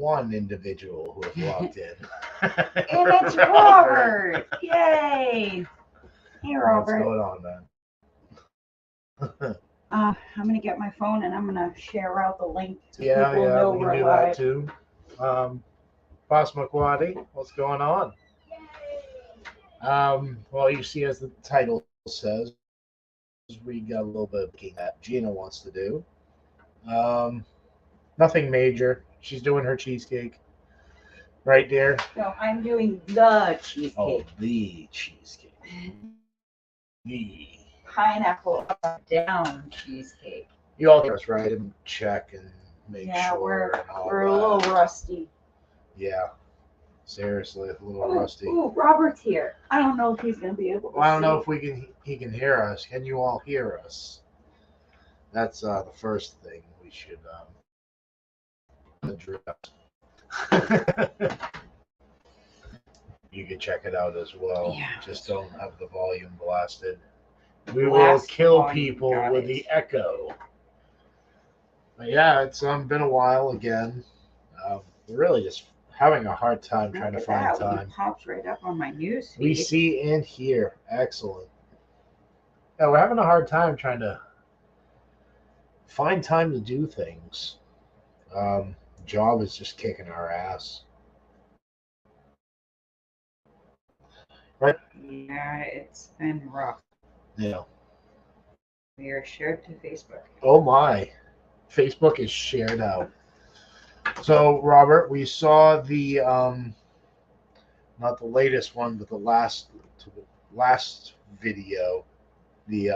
one individual who has walked in. And it's Robert! Yay! Hey, What's Robert. going on, man? I'm going to get my phone and I'm going to share out the link so Yeah, people know we can we're do live. that too. Boss McQuaddy, what's going on? Well, you see, as the title says, we got a little bit of baking that Gina wants to do. Nothing major. She's doing her cheesecake. Right, dear? No, I'm doing the cheesecake. Oh, the cheesecake. The. Pineapple upside down cheesecake. You all hear us, right? And check and make Yeah, sure. And all we're a that. little rusty. Yeah. Seriously, a little rusty. Ooh, Robert's here. I don't know if he's going to be able to Well, I don't know see. if he can hear us. Can you all hear us? That's the first thing we should address. You can check it out as well. Yeah. Just don't have the volume blasted. We will kill people with the echo. But yeah, it's been a while again. We're really just having a hard time trying to find time. It pops right up on my news feed. We see and hear. Excellent. Yeah, we're having a hard time trying to find time to do things. Job is just kicking our ass. Right? Yeah, it's been rough. Yeah. We are shared to Facebook. Oh my. Facebook is shared out. So, Robert, we saw the not the latest one, but the last video, the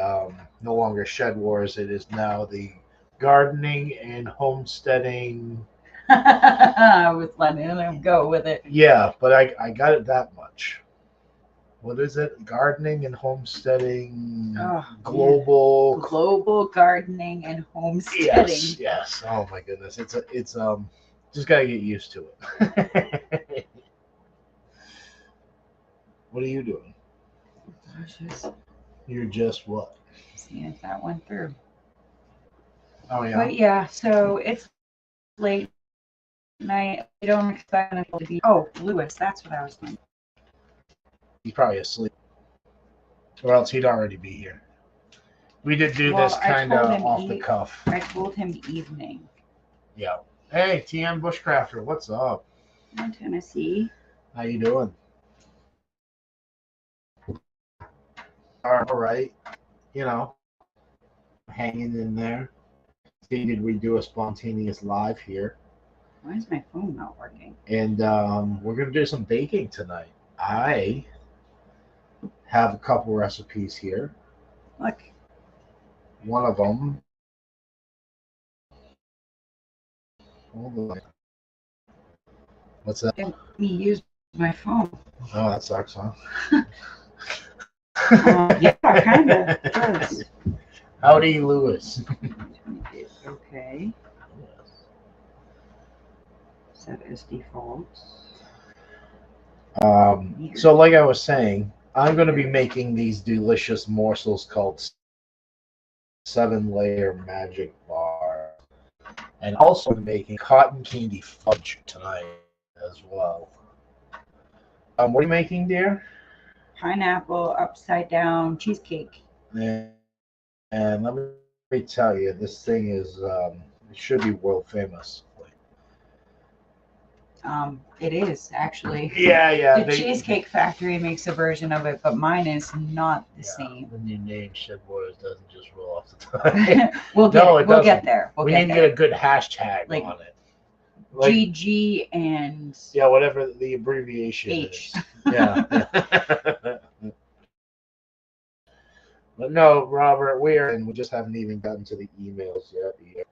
no longer Shed Wars. It is now the gardening and homesteading. I was letting him go with it. Yeah, but I got it that much. What is it? Gardening and homesteading. Global gardening and homesteading. Yes. Oh my goodness. It's just gotta get used to it. What are you doing? You're just what? Seeing if that went through. Oh yeah. But yeah, so it's late night. I don't expect it to be. Oh, Lewis, that's what I was thinking. He's probably asleep, or else he'd already be here. We did do this kind of off the cuff. I told him evening. Yeah. Hey, TM Bushcrafter, what's up? In Tennessee. How you doing? All right. You know, hanging in there. Did we do a spontaneous live here? Why is my phone not working? And we're gonna do some baking tonight. I have a couple recipes here. Look. One of them. Hold on. What's that? Let me use my phone. Oh, that sucks, huh? Yeah, kind of does. Howdy, Lewis. Okay. Set as default. So like I was saying, I'm going to be making these delicious morsels called 7-layer magic bar, and also making cotton candy fudge tonight as well. What are you making, dear? Pineapple upside down cheesecake. And let me tell you, this thing is it should be world famous. It is actually. Yeah. The Cheesecake Factory makes a version of it, but mine is not the same. The new name Shed Wars doesn't just roll off the tongue. We'll get there. We need to get a good hashtag on it. Like, GG and whatever the abbreviation H. is. Yeah. But no, Robert, we just haven't even gotten to the emails yet either.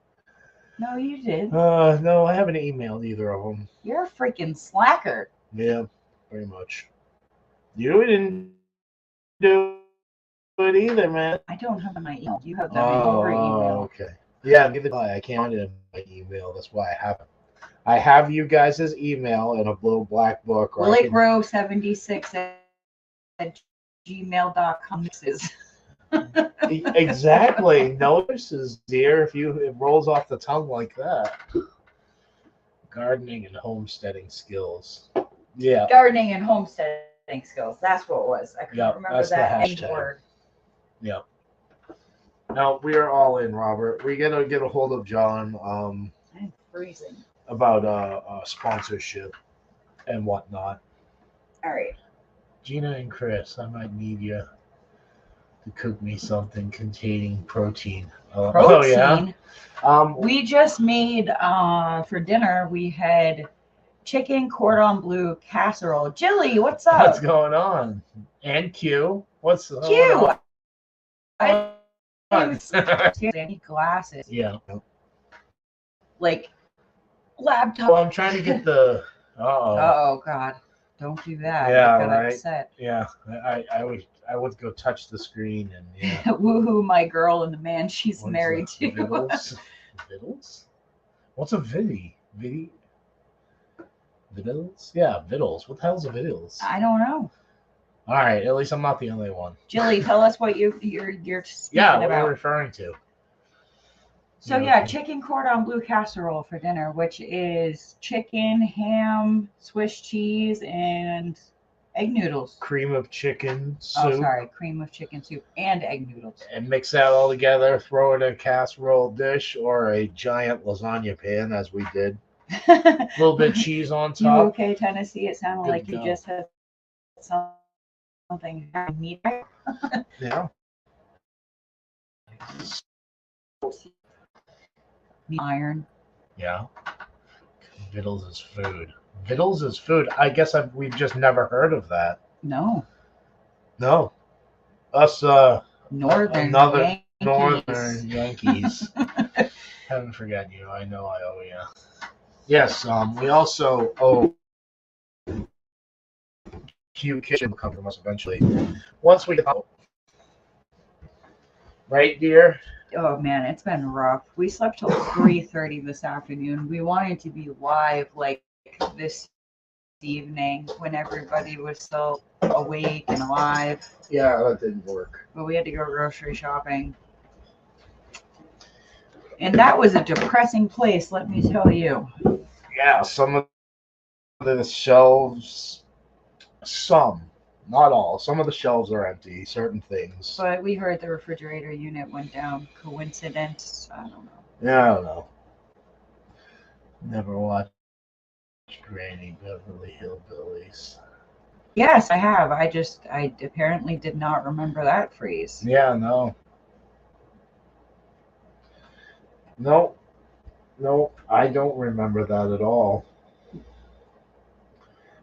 No, you did. No, I haven't emailed either of them. You're a freaking slacker. Yeah, pretty much. You didn't do it either, man. I don't have my email. You have them in your email. Okay. Yeah, neither do I. I can't find it in my email. That's why I haven't. I have you guys' email in a little black book. WillyCrow76 at gmail.com. Exactly. Notices, dear, if it rolls off the tongue like that. Gardening and homesteading skills. Yeah. Gardening and homesteading skills. That's what it was. I couldn't Yep, remember that's the that hashtag. word. Yeah. Now we are all in, Robert. We gotta get a hold of John I'm freezing. about sponsorship and whatnot. All right. Gina and Chris, I might need you to cook me something containing protein. Oh yeah. We just made for dinner. We had chicken cordon bleu casserole. Jilly, what's up? What's going on? And Q, what's going Q. on? I need glasses. Yeah. Like laptop. Well, I'm trying to get the. Oh God! Don't do that. Yeah, I got right. upset. Yeah, I would go touch the screen and yeah. Woohoo! My girl and the man she's What is married that? to. Vittles? Vittles? What's a viddy? Viddy? Vittles? Yeah, vittles. What the hell's a vittles? I don't know. All right, at least I'm not the only one. Jilly, tell us what you're speaking Yeah, what about. are you referring to? So yeah, chicken cordon bleu casserole for dinner, which is chicken, ham, Swiss cheese, and egg noodles. Cream of chicken soup. Oh, sorry, cream of chicken soup and egg noodles. And mix that all together, throw it in a casserole dish or a giant lasagna pan, as we did. A little bit of cheese on You top. okay, Tennessee? It sounded Good like to you go. just had something meat. Yeah. Iron. Yeah. Vittles is food. Vittles is food. I guess we've just never heard of that. No. No. Us, Northern another Yankees. Northern Yankees. Haven't forgotten you. I know I owe you. Yes, we also owe Q Kitchen will come from us eventually. Once we get out. Right, dear? Oh man, it's been rough. We slept till 3:30 this afternoon. We wanted to be live like this evening when everybody was still awake and alive. Yeah, that didn't work. But we had to go grocery shopping. And that was a depressing place, let me tell you. Yeah, some of the shelves, not all, some of the shelves are empty, certain things. But we heard the refrigerator unit went down. Coincidence? I don't know. Yeah, I don't know. Never watched Granny Beverly Hillbillies. Yes, I have. I apparently did not remember that phrase. Yeah, no. Nope, I don't remember that at all.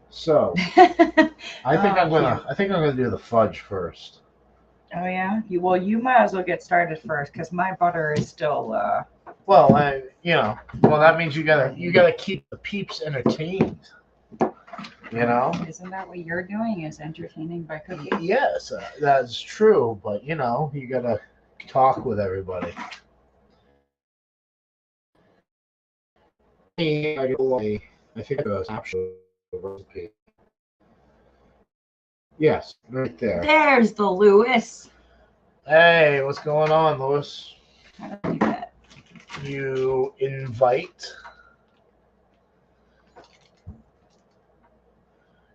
So, I think I'm gonna do the fudge first. Oh yeah. You might as well get started first because my butter is still. Well, that means you gotta keep the peeps entertained. You know. Isn't that what you're doing? Is entertaining by cooking? Yes, that's true. But you gotta talk with everybody. I think a snapshot of the recipe. Yes, right there. There's the Lewis. Hey, what's going on, Lewis? How do I do that? You invite.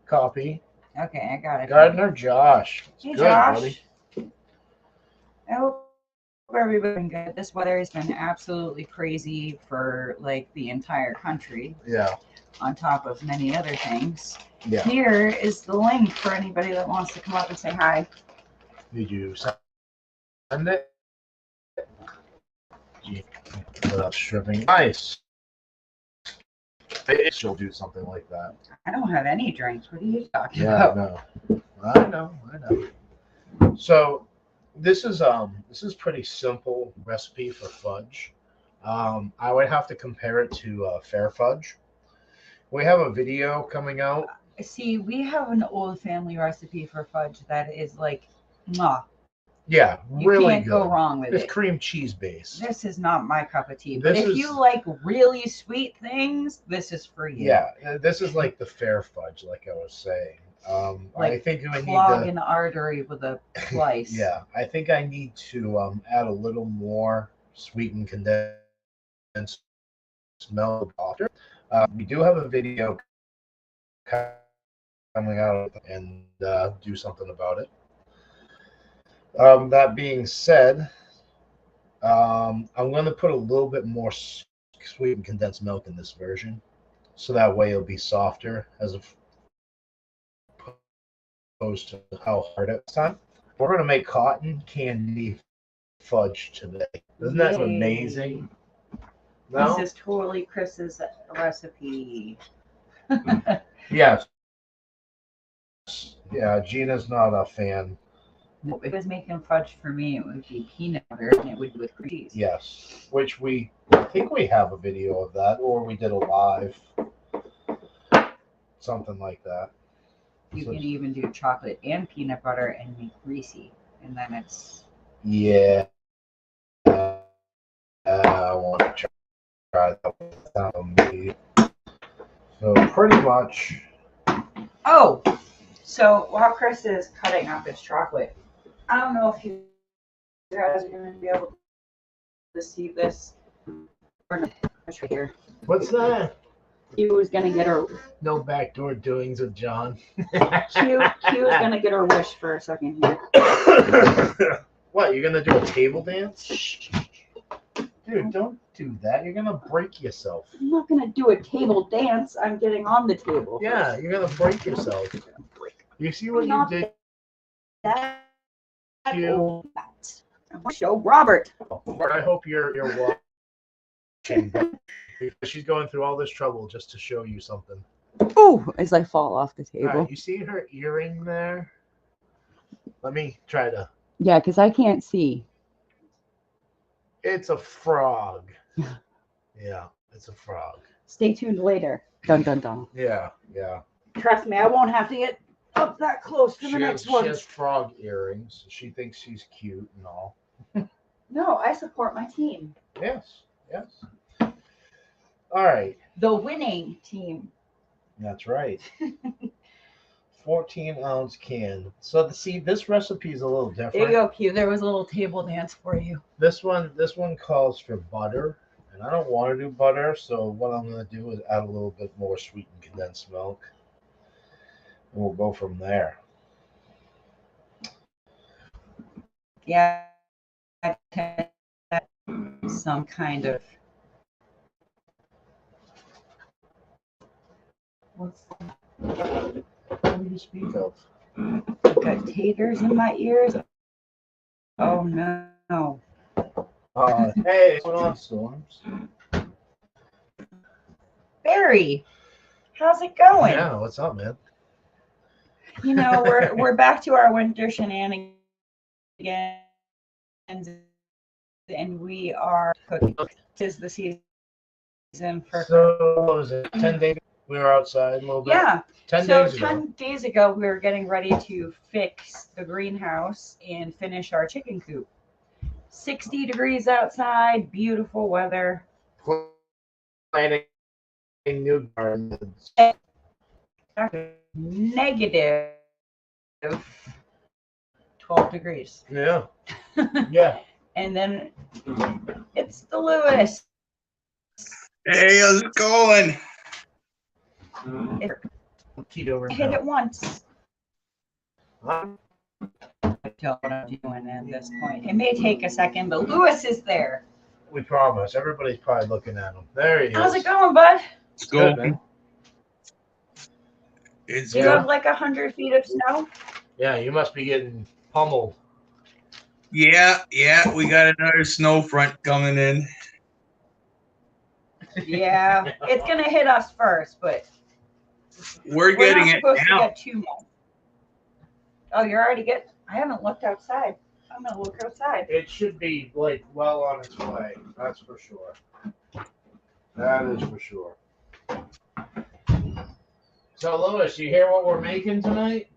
Copy. Okay, I got it. Gardner Josh. Hey, Good, Josh. buddy. I hope everybody's been good. This weather has been absolutely crazy for like the entire country. Yeah. On top of many other things. Yeah. Here is the link for anybody that wants to come up and say hi. Did you send it? Without stripping. Nice. She'll do something like that. I don't have any drinks. What are you talking Yeah, about? I know. So this is pretty simple recipe for fudge. I would have to compare it to Fair Fudge. We have a video coming out. See, we have an old family recipe for fudge that is like, mwah. Yeah, You really can't good. go wrong with It's it. cream cheese based. This is not my cup of tea. But if you like really sweet things, this is for you. Yeah, this is like the Fair Fudge, like I was saying. Like I think we need clog to an artery with a slice. Yeah, I think I need to add a little more sweetened condensed milk after. We do have a video coming out and do something about it. That being said, I'm going to put a little bit more sweetened condensed milk in this version, so that way it'll be softer as opposed to how hard it's time. We're going to make cotton candy fudge today. Isn't that amazing? No? This is totally Chris's recipe. Yes. Yeah, Gina's not a fan. If it was making fudge for me, it would be peanut butter and it would be with cream cheese. Yes, which I think we have a video of that, or we did a live, something like that. You can even do chocolate and peanut butter and make greasy, and then it's... Yeah. I want to try that. So pretty much. Oh, so while Chris is cutting up his chocolate, I don't know if you guys are going to be able to see this or not. It's right here. What's that? Q was going to get her... No backdoor doings with John. Q is going to get her wish for a second here. What, you're going to do a table dance? Dude, don't do that. You're going to break yourself. I'm not going to do a table dance. I'm getting on the table. Yeah, you're going to break yourself. You see what you did? That show Robert. I hope you're watching. She's going through all this trouble just to show you something. Oh, as I fall off the table. Right, you see her earring there? Let me try to. Yeah, because I can't see. It's a frog. Yeah, it's a frog. Stay tuned later. Dun dun dun. Yeah, yeah. Trust me, I won't have to get up that close to the next one. She has frog earrings. She thinks she's cute and all. No, I support my team. Yes, yes. All right. The winning team. That's right. 14-ounce can. So see, this recipe is a little different. There you go, Q. There was a little table dance for you. This one calls for butter, and I don't want to do butter. So what I'm going to do is add a little bit more sweetened condensed milk. And we'll go from there. Yeah, some kind of. What's that? What do you speak of? I've got taters in my ears. Oh no. Hey, what's going on, Storms? Barry, how's it going? Yeah, what's up, man? You know, we're back to our winter shenanigans, and we are cooking. Tis the season for. So what was it? 10 days we were outside a little bit. Yeah. 10 days ago, we were getting ready to fix the greenhouse and finish our chicken coop. 60 degrees outside, beautiful weather. Planting new gardens. Negative 12 degrees. Yeah. Yeah. And then it's the Lewis. Hey, how's it going? Hit it once. I don't know what I'm doing at this point. It may take a second, but Lewis is there. We promise. Everybody's probably looking at him. There he is. How's it going, bud? It's good, man. You have like 100 feet of snow? Yeah, you must be getting pummeled. Yeah, we got another snow front coming in. Yeah, it's gonna hit us first, but we're getting not it supposed now. to get too much. Oh, you're already getting. I haven't looked outside. I'm gonna look outside. It should be like well on its way. That's for sure. That is for sure. So, Lewis, you hear what we're making tonight?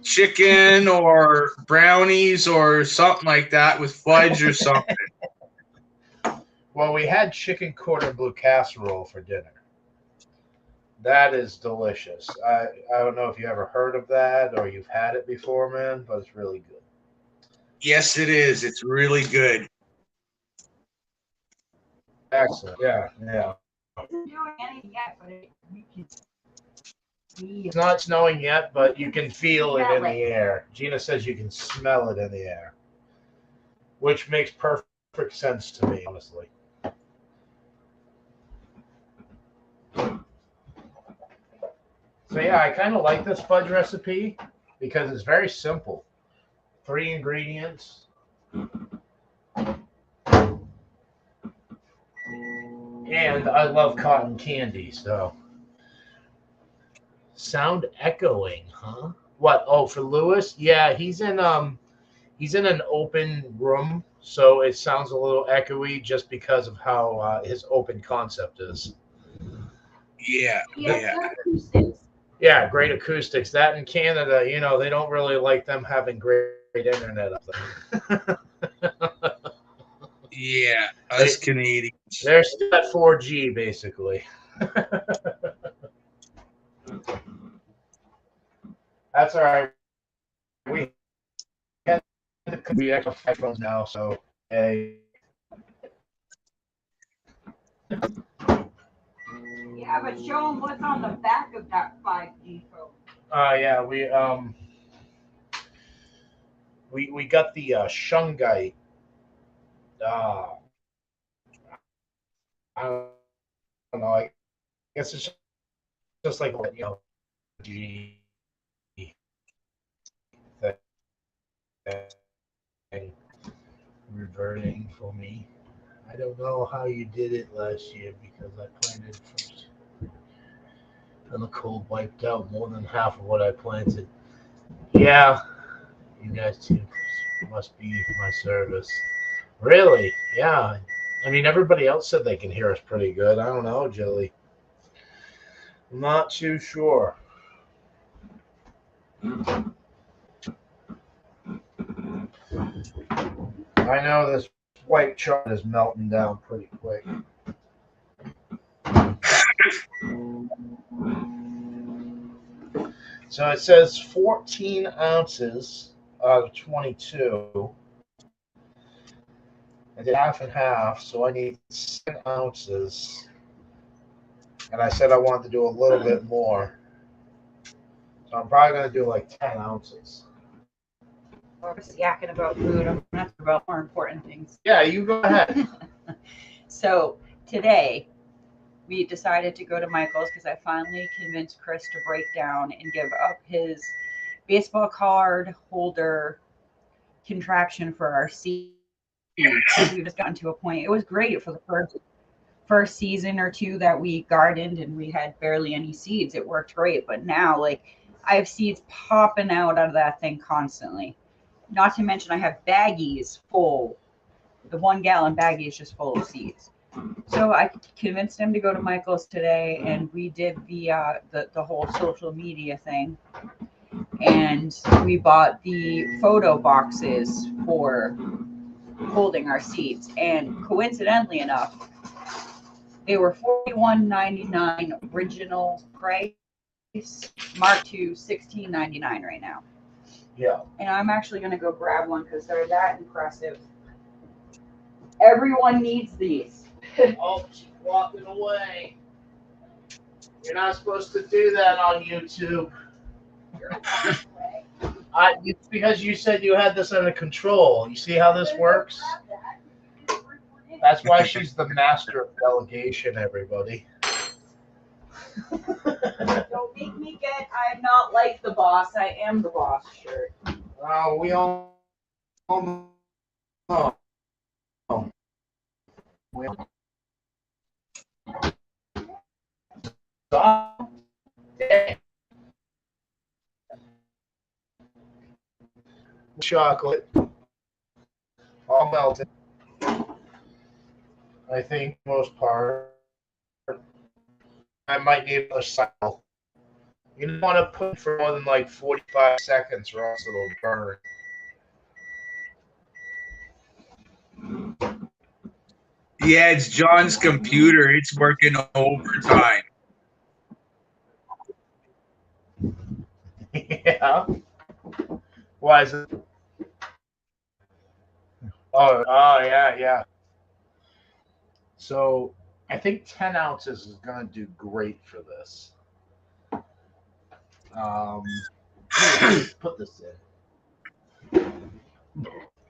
Chicken or brownies or something like that with fudge or something. Well, we had chicken cordon bleu casserole for dinner. That is delicious. I don't know if you ever heard of that or you've had it before, man, but it's really good. Yes, it is. It's really good. excellent. Yeah, yeah. Isn't doing anything yet, but you can see. It's not snowing yet, but you can feel it in the air. Gina says you can smell it in the air, which makes perfect sense to me, honestly. So yeah, I kind of like this fudge recipe because it's very simple. 3 ingredients. And I love cotton candy, so. Sound echoing, huh? What? Oh, for Lewis? Yeah, he's in an open room, so it sounds a little echoey just because of how his open concept is. Yeah. Yeah, great acoustics. That in Canada, they don't really like them having great internet up there. Yeah, us Canadians. They're still at 4G, basically. That's all right. We actually have phones now, so hey. Yeah, but show them what's on the back of that 5G phone. Yeah, we got the Shungite. I don't know. I guess it's just like G thing reverting for me. I don't know how you did it last year because I planted first. And the cold wiped out more than half of what I planted. Yeah, you guys too must be my service. Really? Yeah. I mean, everybody else said they can hear us pretty good. I don't know, Jilly. I'm not too sure. I know this white chocolate is melting down pretty quick. So it says 14 ounces out of 22. I did half and half, so I need 7 ounces. And I said I wanted to do a little bit more. So I'm probably going to do like 10 ounces. We're just yakking about food. I'm going to talk about more important things. Yeah, you go ahead. So today, we decided to go to Michael's because I finally convinced Chris to break down and give up his baseball card holder contraption for our seeds. We've just gotten to a point. It was great for the first season or two that we gardened and we had barely any seeds. It worked great, but now I have seeds popping out of that thing constantly. Not to mention I have baggies full. The 1 gallon baggie is just full of seeds. So I convinced him to go to Michael's today, and we did the whole social media thing, and we bought the photo boxes for holding our seeds. And coincidentally enough, they were $41.99 original price, marked to $16.99 right now. Yeah. And I'm actually going to go grab one because they're that impressive. Everyone needs these. Oh, she's walking away. You're not supposed to do that on YouTube. It's because you said you had this under control. You see how this works? That's why she's the master of delegation, everybody. Don't make me get I'm not like the boss, I am the boss shirt. Oh, we all know. We all chocolate all melted. I think most part. I might need a cycle. You don't want to put for more than like 45 seconds or else it'll burn. Yeah, it's John's computer. It's working overtime. Yeah. Why is it? Oh, yeah. So I think 10 ounces is going to do great for this. Put this in.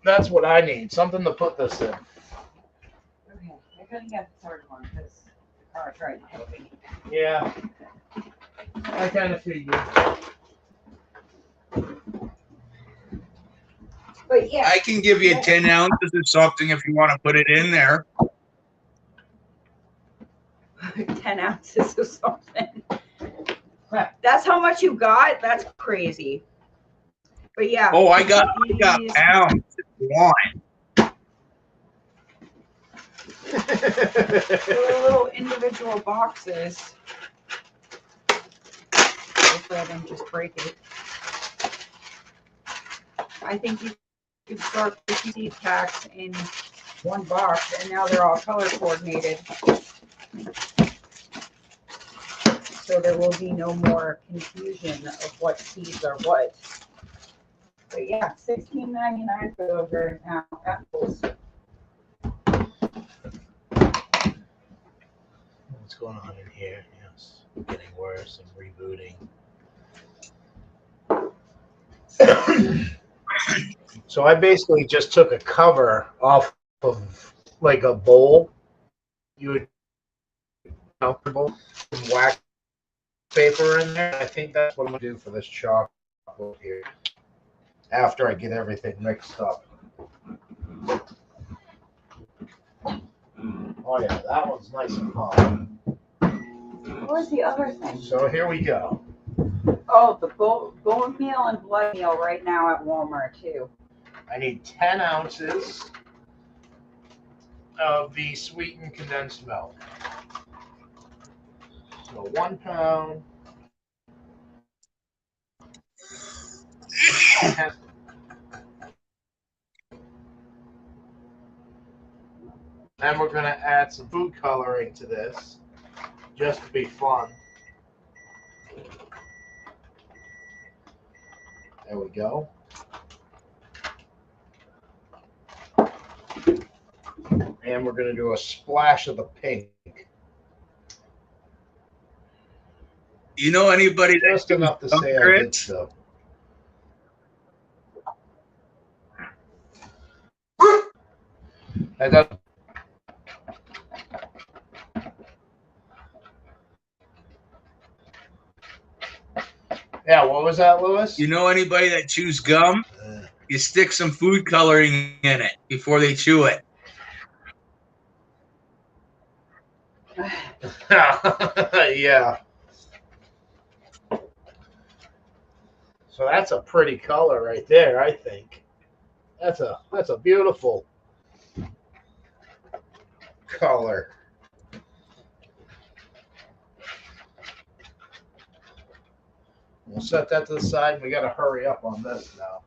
That's what I need. Something to put this in. Okay, I couldn't get the third one because the car tried to help me. Yeah. I kind of figured. But yeah. I can give you 10 ounces of something if you want to put it in there. 10 ounces of something. That's how much you got? That's crazy. But yeah. Oh, I got pounds if you want. Little individual boxes. Hopefully I didn't just break it. I think you could store 50 seed packs in one box, and now they're all color coordinated. So there will be no more confusion of what seeds are what. But yeah, $16.99 for those right now. Apples. What's going on in here? Yes, getting worse and rebooting. So I basically just took a cover off of like a bowl. You would comfortable and wax paper in there. I think that's what I'm gonna do for this chocolate here. After I get everything mixed up. Oh yeah, that one's nice and hot. What was the other thing? So here we go. Oh, the bone meal and blood meal right now at Walmart too. I need 10 ounces of the sweetened condensed milk. So 1 pound. And we're going to add some food coloring to this, just to be fun. There we go. And we're going to do a splash of the pink. You know anybody that's Just enough to say I did so. I got. Yeah, what was that, Lewis? You know anybody that chews gum? You stick some food coloring in it before they chew it. Yeah. So that's a pretty color right there, I think. That's a beautiful color. We'll set that to the side. We got to hurry up on this now.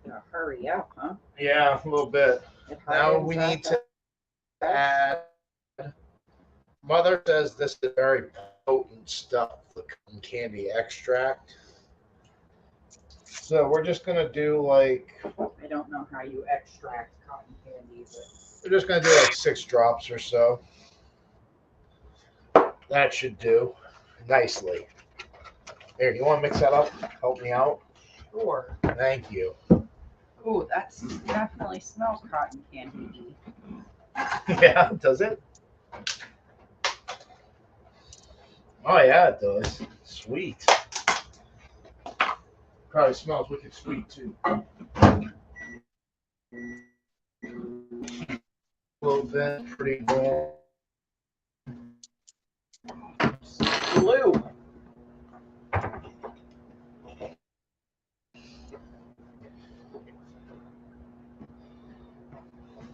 Gotta hurry up, huh? Yeah, a little bit. Now we need to add. Mother says this is very potent stuff, the cotton candy extract. So we're just gonna do like. I don't know how you extract cotton candy, but We're just gonna do like 6 drops or so. That should do nicely. Here, do you want to mix that up? Help me out. sure. Thank you. Ooh, that's definitely smells cotton candy. Yeah, does it? Oh yeah, it does. Sweet. Probably smells wicked sweet too. A little bit, pretty warm. Blue.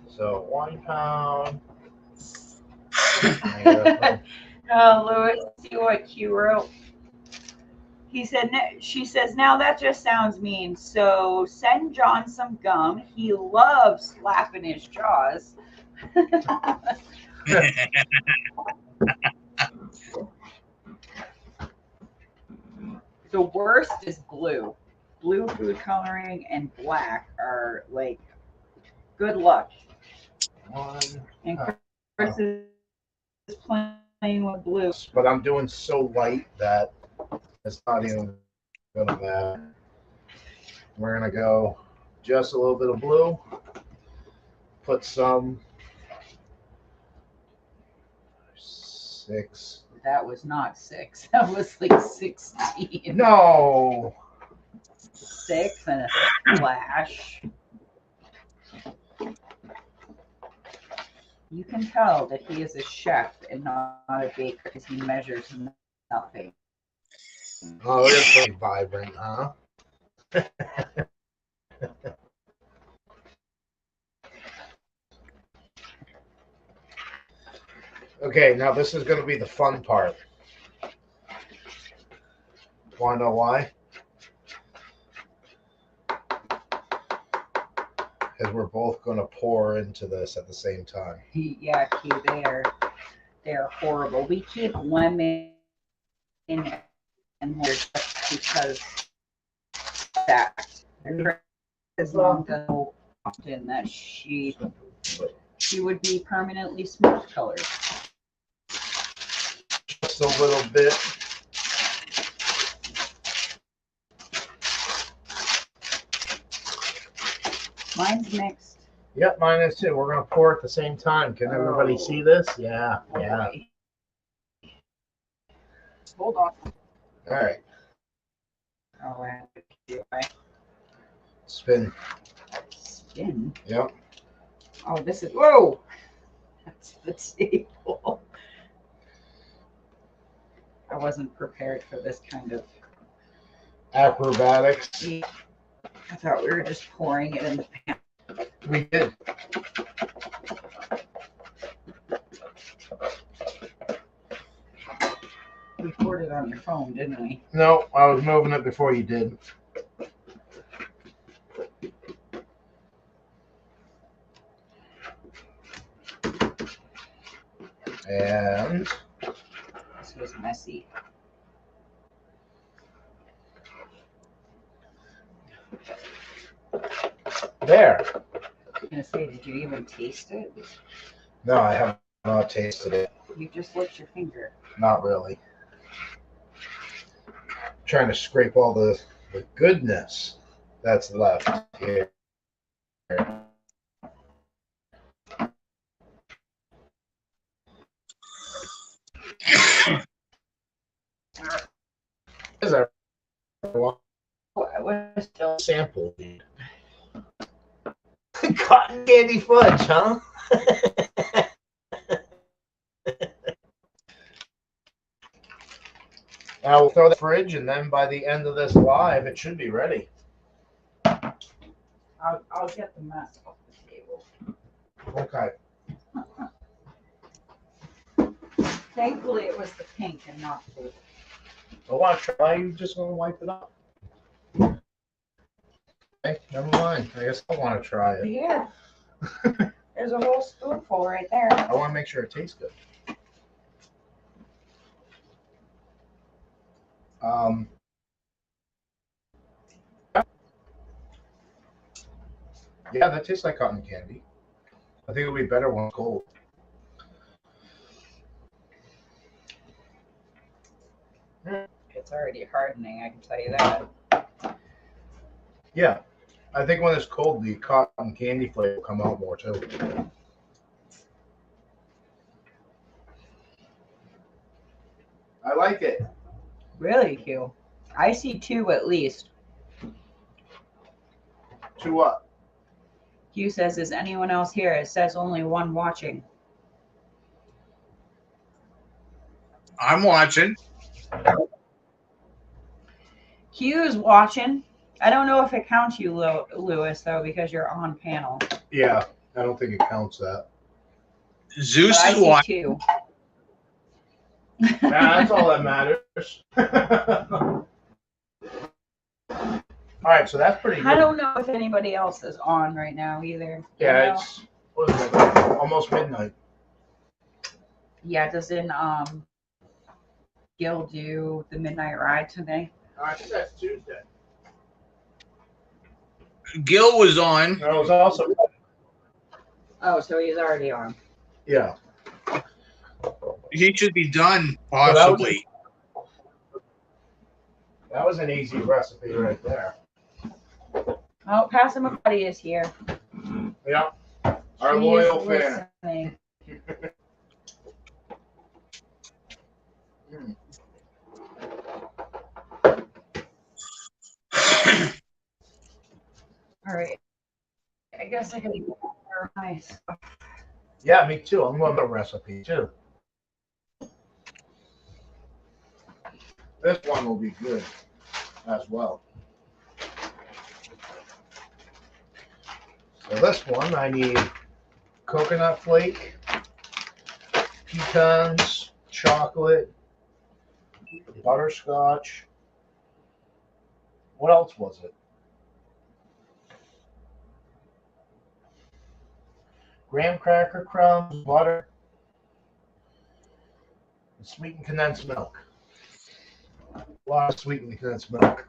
So 1 pound. Oh, Lewis, see what Q wrote? He said, she says, now that just sounds mean. So send John some gum. He loves slapping his jaws. The worst is blue. Blue food coloring and black are like, good luck. One. And is playing with blue. But I'm doing so light that it's not even gonna matter. We're gonna go just a little bit of blue. Put some 6. That was not 6. That was like 16. No. 6 and a splash. You can tell that he is a chef and not a baker because he measures nothing. Oh, it's pretty vibrant, huh? Okay, now this is going to be the fun part. Want to know why? Because we're both going to pour into this at the same time. Yeah, they're horrible. We keep lemon and more just because that as long as often that she would be permanently smooth colored. Just a little bit. Mine's mixed. Yep, mine is too. We're going to pour at the same time. Can everybody see this? Yeah, yeah. Hold on. All right. Oh, I have to do it. Spin. Spin. Yep. Oh, this is whoa. That's the table. I wasn't prepared for this kind of Acrobatics. I thought we were just pouring it in the pan. We did. We poured it on your phone, didn't we? No, I was moving it before you did. And this was messy. there. I was gonna say, did you even taste it? No, I have not tasted it. You just licked your finger. Not really. Trying to scrape all the goodness that's left here. Is that We're still sample? Cotton candy fudge, huh? Now we'll throw the fridge, and then by the end of this live, it should be ready. I'll get the mess off the table. Okay. Thankfully, it was the pink and not blue. I want to try. You just want to wipe it up. Okay, never mind. I guess I want to try it. Yeah. There's a whole spoonful right there. I want to make sure it tastes good. Yeah, that tastes like cotton candy. I think it'll be better when it's cold. It's already hardening, I can tell you that. Yeah, I think when it's cold, the cotton candy flavor will come out more too. I like it. Really, Hugh? I see 2 at least. To what? Hugh says, is anyone else here? It says only 1 watching. I'm watching. Hugh's watching. I don't know if it counts you, Lewis, though, because you're on panel. Yeah, I don't think it counts that. Zeus But I is see watching. 2. Yeah, that's all that matters. All right, so that's pretty good. I don't know if anybody else is on right now either. Yeah, You know? it's what is it? Almost midnight. Yeah, doesn't Gil do the midnight ride today? I think that's Tuesday. Gil was on. That was also. Oh, so he's already on. Yeah, he should be done, possibly. That was an easy recipe right there. Oh, Passamaquoddy is here. Yep. Our She loyal is fan. listening. All right. I guess I gotta get more nice. Yeah, me too. I'm going to recipe too. This one will be good as well. So this one, I need coconut flake, pecans, chocolate, butterscotch. What else was it? Graham cracker crumbs, butter, and sweetened condensed milk. A lot of sweetened condensed milk.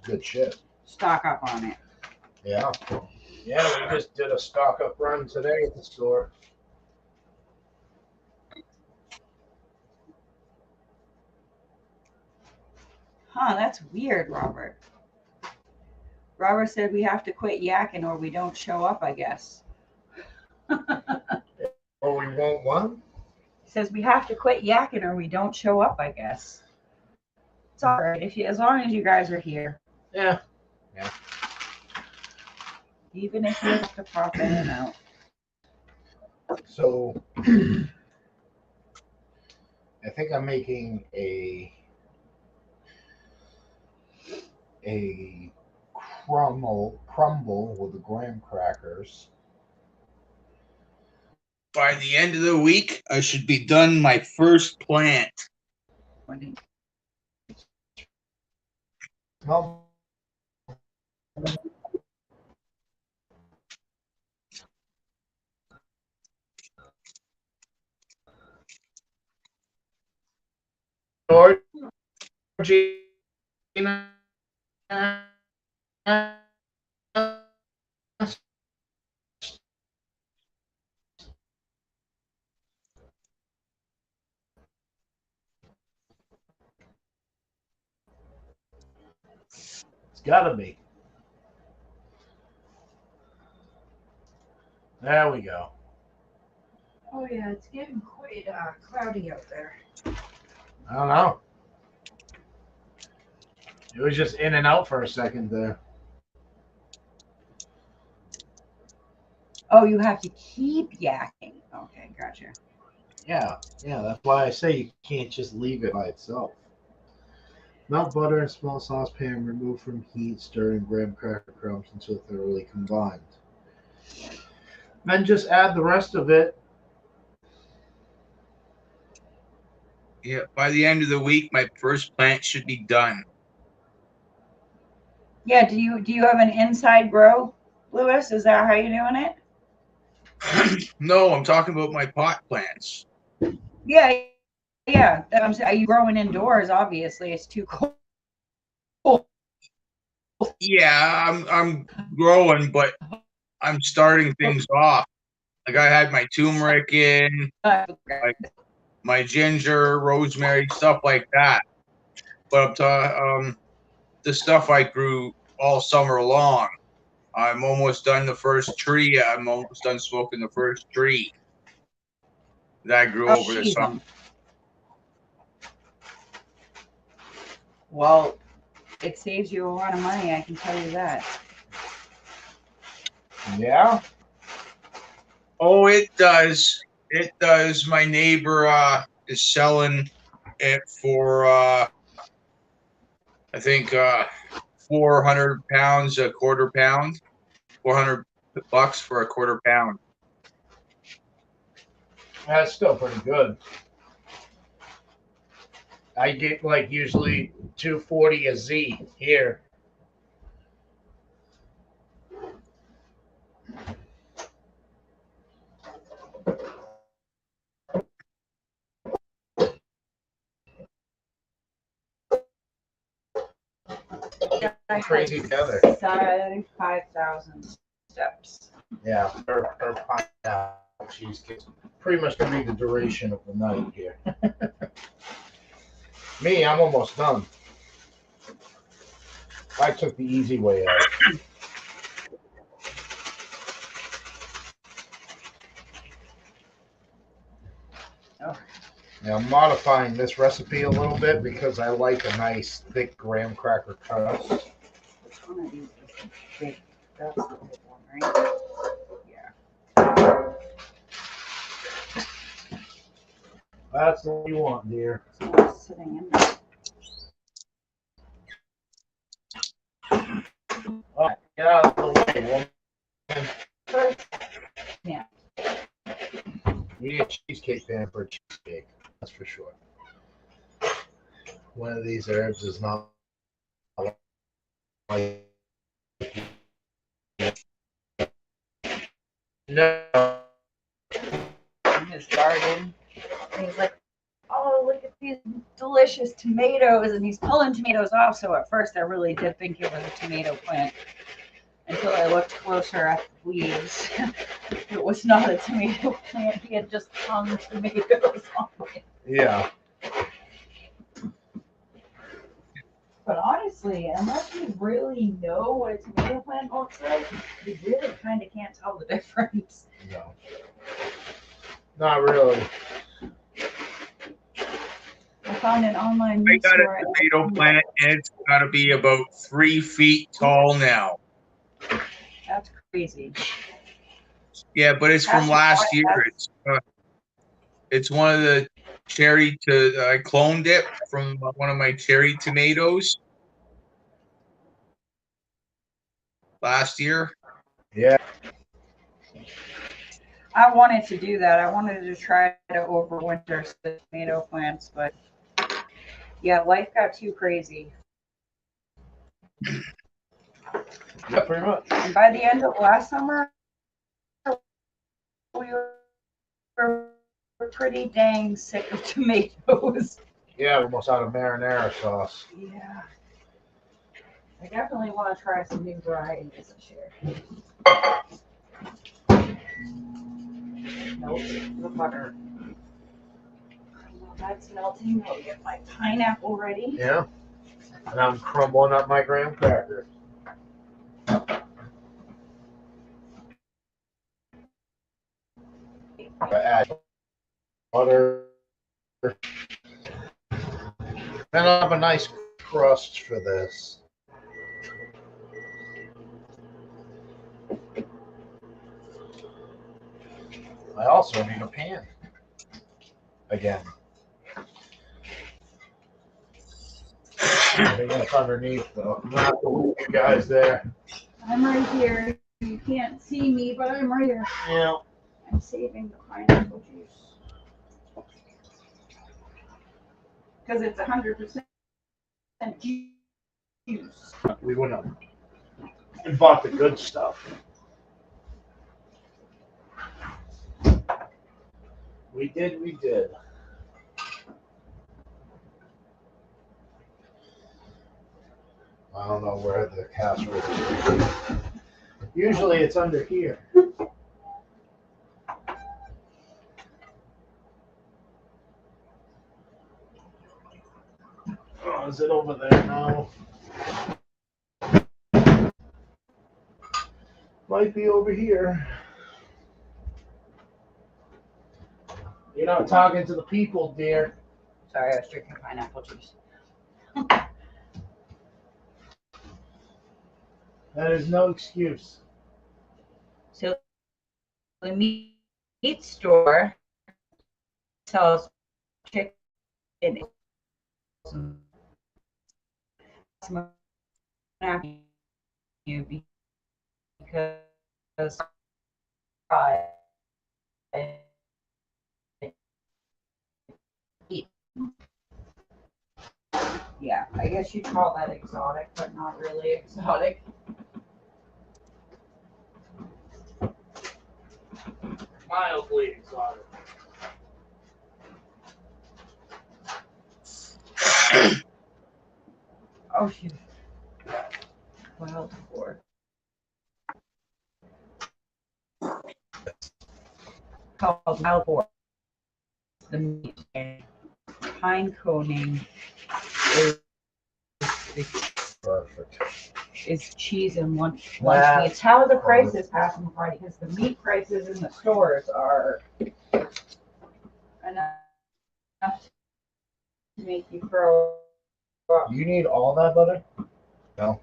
Good shit. Stock up on it. Yeah. Yeah, we just did a stock up run today at the store. Huh, that's weird, Robert. Robert said we have to quit yakking or we don't show up, I guess. Oh, we want one? He says we have to quit yakking or we don't show up, I guess. It's all right if you, as long as you guys are here. Yeah. Even if you have to pop in and out. So I think I'm making a crumble with the graham crackers. By the end of the week, I should be done my first plant. Well, Georgina. It's gotta be. There we go. Oh yeah, it's getting quite cloudy out there. I don't know. It was just in and out for a second there. Oh, you have to keep yakking. Okay, gotcha. Yeah, that's why I say you can't just leave it by itself. Melt butter in small saucepan, remove from heat, stir in graham cracker crumbs until thoroughly combined. Then just add the rest of it. Yeah, by the end of the week, my first plant should be done. Yeah, do you have an inside grow, Lewis? Is that how you're doing it? No, I'm talking about my pot plants. Yeah. Are you growing indoors? Obviously, it's too cold. Yeah, I'm growing, but I'm starting things off. Like I had my turmeric in, my ginger, rosemary, stuff like that. But the stuff I grew all summer long. I'm almost done the first tree. I'm almost done smoking the first tree that I grew over the summer. Well, it saves you a lot of money, I can tell you that. Yeah? Oh, it does. It does. My neighbor is selling it for, I think, 400 pounds, a quarter pound. $400 for a quarter pound. That's still pretty good. I get like usually $240 a Z here. Crazy together. 5,000 steps. Yeah, her cheesecake pretty much gonna be the duration of the night here. Me, I'm almost done. I took the easy way out. Now I'm modifying this recipe a little bit because I like a nice thick graham cracker crust. Which one of these is big? That's the big one, right? Yeah. That's what you want, dear. It's sitting in there. Oh, get out of the way, woman. Yeah. You need a cheesecake pan for a cheesecake. That's for sure. One of these herbs is not like no. In his garden. And he's like, oh, look at these delicious tomatoes. And he's pulling tomatoes off. So at first I really did think it was a tomato plant until I looked closer at the leaves. It was not a tomato plant. He had just hung tomatoes on it. Yeah. But honestly, unless you really know what a tomato plant looks like, you really kind of can't tell the difference. No. Not really. I found an online I meat got store. a tomato plant, and it's got to be about 3 feet tall now. That's crazy. Yeah, but it's from last year. It's one of the I cloned it from one of my cherry tomatoes last year. Yeah. I wanted to do that. I wanted to try to overwinter the tomato plants, but yeah, life got too crazy. Yeah, pretty much. And by the end of last summer, we were pretty dang sick of tomatoes. Yeah, we're almost out of marinara sauce. Yeah. I definitely want to try some new varieties this year. Nope, the butter. While that's melting, I'll get my pineapple ready. Yeah. And I'm crumbling up my graham cracker. Add butter. Then I'll have a nice crust for this. I also need a pan. Again. I think that's underneath though. I'm gonna have to leave you guys there. I'm right here. You can't see me, but I'm right here. Yeah. I'm saving the pineapple juice. Because it's 100% juice. We went up and bought the good stuff. We did. I don't know where the casserole is. Usually it's under here. Oh, is it over there now? Might be over here. You're not talking to the people, dear. Sorry, I was drinking pineapple juice. That is no excuse. So the meat store sells chicken. You because yeah, I guess you'd call that exotic, but not really exotic. Mildly exotic. Oh shoot. Wild boar. called wild horse. The meat and pine coning is Perfect. cheese and lunch Wow. meats. How are the prices passing by? Because the meat prices in the stores are enough to make you throw up. You need all that butter? No.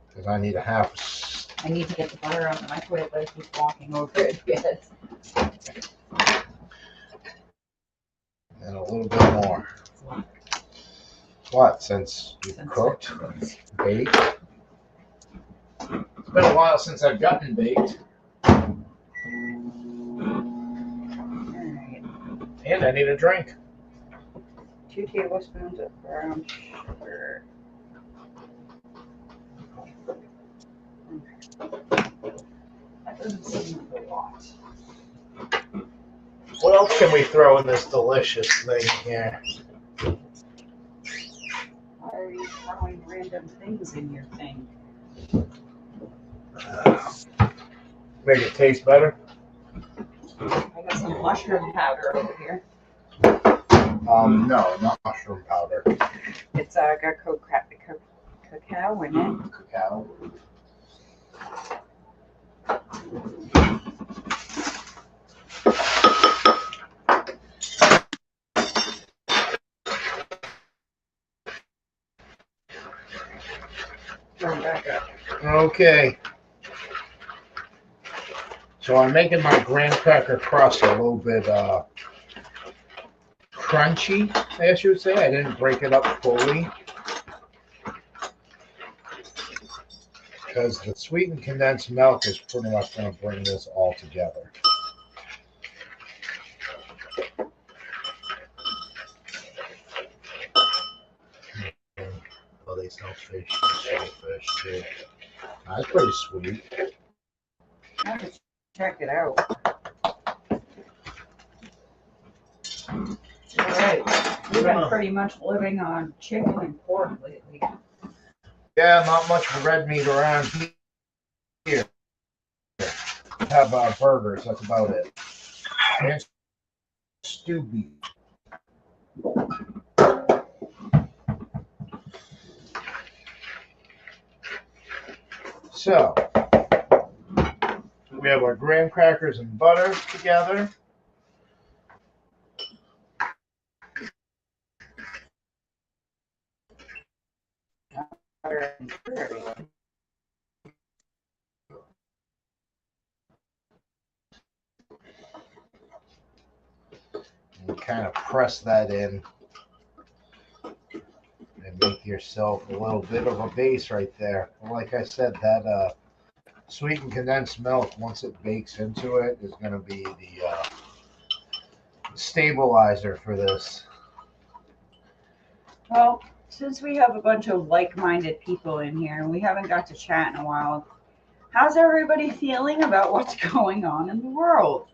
Because I need a half. I need to get the butter out of the microwave, but I keep walking over it. Yes. And a little bit more. What? Since you've cooked, baked? It's been a while since I've gotten baked. Alright. And I need a drink. 2 tablespoons of brown sugar. That doesn't seem like a lot. What else can we throw in this delicious thing here? Why are you throwing random things in your thing? Make it taste better? I got some mushroom powder over here. No, not mushroom powder. It's got cacao in it. Cacao. Turn back up. Okay. So I'm making my graham cracker crust a little bit crunchy, I guess you would say. I didn't break it up fully. Because the sweetened condensed milk is pretty much going to bring this all together. Oh, they sell fish and shellfish too. That's pretty sweet. I have to check it out. Alright. We've been pretty much living on chicken and pork lately. Yeah, not much red meat around here. Have burgers, that's about it. And stew beef. So, we have our graham crackers and butter together. Butter and sugar. And kind of press that in and make yourself a little bit of a base right there. And like I said, that sweetened condensed milk, once it bakes into it, is going to be the stabilizer for this. Well, since we have a bunch of like-minded people in here and we haven't got to chat in a while, how's everybody feeling about what's going on in the world?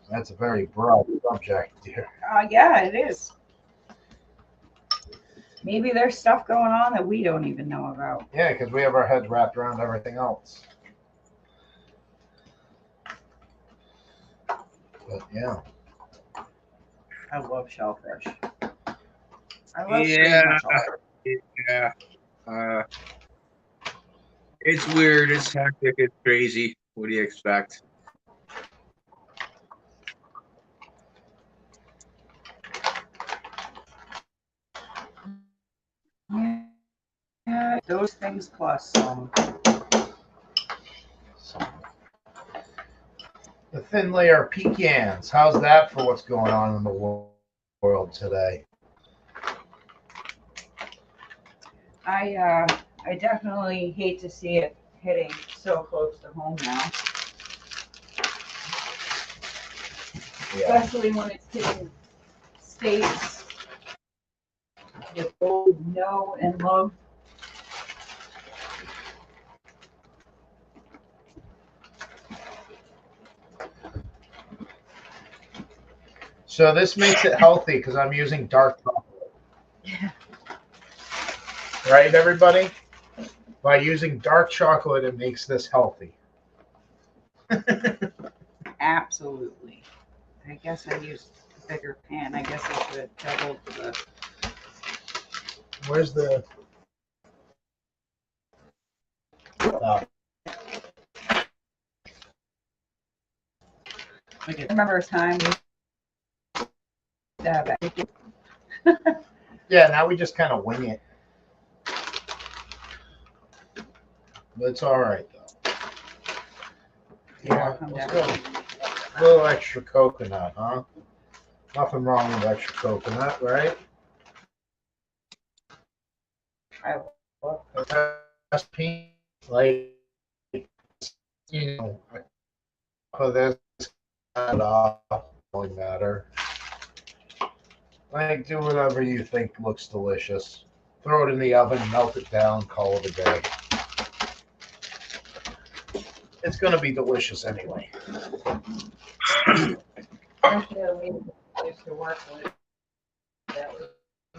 That's a very broad subject, dear. Yeah, it is. Maybe there's stuff going on that we don't even know about. Yeah, because we have our heads wrapped around everything else. But yeah. I love shellfish. I love Yeah. It's weird. It's hectic. It's crazy. What do you expect? Yeah, those things plus some. The thin layer pecans. How's that for what's going on in the world today? I definitely hate to see it hitting so close to home now. Yeah. Especially when it's hitting states you both know and love. So this makes it healthy because I'm using dark chocolate. Yeah. Right, everybody? By using dark chocolate, it makes this healthy. Absolutely. I guess I used a bigger pan. I guess I should have doubled the. Where's the? I remember a time we Yeah, now we just kind of wing it. But it's all right though. Yeah, let's go. A little extra coconut, huh? Nothing wrong with extra coconut, right? I love Recipe, like, you know, for this at all really matter. Like, do whatever you think looks delicious. Throw it in the oven, melt it down, call it a day. It's gonna be delicious anyway. used to work with that would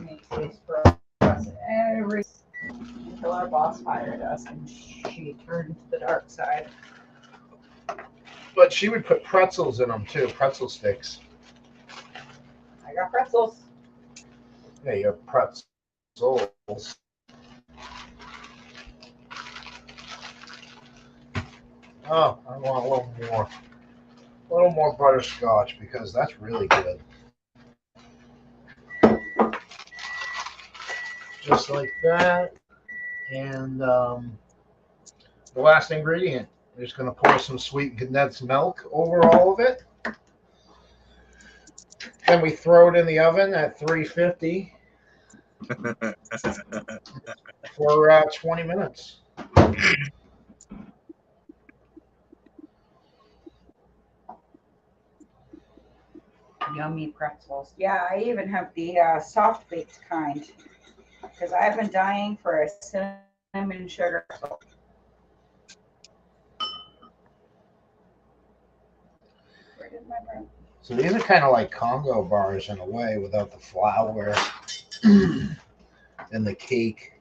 make this for us every until our boss fired us and she turned to the dark side. But she would put pretzels in them too, pretzel sticks. I got pretzels. Yeah, you have pretzels. Oh, I want a little more. A little more butterscotch because that's really good. Just like that. And the last ingredient. We're just going to pour some sweet condensed milk over all of it. Then we throw it in the oven at 350 for 20 minutes. Yummy pretzels. Yeah, I even have the soft baked kind because I've been dying for a cinnamon sugar pretzel. Where did my bread? So these are kind of like Congo bars in a way without the flour and the cake.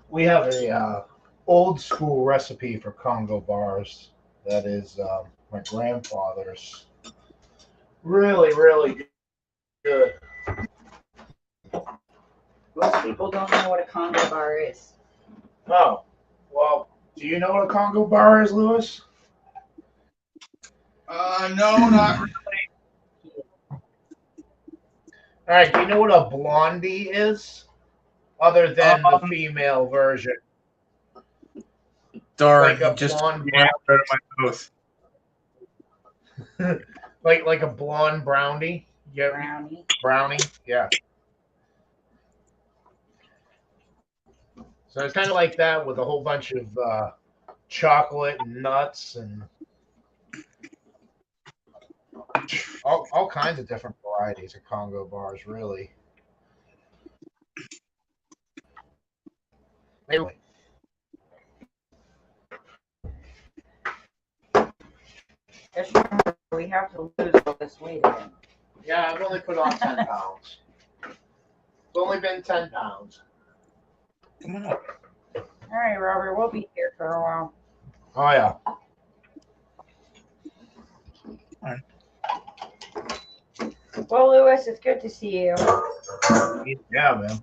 We have a old school recipe for Congo bars that is my grandfather's. Really, really good. Most people don't know what a Congo bar is. Oh, well, do you know what a Congo bar is, Lewis? No, not really. All right, do you know what a blondie is? Other than the female version. Darn, Like a just blonde out of my mouth. like a blonde brownie. Yeah, brownie. Yeah. So it's kind of like that with a whole bunch of chocolate and nuts and all kinds of different varieties of Congo bars, really. Anyway. Just remember, we have to lose all this weight again. Yeah, I've only put on 10 pounds. It's only been 10 pounds. Come on up. All right, Robert, we'll be here for a while. Oh, yeah. All right. Well, Lewis, it's good to see you. Yeah, man.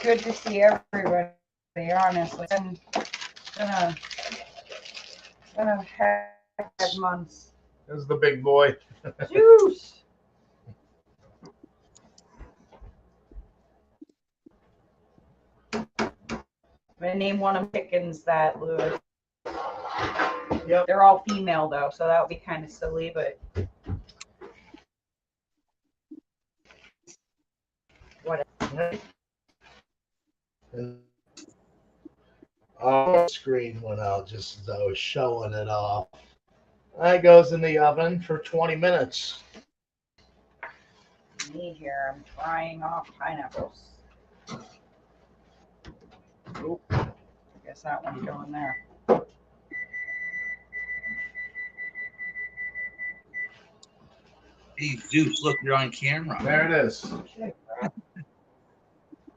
Good to see everybody, honestly. It's been a heck of months. This is the big boy. Juice! I'm going to name one of the chickens that, Lewis. Yep. They're all female, though, so that would be kind of silly, but... Whatever. Our screen went out just as I was showing it off. That goes in the oven for 20 minutes. Me here, I'm frying off pineapples. Oop. I guess that one's going there. Hey, Zeus, look, you're on camera. There it is.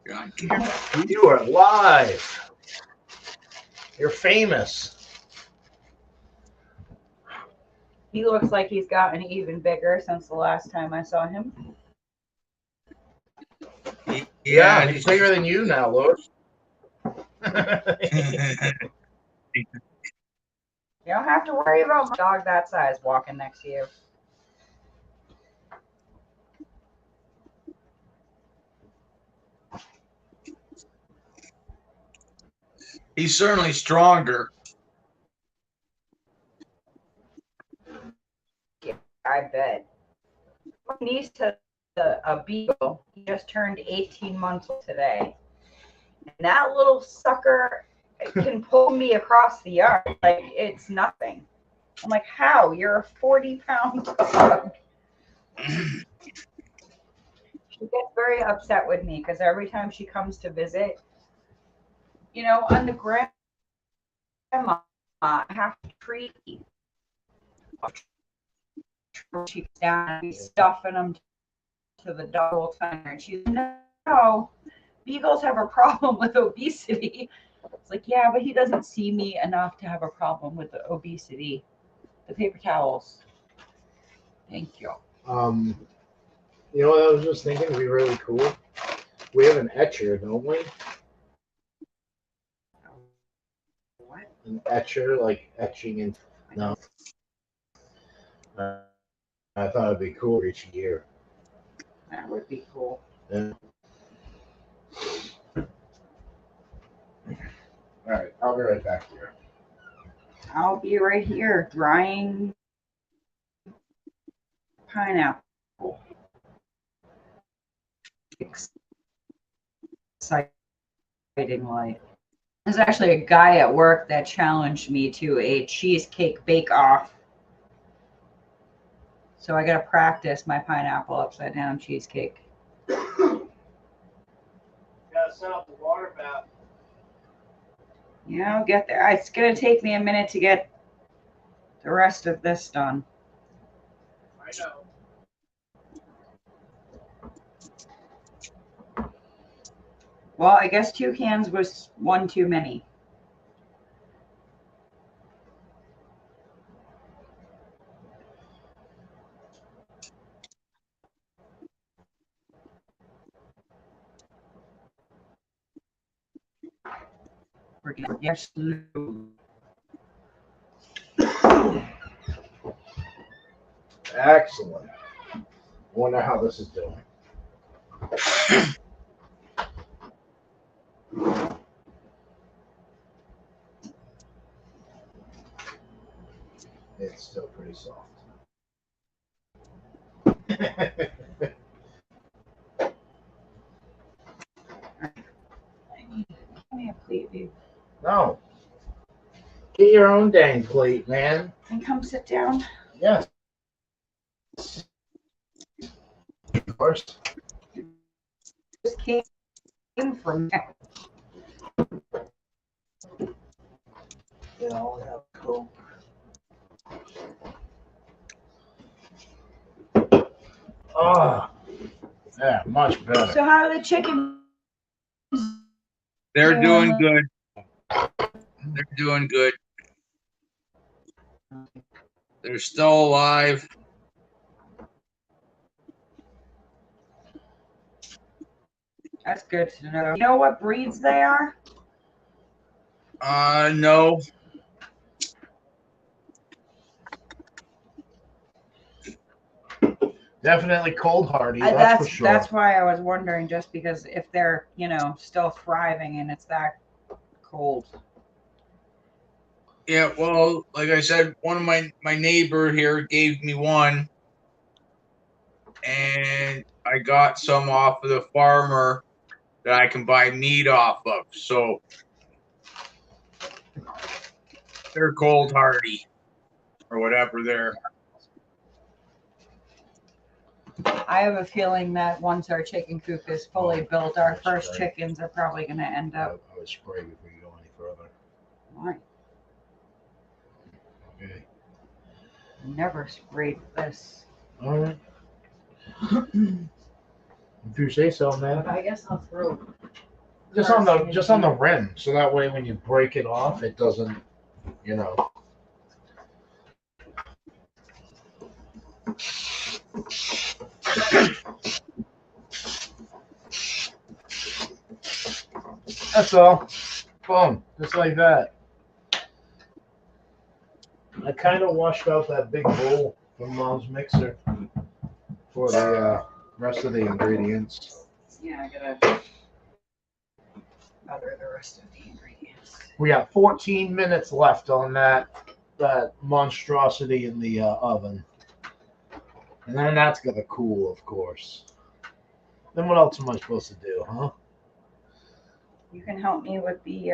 You're on camera. You are live. You're famous. He looks like he's gotten even bigger since the last time I saw him. Yeah, he's bigger than you now, Louis. You don't have to worry about my dog that size walking next to you. He's certainly stronger. Yeah, I bet. My niece has a beagle. He just turned 18 months today. And that little sucker can pull me across the yard like it's nothing. I'm like, how? You're a 40-pound dog. She gets very upset with me because every time she comes to visit, you know, on the grandma, I have to treat. She's down, stuffing them to the dog all the time, and she's no, beagles have a problem with obesity. It's like, yeah, but he doesn't see me enough to have a problem with the obesity. The paper towels. Thank you. You know what I was just thinking would be really cool? We have an etcher, don't we? What? An etcher, like etching in. No. I thought it'd be cool each year. That would be cool. Yeah. All right, I'll be right back here. I'll be right here drying pineapple. Exciting light. There's actually a guy at work that challenged me to a cheesecake bake-off. So I got to practice my pineapple upside down cheesecake. Gotta set up the water bath. Yeah, I'll get there. It's going to take me a minute to get the rest of this done. I know. Well, I guess 2 cans was one too many. We're getting yes, Excellent. Wonder how this is doing. It's still pretty soft. Give me a plate, dude. No. Get your own dang plate, man. And come sit down. Yes. Of course. This came from You know, have Coke. Oh, yeah, much better. So how are the chickens? They're doing good. They're doing good. They're still alive. That's good to know. You know what breeds they are? No. Definitely cold hardy, that's for sure. That's why I was wondering, just because if they're, you know, still thriving and it's that cold. Yeah, well, like I said, one of my neighbor here gave me one, and I got some off of the farmer that I can buy meat off of. So they're cold hardy or whatever they're. I have a feeling that once our chicken coop is fully built, our first chickens are probably going to end up. I would spray before you go any further. Why? Okay. Never sprayed this. All right. If you say so, man. I guess I'll throw Just on the rim, so that way when you break it off, it doesn't, you know. That's all. Boom, just like that. I kind of washed out that big bowl from Mom's mixer for the rest of the ingredients. Yeah, I gotta other the rest of the ingredients. We got 14 minutes left on that monstrosity in the oven. And then that's gonna cool, of course. Then what else am I supposed to do, huh? You can help me with the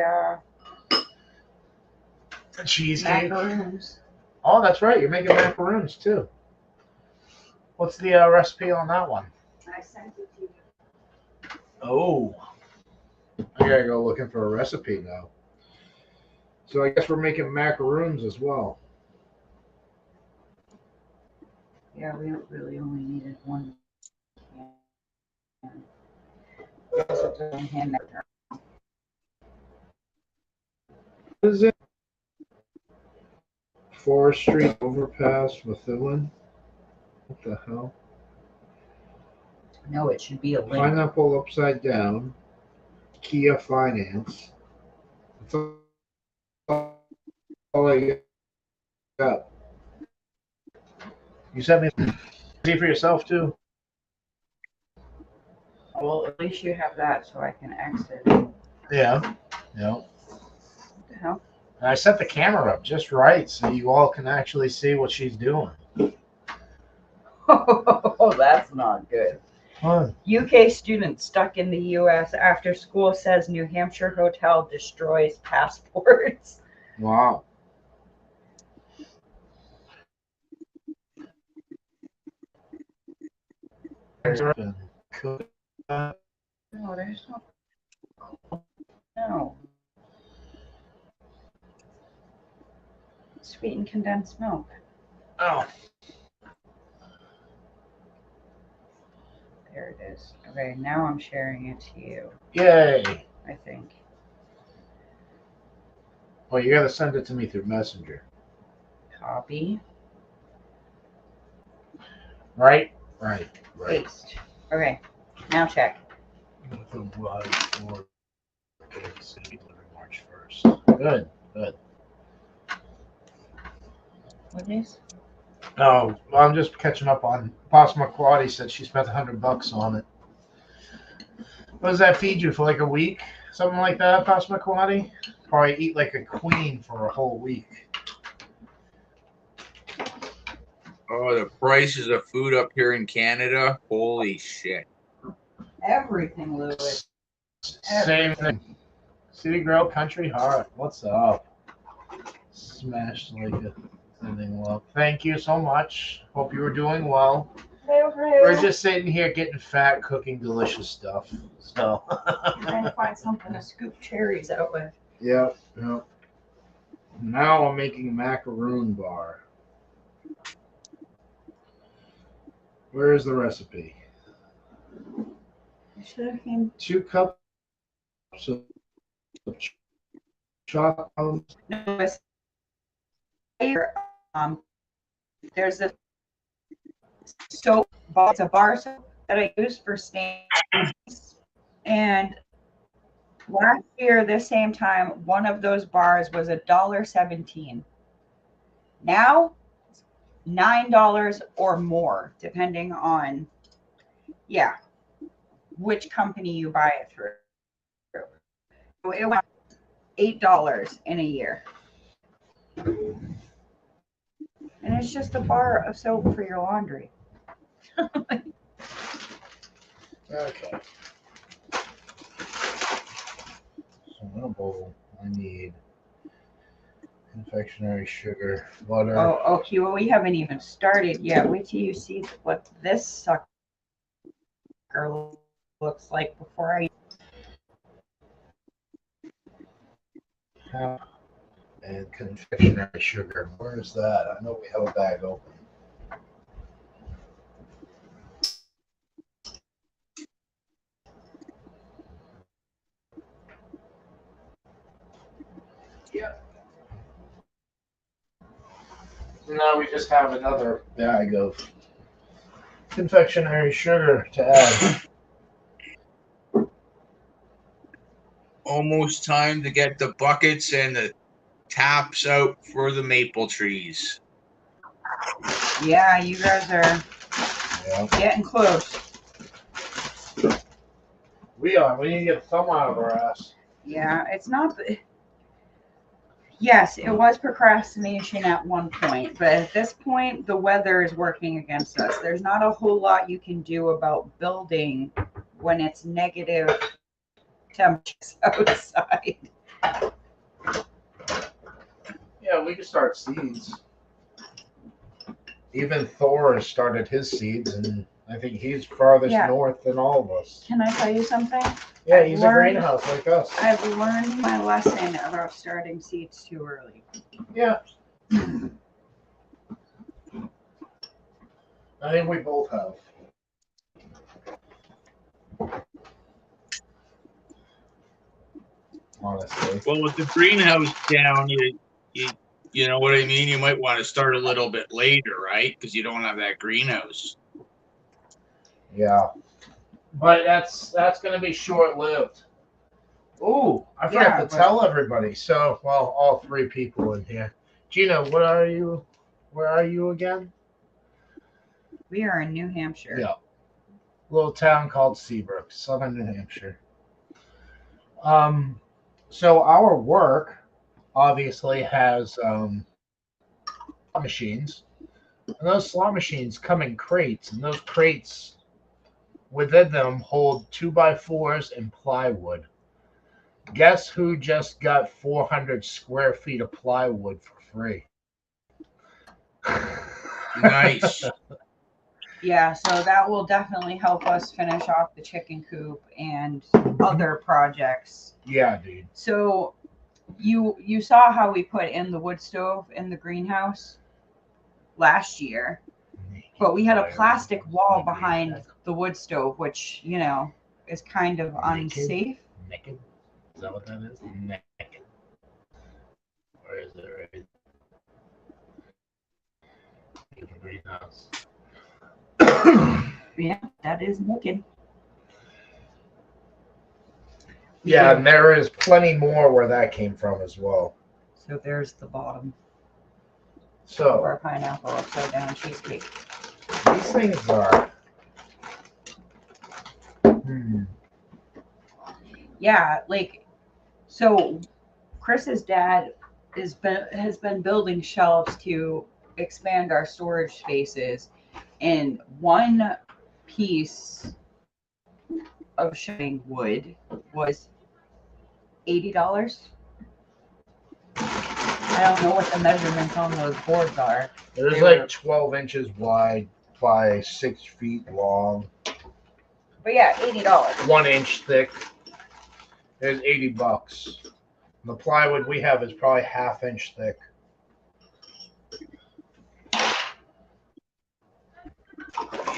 Cheesecake. macaroons. Oh, that's right. You're making macaroons too. What's the recipe on that one? I sent it to you. Oh, I gotta go looking for a recipe now. So I guess we're making macaroons as well. Yeah, we really only needed one. What is it? Forest Street Overpass, Methuen. What the hell? No, it should be a link. Pineapple Upside Down. Kia Finance. That's all I got. You sent me see for yourself too? Well, at least you have that so I can exit. Yeah. Yeah. What the hell? And I set the camera up just right so you all can actually see what she's doing. Oh, that's not good. Huh. UK student stuck in the US after school says New Hampshire hotel destroys passports. Wow. No, there's no. No. Sweetened condensed milk. Oh. There it is. Okay, now I'm sharing it to you, Yay. I think. Well, you gotta send it to me through Messenger. Copy. Right? Right. Right. Paste. Okay, now check. March 1st. Good. Good. What is? No, I'm just catching up on. Passamaquoddy said she spent $100 on it. What does that feed you for like a week? Something like that, Passamaquoddy? Probably eat like a queen for a whole week. Oh, the prices of food up here in Canada. Holy shit. Everything, Lewis. Same thing. City Grow Country Heart. What's up? Smashed like a sending love. Thank you so much. Hope you were doing well. We're just sitting here getting fat, cooking delicious stuff. So Trying to find something to scoop cherries out with. Yep. Now I'm making macaroon bar. Where is the recipe? I should have came. 2 cups of chocolate. No, it's here. There's a soap bar. It's a bar soap that I use for stains. And last year, this same time, one of those bars was $1.17. Now, $9 or more, depending on, which company you buy it through. So it went $8 in a year. And it's just a bar of soap for your laundry. Okay. So in a bowl, I need confectionery sugar, butter. Oh, okay. Well, we haven't even started yet. Wait till you see what this sucker looks like before I. And confectionery sugar. Where is that? I know we have a bag open. Now we just have another bag of confectionery sugar to add. Almost time to get the buckets and the taps out for the maple trees. Yeah, you guys are getting close. We are. We need to get the thumb out of our ass. Yeah, it's not. Yes, it was procrastination at one point, but at this point, the weather is working against us. There's not a whole lot you can do about building when it's negative temperatures outside. Yeah, we can start seeds. Even Thor has started his seeds, and I think he's farthest Yeah. north than all of us. Can I tell you something? Yeah, I've he's learned- a greenhouse like us. I've learned my lesson about starting seeds too early. Yeah. I think we both have. Honestly. Well, with the greenhouse down, you know what I mean? You might want to start a little bit later, right? Because you don't have that greenhouse. Yeah. But that's going to be short-lived. Ooh, I forgot to tell everybody. So, well, all three people in here. Gina, what are you? Where are you again? We are in New Hampshire. Yeah. Little town called Seabrook, southern New Hampshire. So our work obviously has machines. And those slot machines come in crates, and those crates within them hold 2x4s and plywood. Guess who just got 400 square feet of plywood for free? Nice. Yeah, so that will definitely help us finish off the chicken coop and other projects. Yeah, dude. So you saw how we put in the wood stove in the greenhouse last year, but we had a plastic wall behind the wood stove, which, you know, is kind of unsafe. Naked? Is that what that is? Naked. Where is it? Right? In the greenhouse. Yeah, that is naked. Yeah, and there is plenty more where that came from as well. So there's the bottom of So our pineapple upside down cheesecake. these things are. Yeah, like, so Chris's dad has been building shelves to expand our storage spaces, and one piece of shaving wood was $80. I don't know what the measurements on those boards are. It was They like were- 12 inches wide by 6 feet long, But yeah, $80. 1 inch thick. It was $80. The plywood we have is probably ½ inch thick.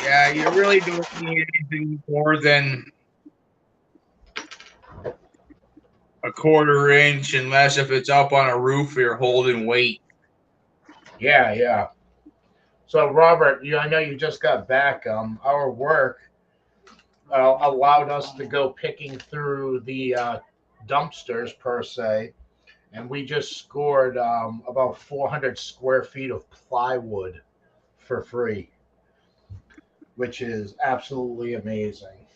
Yeah, you really don't need anything more than a 1/4 inch, unless if it's up on a roof, you're holding weight. Yeah, yeah. So Robert, I know you just got back. Our work allowed us to go picking through the dumpsters per se, and we just scored about 400 square feet of plywood for free, which is absolutely amazing.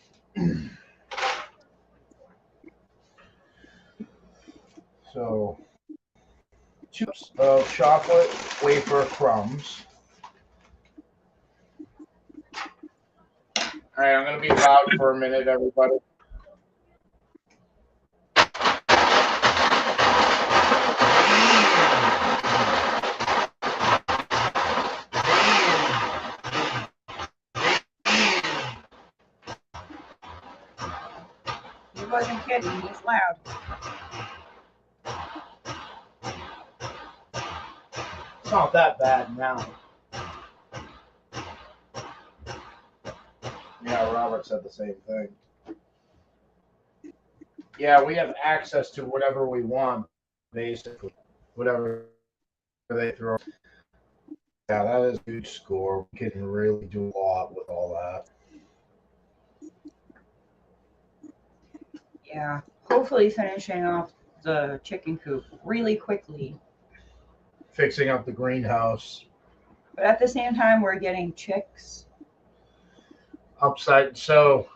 So, 2 scoops of chocolate wafer crumbs. All right, I'm going to be loud for a minute, everybody. He wasn't kidding. He's loud. It's not that bad now. Yeah, Robert said the same thing. Yeah, we have access to whatever we want, basically. Whatever they throw. Yeah, that is a huge score. We can really do a lot with all that. Yeah. Hopefully finishing off the chicken coop really quickly. Fixing up the greenhouse. But at the same time, we're getting chicks. Upside. So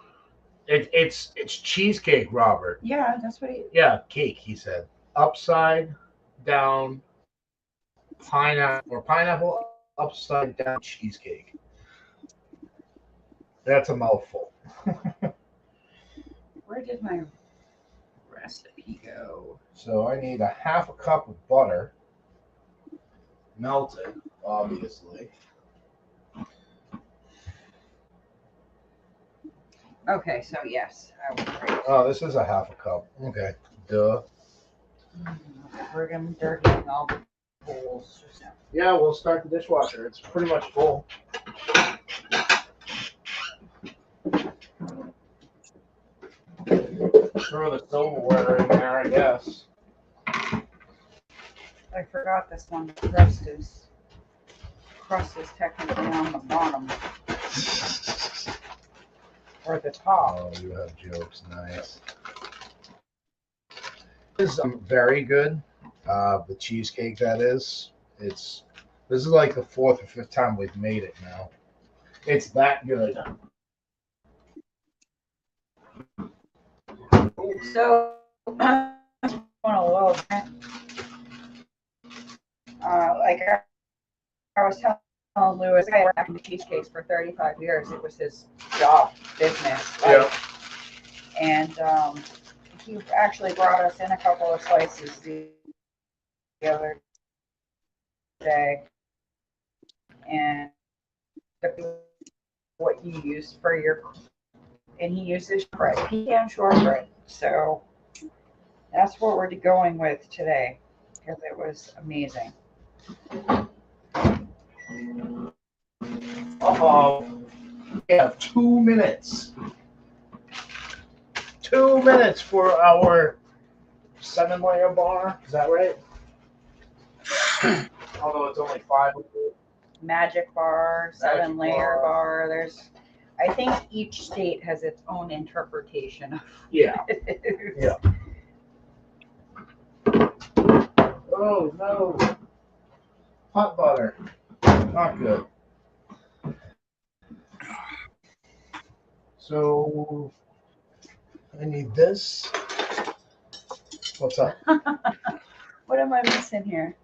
it's cheesecake, Robert. Yeah, that's what he. Yeah, cake. He said upside down pineapple upside down cheesecake. That's a mouthful. Where did my recipe go? So I need a half a cup of butter, melted, obviously. Okay, so yes, I was right. Oh, this is a half a cup. Okay, duh. We're dirtying all the bowls just now. Yeah, we'll start the dishwasher. It's pretty much full. Throw the silverware in there, I guess. I forgot this one. Crust is technically on the bottom. Or the top. Oh, you have jokes. Nice. This is very good. The cheesecake, that is. This is like the fourth or fifth time we've made it now. It's that good. So, I want a little bit. Like I was telling Lewis, I worked in cheesecakes for 35 years. It was his job, business. Yeah. And he actually brought us in a couple of slices the other day. And what you use for your, and he uses bread, pecan shortbread. So that's what we're going with today because it was amazing. We have 2 minutes. 2 minutes for our 7-layer bar. Is that right? Although it's only 5. Magic bar, Magic 7-layer bar. bar. I think each state has its own interpretation of Yeah. it. Yeah. Oh no. Hot butter. Not good. So I need this. What's up? What am I missing here?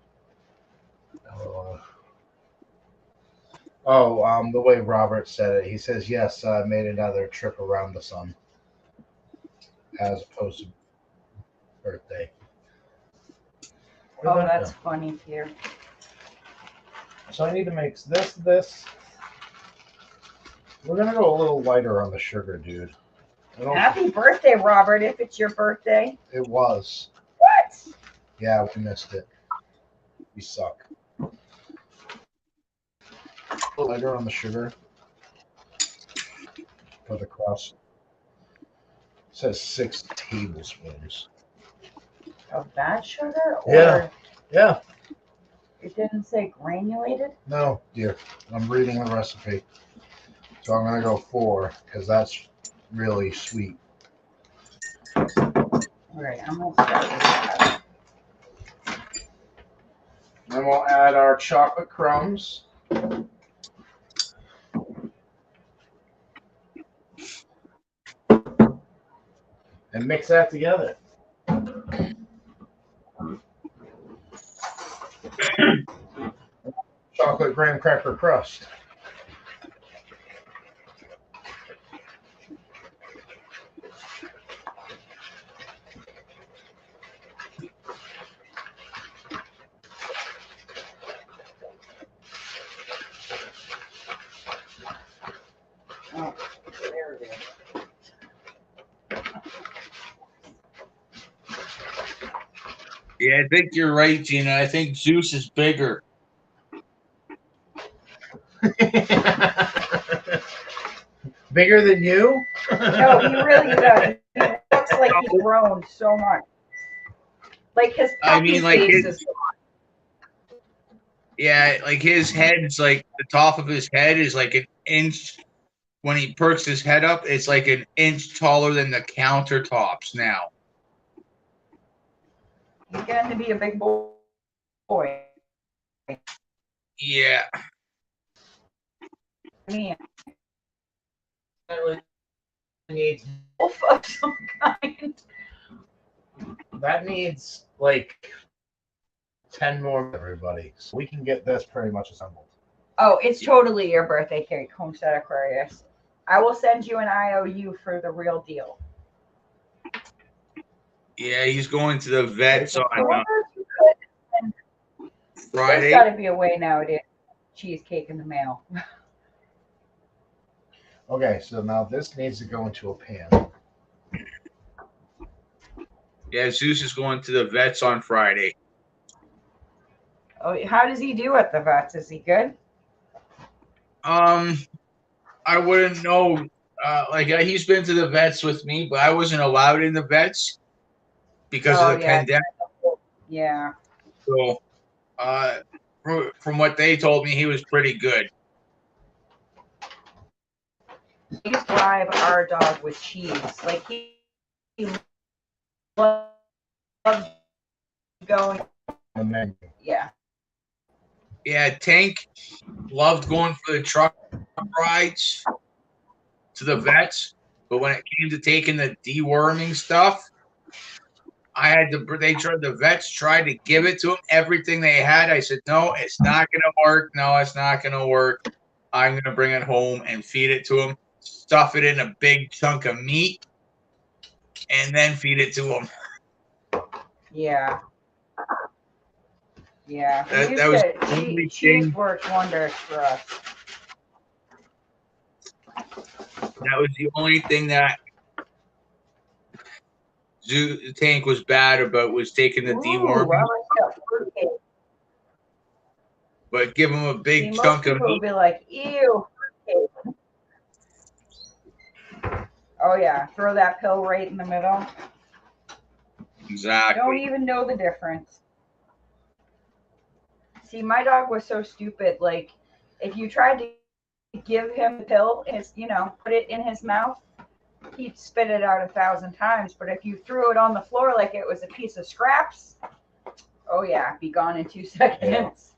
The way Robert said it, he says, yes, I made another trip around the sun as opposed to birthday. Oh, that's funny here. So I need to mix this. We're going to go a little lighter on the sugar, dude. Happy birthday, Robert, if it's your birthday. It was. What? Yeah, we missed it. We suck. A little lighter on the sugar for the crust. It says 6 tablespoons. Of that sugar? Yeah. Or Yeah. it didn't say granulated? No, dear. I'm reading the recipe. So I'm going to go 4 because that's really sweet. All right, I'm going to start with that. Then we'll add our chocolate crumbs. And mix that together. Chocolate graham cracker crust. Oh, there it is. Yeah, I think you're right, Gina. I think Zeus is bigger. Bigger than you? No, he really does. He looks like he's grown so much. Like his I mean, like face it- is Yeah, like his head's like the top of his head is like an inch. When he perks his head up, it's like an inch taller than the countertops now. He's getting to be a big boy. Yeah. Me, Needs, wolf of some kind. that needs like 10 more, everybody. So we can get this pretty much assembled. Oh, it's totally your birthday cake, Homestead Aquarius. I will send you an IOU for the real deal. Yeah, he's going to the vets on There's Friday. got to be a way nowadays. Cheesecake in the mail. Okay, so now this needs to go into a pan. Yeah, Zeus is going to the vets on Friday. Oh, how does he do at the vets? Is he good? I wouldn't know. He's been to the vets with me, but I wasn't allowed in the vets because of the pandemic. Yeah. So, from what they told me, he was pretty good. We drive our dog with cheese. Like he loves going. Yeah. Yeah, Tank loved going for the truck rides to the vets, but when it came to taking the deworming stuff, the vets tried to give it to him, everything they had. I said, no, it's not going to work. No, it's not going to work. I'm going to bring it home and feed it to him, stuff it in a big chunk of meat, and then feed it to him. Yeah. Yeah. That was the only cheese thing. works wonders for us. That was the only thing that Tank was bad about, was taking the deworming. But give him a big chunk of meat. Will be like, ew. Oh yeah, throw that pill right in the middle. Exactly. Don't even know the difference. See, my dog was so stupid. Like, if you tried to give him the pill, put it in his mouth, he'd spit it out 1,000 times. But if you threw it on the floor like it was a piece of scraps, oh yeah, be gone in 2 seconds.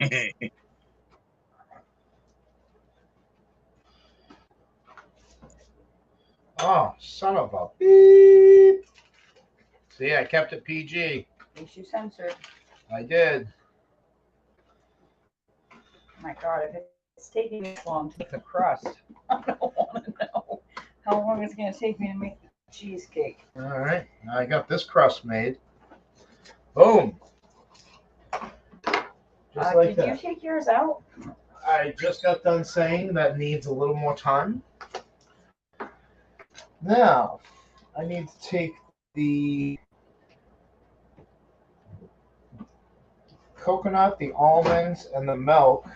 Yeah. Oh, son of a beep. See, I kept it PG. At least you censored. I did. My God, if it's taking this long to make the crust, I don't want to know how long it's going to take me to make the cheesecake. All right, I got this crust made. Boom. Just like that. Did you take yours out? I just got done saying that needs a little more time. Now, I need to take the coconut, the almonds, and the milk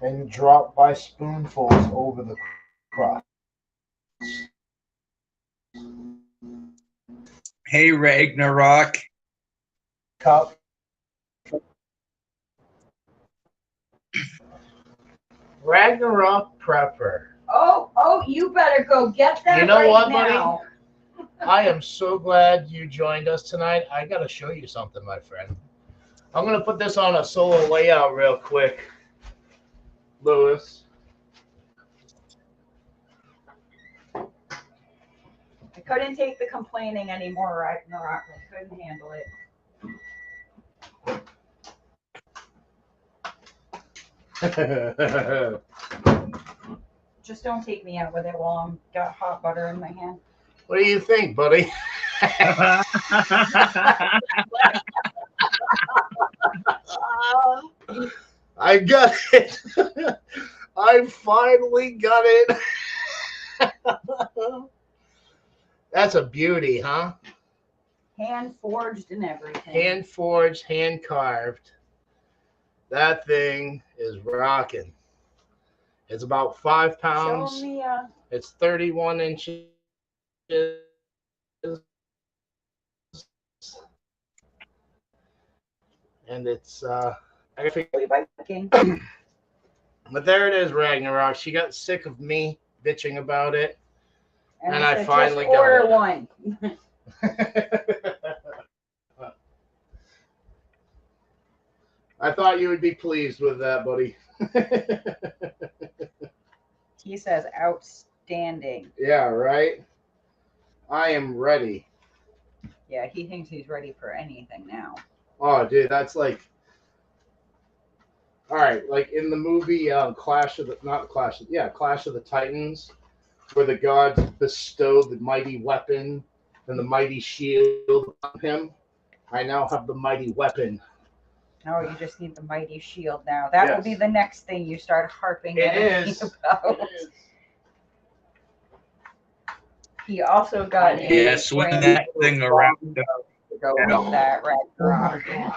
and drop by spoonfuls over the crust. Hey, Ragnarok. Cup. Ragnarok Prepper. Oh, you better go get that. You know right what, now. buddy? I am so glad you joined us tonight. I got to show you something, my friend. I'm going to put this on a solo layout real quick, Lewis. I couldn't take the complaining anymore, Ragnarok. I couldn't handle it. Just don't take me out with it while I'm got hot butter in my hand. What do you think, buddy? I got it. I finally got it. That's a beauty, huh? Hand forged and everything. Hand forged, hand carved. That thing is rocking. It's about 5 pounds. Show me, It's 31 inches. and it's I think. Viking. But there it is, Ragnarok. She got sick of me bitching about it. And I said, finally just order got one. I thought you would be pleased with that, buddy. He says outstanding. Yeah, right? I am ready. Yeah, he thinks he's ready for anything now. Oh, dude, that's like... All right, like in the movie Clash of the Titans, where the gods bestowed the mighty weapon and the mighty shield on him. I now have the mighty weapon. No, you just need the mighty shield now. That will be the next thing you start harping It at me is. about. It is. He also got Yeah, swing that thing around. to go with that Ragnarok. Oh my God.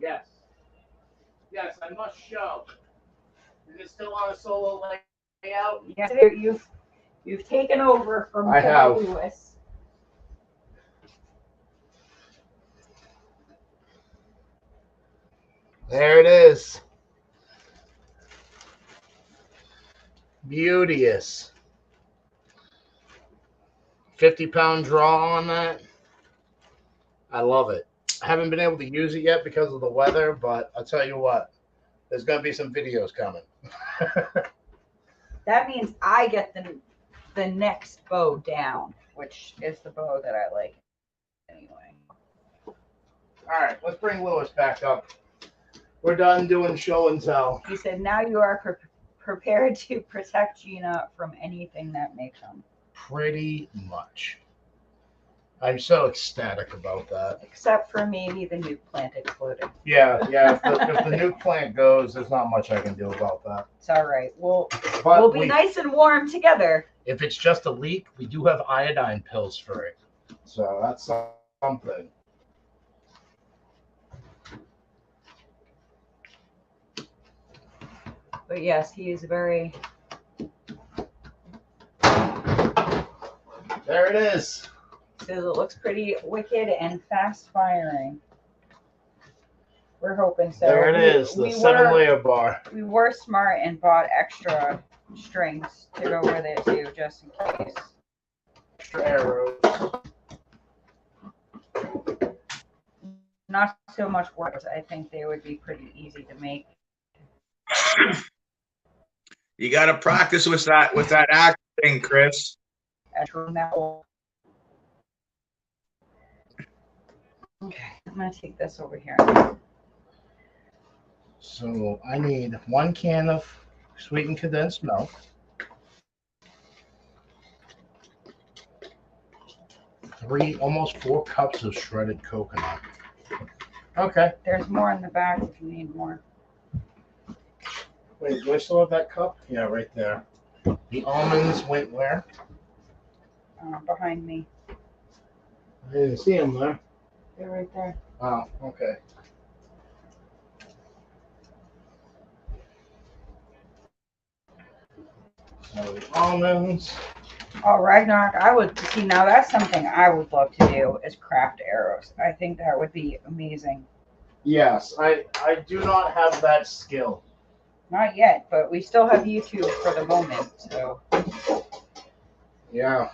Yes. Yes, I must show. Is it still on a solo layout? Yes, you've taken over from I have. Lewis. There it is. Beauteous. 50-pound draw on that. I love it. I haven't been able to use it yet because of the weather, but I'll tell you what, there's going to be some videos coming. That means I get the next bow down, which is the bow that I like anyway. All right, let's bring Lewis back up. We're done doing show and tell. He said, now you are prepared to protect Gina from anything that may come. Pretty much. I'm so ecstatic about that. Except for maybe the nuke plant exploding. Yeah. If the nuke plant goes, there's not much I can do about that. It's all right. We'll But be nice and warm together. If it's just a leak, we do have iodine pills for it. So that's something. But yes, he is very... There it is. Says it looks pretty wicked and fast firing. We're hoping so. There it is, the 7-layer bar. We were smart and bought extra strings to go with it too, just in case. Extra arrows. Not so much work. I think they would be pretty easy to make. You got to practice with that act thing, Chris. Okay, I'm gonna take this over here. So I need 1 can of sweetened condensed milk. 3, almost 4 cups of shredded coconut. Okay. There's more in the back if you need more. Wait, do I still have that cup? Yeah, right there. The almonds went where? Behind me. I didn't see them there. They're right there. Oh, okay. So the almonds. Oh, Ragnarok, I would see now that's something I would love to do is craft arrows. I think that would be amazing. Yes, I do not have that skill. Not yet, but we still have YouTube for the moment, so. Yeah.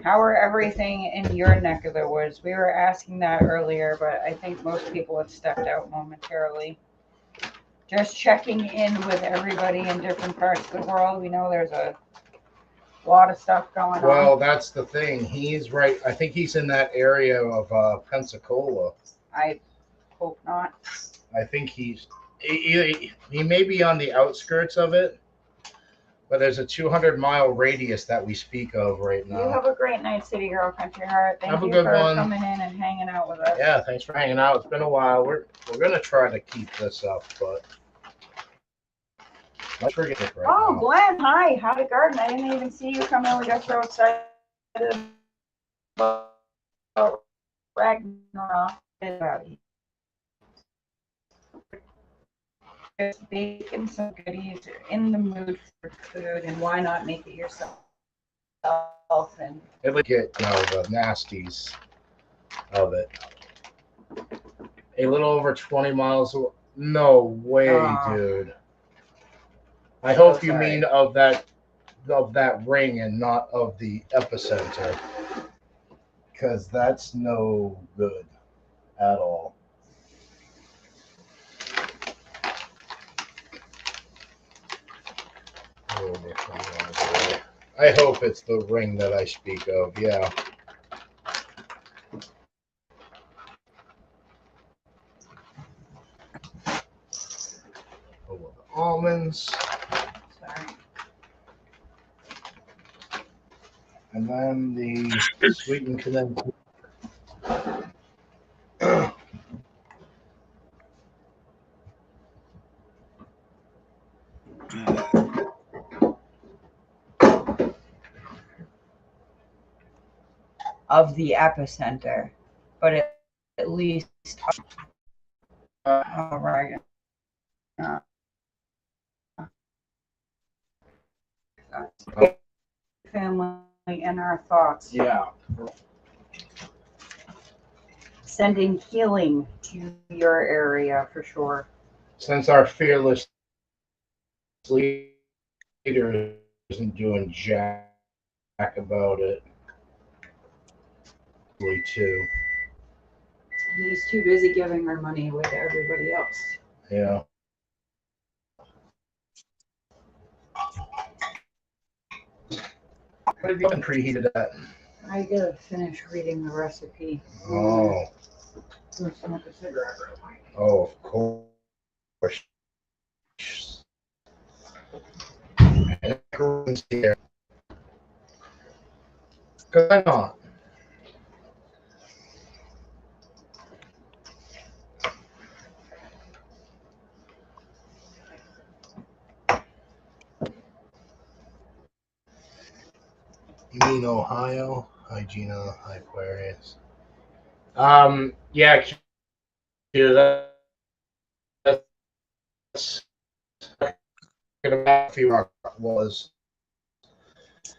How are everything in your neck of the woods? We were asking that earlier, but I think most people have stepped out momentarily. Just checking in with everybody in different parts of the world. We know there's a lot of stuff going on. Well, that's the thing. He's right. I think he's in that area of Pensacola. I hope not. I think he may be on the outskirts of it, but there's a 200-mile radius that we speak of right now. You have a great night, City Girl Country Heart. Thank you for coming in and hanging out with us. Yeah, thanks for hanging out. It's been a while. We're gonna try to keep this up, but let's forget it right now. Glenn, hi. Howdy, Garden. I didn't even see you come in. We got so excited about Ragnarok. Just baking some goodies. You're in the mood for food, and why not make it yourself? And It would get the nasties of it. A little over 20 miles away. No way, Oh. dude. I hope you sorry. mean of that ring and not of the epicenter. Because that's no good at all. Over 20 miles away. I hope it's the ring that I speak of, yeah. Oh, the almonds. Sorry. And then the sweetened condensed. Of the epicenter, but at least all right. Family and our thoughts. Yeah. Sending healing to your area for sure. Since our fearless leader isn't doing jack about it. Too. He's too busy giving our money away to everybody else. Yeah. What have you been preheated at? I gotta finish reading the recipe. Oh. Go smoke a cigarette real quick. Oh, of course. Everyone's here. Why not? You mean Ohio? Hi, Gina. Hi, Aquarius. Yeah, that's Matthew was.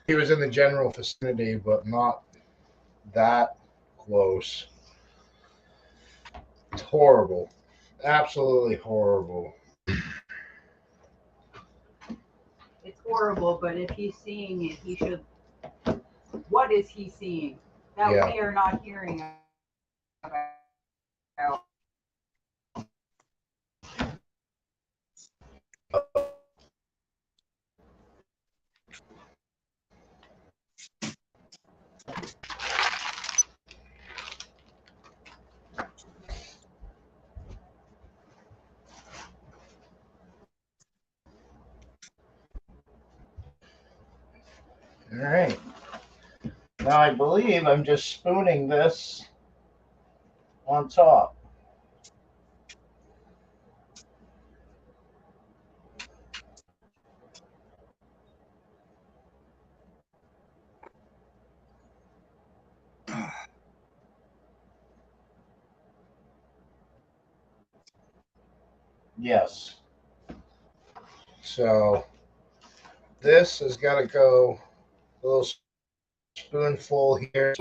He was in the general vicinity, but not that close. It's horrible. Absolutely horrible. It's horrible, but if he's seeing it, he should. What is he seeing that Yeah. we are not hearing about? All right. Now I believe I'm just spooning this on top. Yes. So this has got to go a little spoonful here.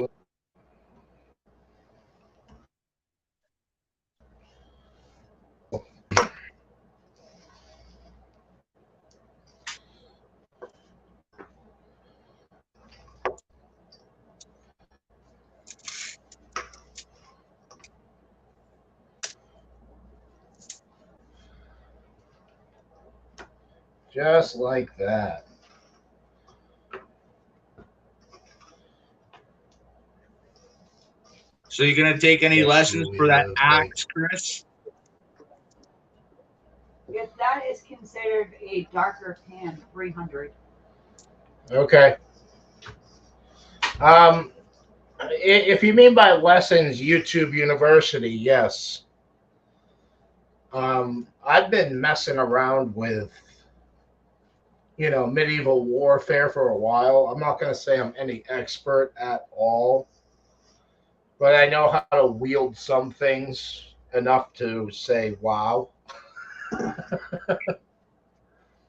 Just like that. So you're gonna take any Yes, lessons Julie for that does, axe, Chris? If that is considered a darker tan, 300. Okay. If you mean by lessons, YouTube University, yes. I've been messing around with, medieval warfare for a while. I'm not going to say I'm any expert at all, but I know how to wield some things enough to say, wow.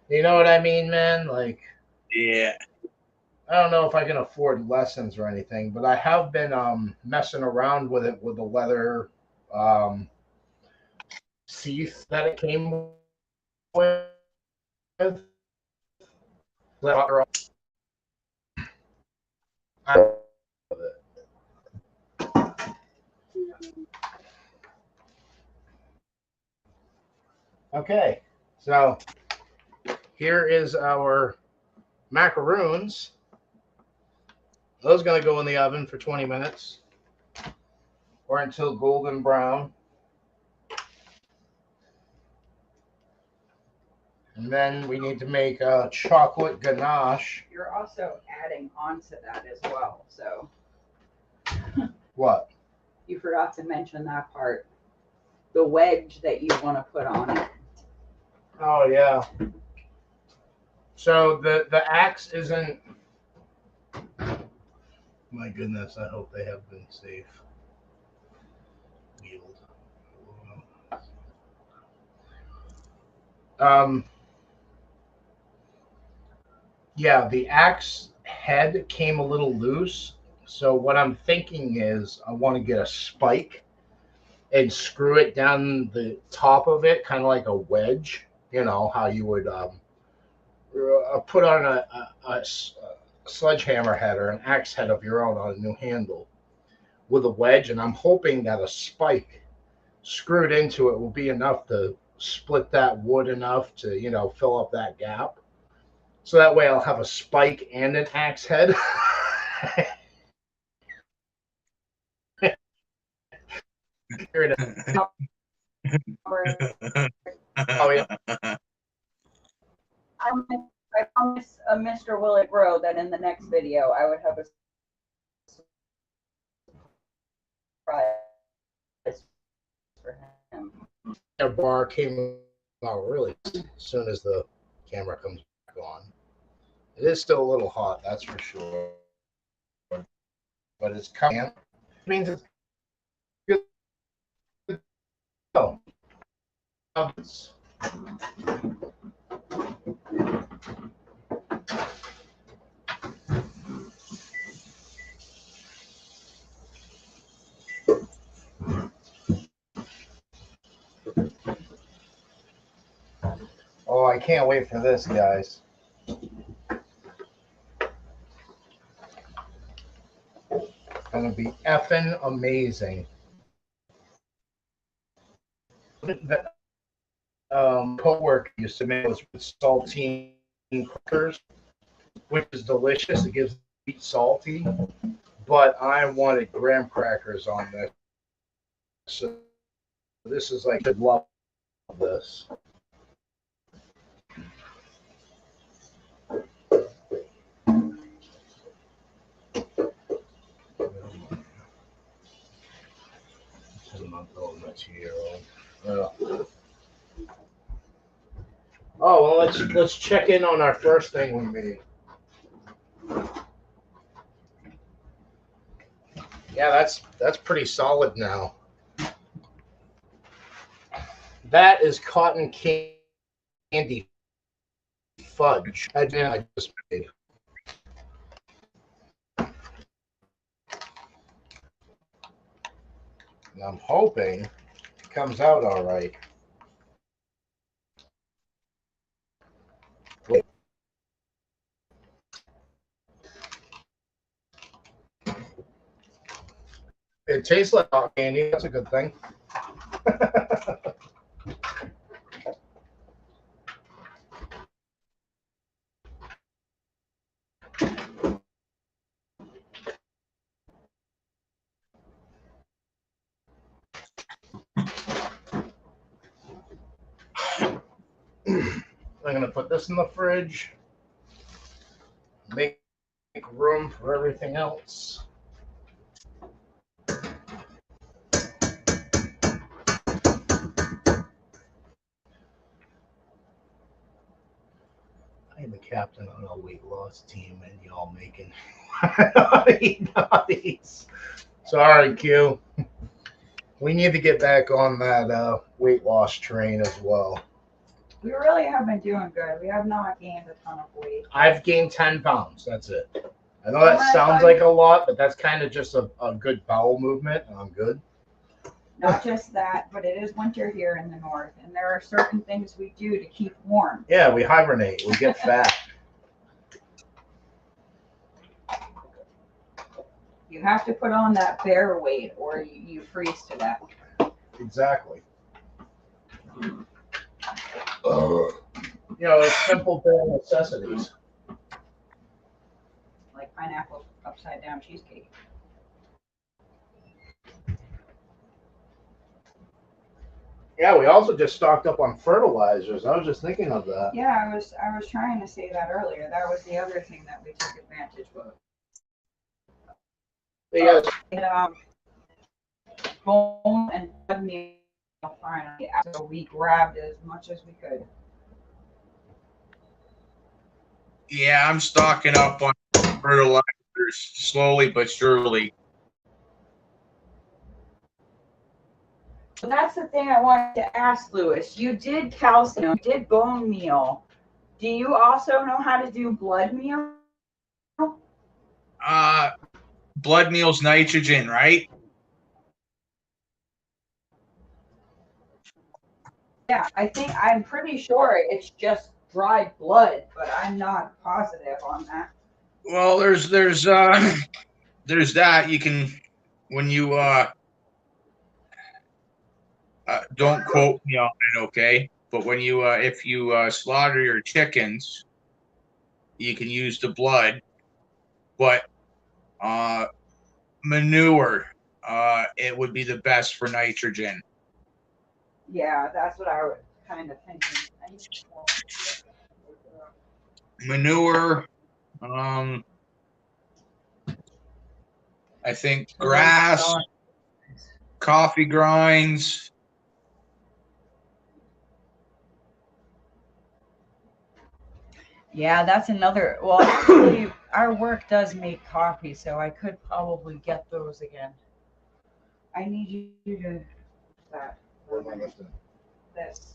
You know what I mean, man? Like, Yeah. I don't know if I can afford lessons or anything, but I have been messing around with it with the leather, teeth that it came with. Okay, so here is our macaroons. Those are going to go in the oven for 20 minutes or until golden brown. And then we need to make a chocolate ganache. You're also adding on to that as well. So What? you forgot to mention that part. The wedge that you want to put on it. Oh, yeah. So the axe isn't... My goodness, I hope they have been safe. Wheeled. Yeah, the axe head came a little loose. So what I'm thinking is I want to get a spike and screw it down the top of it, kind of like a wedge. You know, how you would put on a sledgehammer head or an axe head of your own on a new handle with a wedge. And I'm hoping that a spike screwed into it will be enough to split that wood enough to, you know, fill up that gap. So that way I'll have a spike and an axe head. Oh, yeah. I promised Mr. Willie Bro that in the next video I would have a surprise for him. Our bar came out really as soon as the camera comes back on. It is still a little hot, that's for sure. But it's coming. It means it's good. Oh. Oh, I can't wait for this, guys. It's gonna be effing amazing. The co-worker used to make was with saltine crackers, which is delicious. It gives the meat salty, but I wanted graham crackers on this. So this is like, I love this. Oh, well, let's check in on our first thing we made. Yeah, that's pretty solid now. That is cotton candy fudge. I just made. And I'm hoping it comes out all right. It tastes like hot candy. That's a good thing. I'm going to put this in the fridge. Make room for everything else. I am the captain on a weight loss team, and y'all making naughties. Sorry, Q. We need to get back on that weight loss train as well. We really have been doing good. We have not gained a ton of weight. I've gained 10 pounds. That's it. I know that sounds like a lot, but that's kind of just a good bowel movement, and I'm good. Not just that, but it is winter here in the north, and there are certain things we do to keep warm. Yeah, we hibernate. We get fat. You have to put on that bear weight, or you freeze to death. Exactly. It's simple bare necessities. Like pineapple upside down cheesecake. Yeah, we also just stocked up on fertilizers. I was just thinking of that. Yeah, I was trying to say that earlier. That was the other thing that we took advantage of. Yes. Bone and blood meal finally. So we grabbed as much as we could. Yeah, I'm stocking up on fertilizers slowly but surely. So that's the thing I wanted to ask, Lewis. You did calcium, you did bone meal. Do you also know how to do blood meal? Blood meal's nitrogen, right? Yeah, I'm pretty sure it's just dried blood, but I'm not positive on that. Well, there's that. You can, when you don't quote me on it, okay? But when you if you slaughter your chickens, you can use the blood. But manure, it would be the best for nitrogen. Yeah, that's what I was kind of thinking. Manure, I think grass, coffee grinds. Yeah, that's another. Well, actually, our work does make coffee, so I could probably get those again. I need you to that this.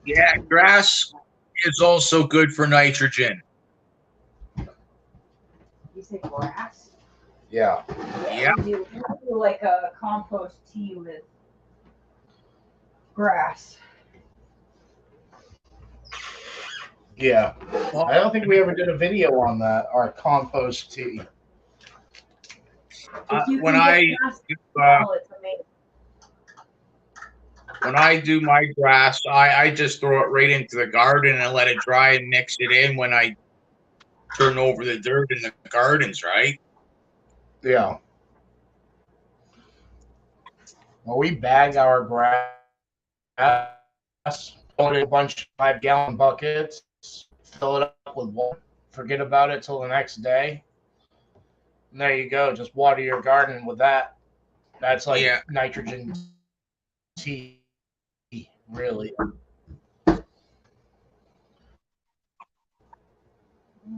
Yeah, grass is also good for nitrogen. You say grass? Yeah. Yeah. We do like a compost tea with grass. Yeah. I don't think we ever did a video on that, our compost tea. When I do my grass, I just throw it right into the garden and let it dry and mix it in when I turn over the dirt in the gardens, right? Yeah. Well, we bag our grass, put it in a bunch of 5-gallon buckets, fill it up with water, forget about it till the next day. And there you go. Just water your garden with that. That's like nitrogen tea, really.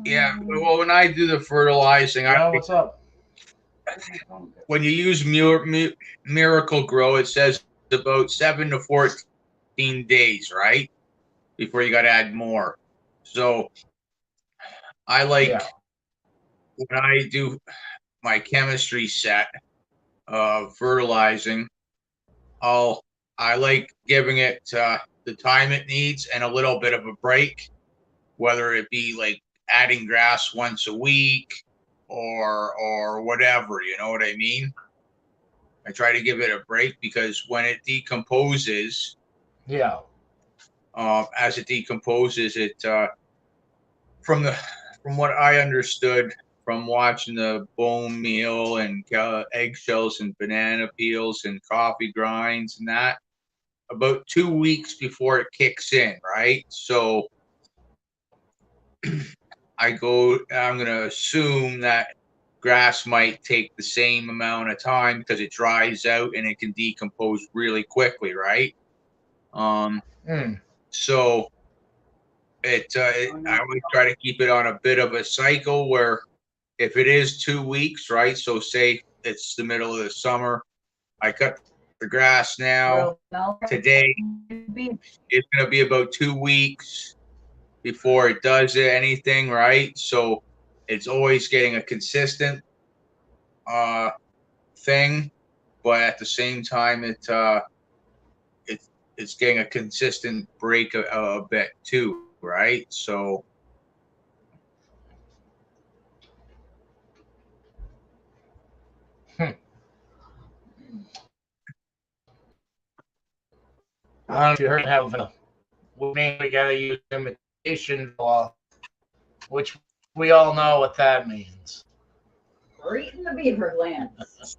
Yeah. Well, when I do the fertilizing, what's up? When you use Miracle Grow, it says about 7 to 14 days, right? Before you got to add more. So I like when I do my chemistry set of fertilizing, I like giving it the time it needs and a little bit of a break, whether it be like adding grass once a week or whatever, you know what I mean? I try to give it a break because when it decomposes, as it decomposes, it from what I understood from watching the bone meal and eggshells and banana peels and coffee grinds and that, about 2 weeks before it kicks in, right? So I'm going to assume that grass might take the same amount of time because it dries out and it can decompose really quickly, right? So I always try to keep it on a bit of a cycle where if it is 2 weeks, right? So say it's the middle of the summer, I cut the grass now. Today, it's going to be about 2 weeks before it does anything, right? So it's always getting a consistent thing, but at the same time, it's getting a consistent break a bit too, right? So I don't know if you heard how we mainly gotta use imitation law, which we all know what that means. We're eating the beaver glands.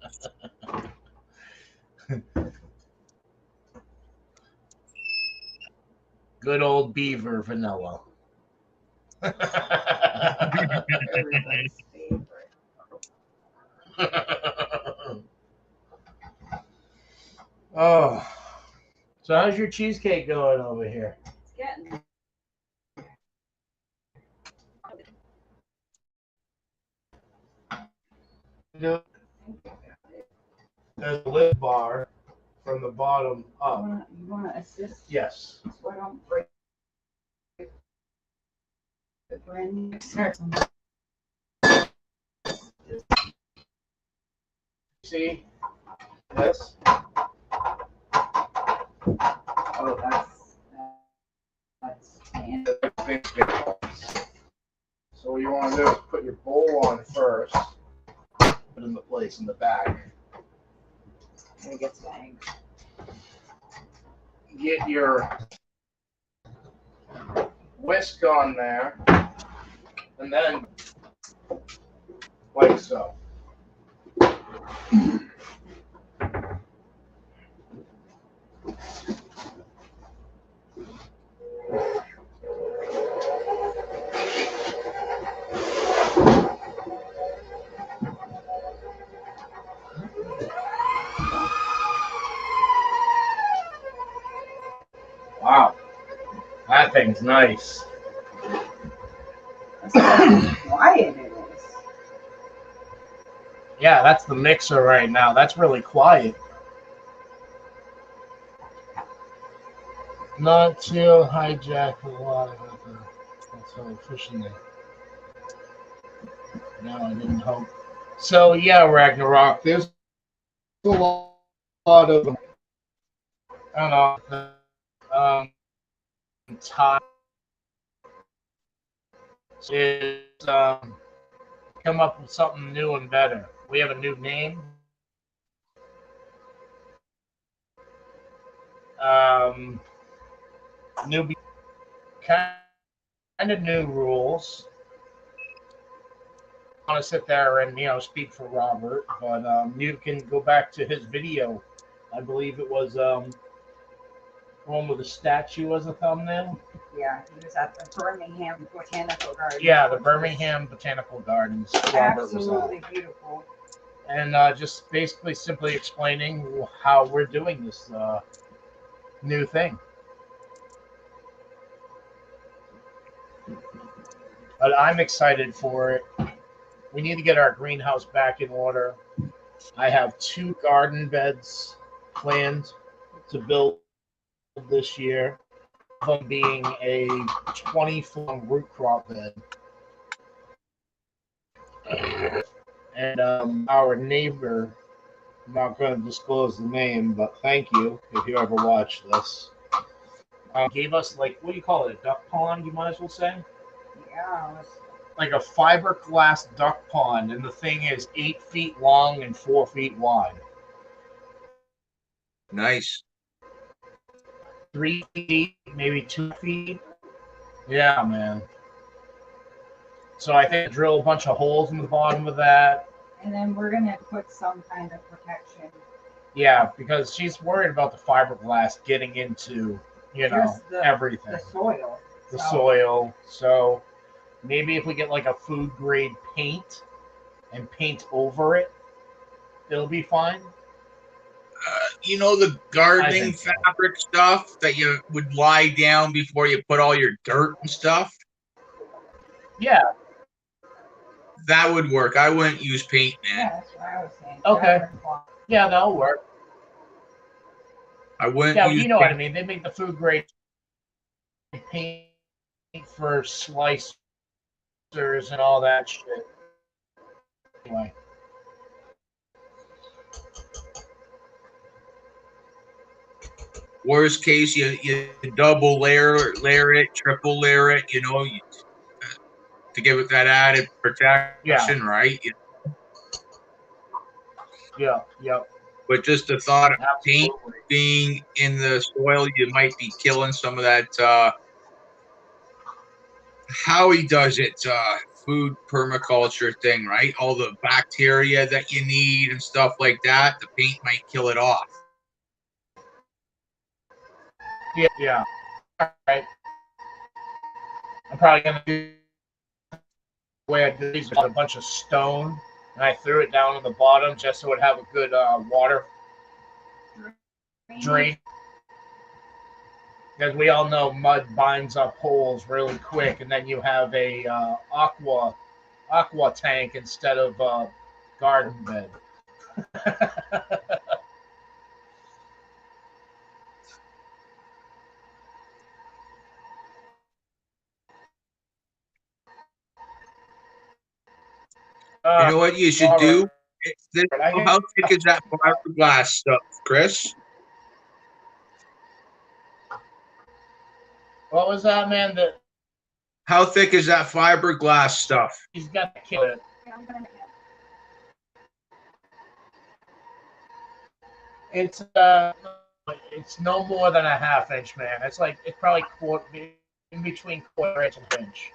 Good old beaver vanilla. Everybody's favorite. Oh, so how's your cheesecake going over here? It's getting There's a lid bar from the bottom up. You want to assist? Yes. So I don't break the brand new. See this? Oh, that's So what you want to do is put your bowl on first. Put it in the place in the back. it gets banged. Get your whisk on there, and then like so. Wow, that thing's nice. That's how quiet it is. Yeah, that's the mixer right now. That's really quiet. Not to hijack a lot of it. That's how efficient it. No, I didn't hope. So yeah, Ragnarok. There's a lot of I don't know. Time is come up with something new and better. We have a new name. New kind of new rules. I want to sit there and speak for Robert, but you can go back to his video. I believe it was one with a statue as a thumbnail. Yeah, he was at the Birmingham Botanical Gardens. Yeah, the Birmingham Botanical Gardens. Robert Absolutely was beautiful. and just basically simply explaining how we're doing this new thing. But I'm excited for it. We need to get our greenhouse back in order. I have 2 garden beds planned to build this year. One of them being a 20-foot root crop bed. And our neighbor, I'm not going to disclose the name, but thank you if you ever watch this, gave us, like, what do you call it, a duck pond, you might as well say? Yeah, it was like a fiberglass duck pond, and the thing is 8 feet long and 4 feet wide. nice. 3 feet, maybe 2 feet. Yeah, man. So I think drill a bunch of holes in the bottom of that. and then we're gonna put some kind of protection. Yeah, because she's worried about the fiberglass getting into, Just everything. The soil. The soil. So maybe if we get like a food grade paint and paint over it, it'll be fine. The gardening so. fabric stuff that you would lie down before you put all your dirt and stuff. Yeah. That would work. I wouldn't use paint, man. Yeah, that's what I was saying. Okay. Yeah, that'll work. I wouldn't Yeah, use you know what I paint. mean. They make the food grade paint for slice and all that shit. Anyway. Worst case, you double layer it, triple layer it, you know, to give it that added protection, right? Yeah. But just the thought of paint Absolutely. being in the soil, you might be killing some of that. How he does it, food permaculture thing, right? All the bacteria that you need and stuff like that. The paint might kill it off. Yeah. All right. I'm probably gonna do the way I did these with a bunch of stone, and I threw it down in the bottom just so it would have a good water drain. As we all know, mud binds up holes really quick, and then you have a aqua tank instead of garden bed. You know what you should do? How thick is that fiberglass stuff, Chris? What was that, man? How thick is that fiberglass stuff? He's got to kill it. It's no more than a half-inch, man. It's probably in between quarter-inch and inch.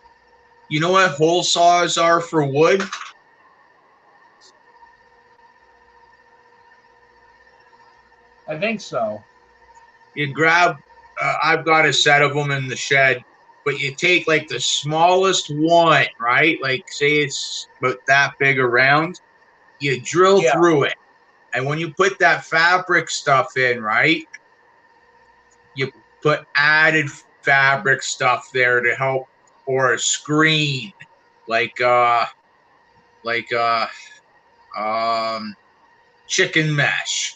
You know what hole saws are for wood? I think so. You grab, I've got a set of them in the shed, but you take like the smallest one, right? Like say it's about that big around, you drill through it. And when you put that fabric stuff in, right, you put added fabric stuff there to help, or a screen, like chicken mesh,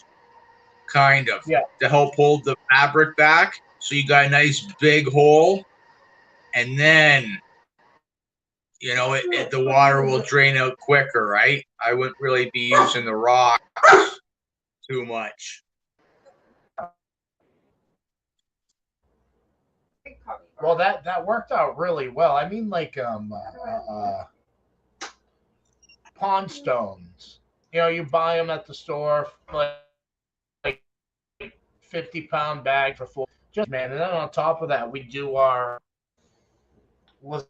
kind of, to help hold the fabric back. So you got a nice big hole, and then, you know, the water will drain out quicker, right? I wouldn't really be using the rocks too much. Well, that worked out really well. I mean, like pond stones. You know, you buy them at the store, like 50-pound bag for $4. Just man, and then on top of that, we do our. We'll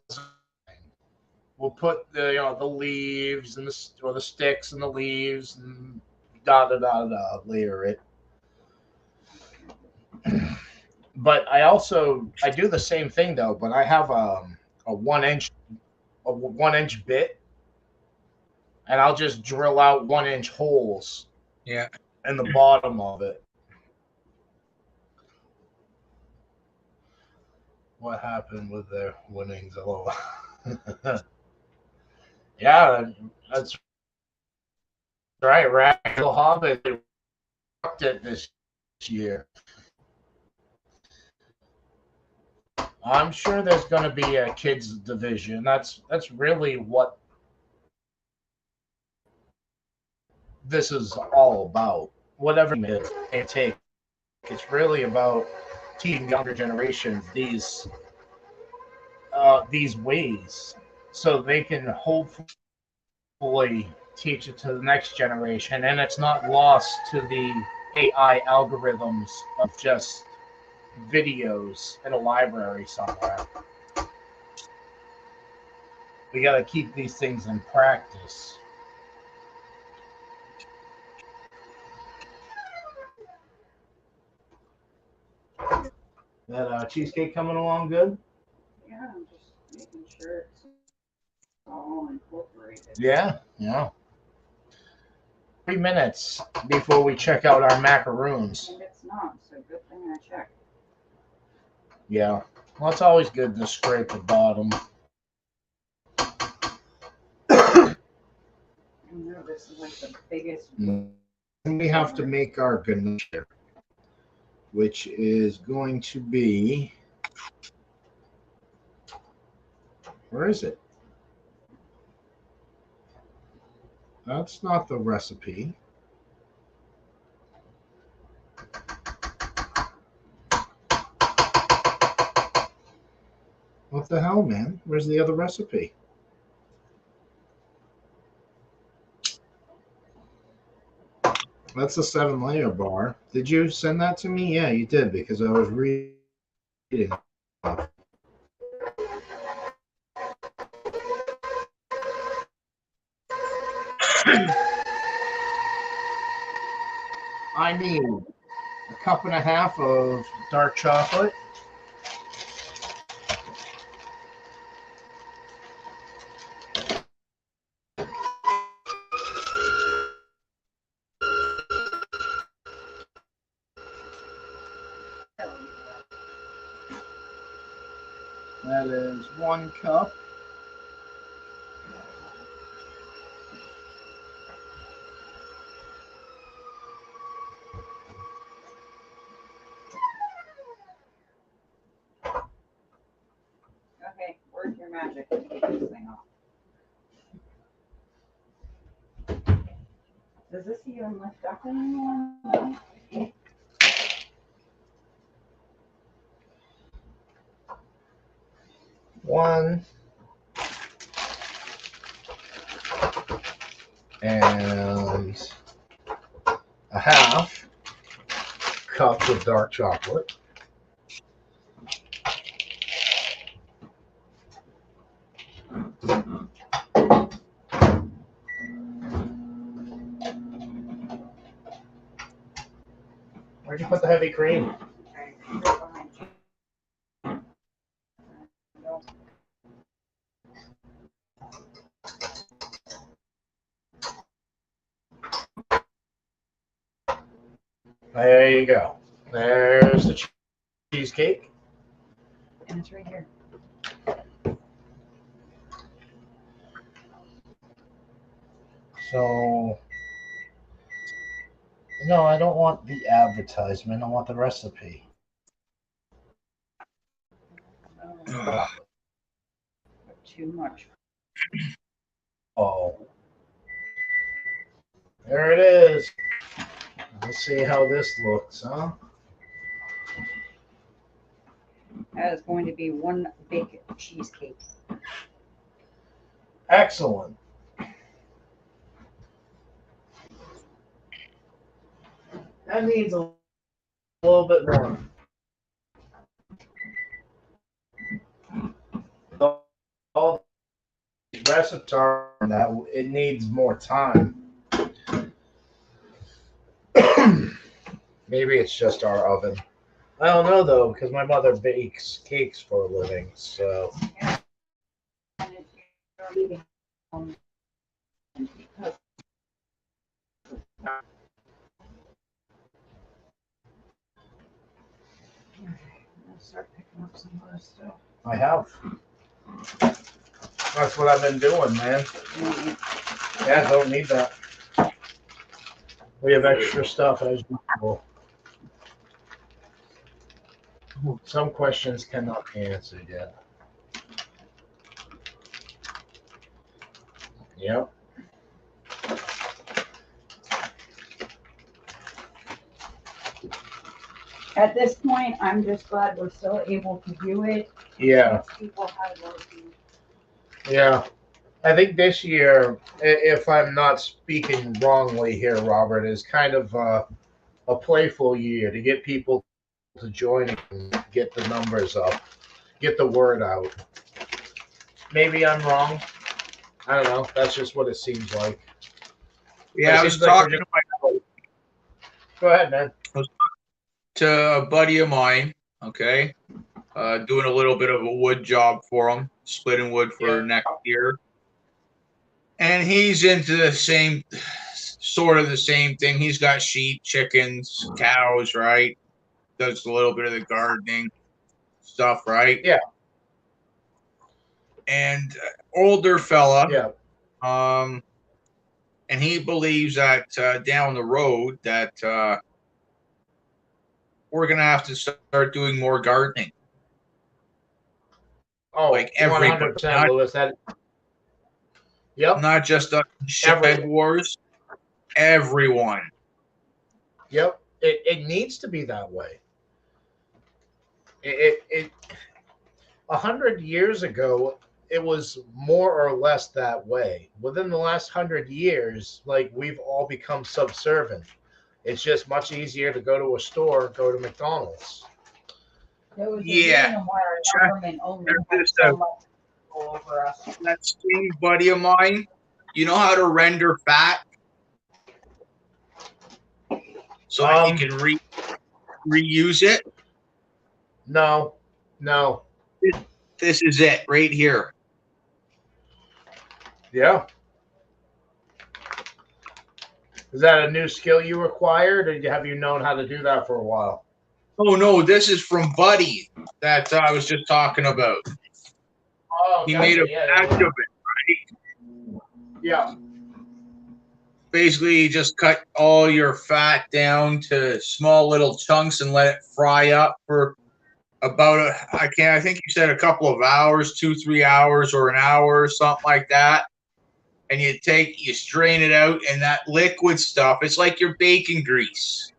put the leaves and the sticks and the leaves and layer it. But I do the same thing though. But I have a 1-inch bit, and I'll just drill out 1-inch holes. Yeah. In the bottom of it. What happened with their winnings? Oh. Yeah, that's right. Ragdoll Hobbit rocked it this year. I'm sure there's going to be a kids division. That's really what this is all about. Whatever it takes, it's really about teaching younger generation these ways, so they can hopefully teach it to the next generation, and it's not lost to the AI algorithms of just videos in a library somewhere. We got to keep these things in practice. That cheesecake coming along good? Yeah, I'm just making sure it's all incorporated. Yeah. 3 minutes before we check out our macaroons. And it's not, so good thing I checked. Yeah. Well, it's always good to scrape the bottom. I know this is like the biggest. We have to make our ganache, which is going to be. Where is it? That's not the recipe. What the hell, man? Where's the other recipe? That's a 7-layer bar. Did you send that to me? Yeah, you did, because I was reading. I need a cup and a half of dark chocolate. That is 1 cup. Okay, where's your magic to get this thing off? Does this even lift up anymore? No. One and a half cup of dark chocolate. Where'd you put the heavy cream? Okay, right behind you. No. There you go. There's the cheesecake. And it's right here. So, no, I don't want the advertisement. I want the recipe. Oh, too much. Oh, there it is. Let's see how this looks, huh? That is going to be one big cheesecake. Excellent. That needs a little bit more. All these recipes are that it needs more time. Maybe it's just our oven. I don't know though, because my mother bakes cakes for a living. So I'll start picking up some other stuff. I have. That's what I've been doing, man. Yeah, don't need that. We have extra stuff as usual. Some questions cannot be answered yet. Yep. At this point, I'm just glad we're still able to do it. Yeah. People have those. Yeah. I think this year, if I'm not speaking wrongly here, Robert, is kind of a playful year to get people to join and get the numbers up, get the word out. Maybe I'm wrong. I don't know. That's just what it seems like. Yeah, It I was seems like talking we're Go ahead, man. to a buddy of mine, okay, doing a little bit of a wood job for him, splitting wood for next year. And he's into the same, sort of the same thing. He's got sheep, chickens, cows, right? Does a little bit of the gardening stuff, right? Yeah. And older fella, Yeah. and he believes that down the road that we're gonna have to start doing more gardening. Oh, Like everybody, 100%, Lewis. Yep. Not just the Shed Wars. Everyone. Yep. It needs to be that way. It 100 years ago, it was more or less that way. Within the last 100 years, like, we've all become subservient. It's just much easier to go to a store, go to McDonald's. There was a Yeah. reason why our government only had so much control over us. That skinny buddy of mine, you know how to render fat? So that you can reuse it? No. This is it right here. Yeah. Is that a new skill you acquired, or have you known how to do that for a while? Oh no, this is from Buddy that I was just talking about. Oh, He made a batch of it, right? Yeah. Basically, you just cut all your fat down to small little chunks and let it fry up for about I think you said a couple of hours, 2-3 hours, or an hour or something like that. And you strain it out, and that liquid stuff, it's like your bacon grease.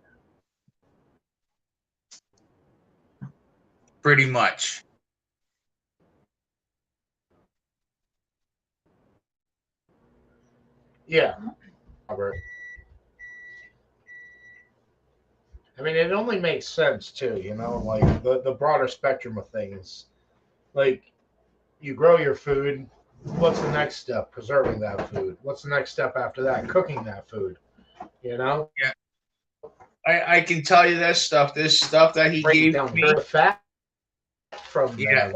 Pretty much. Yeah. Robert. I mean, it only makes sense too, like the broader spectrum of things. Like, you grow your food. What's the next step? Preserving that food. What's the next step after that? Cooking that food. Yeah. I can tell you this stuff that he Break gave down me. the fat from Yeah.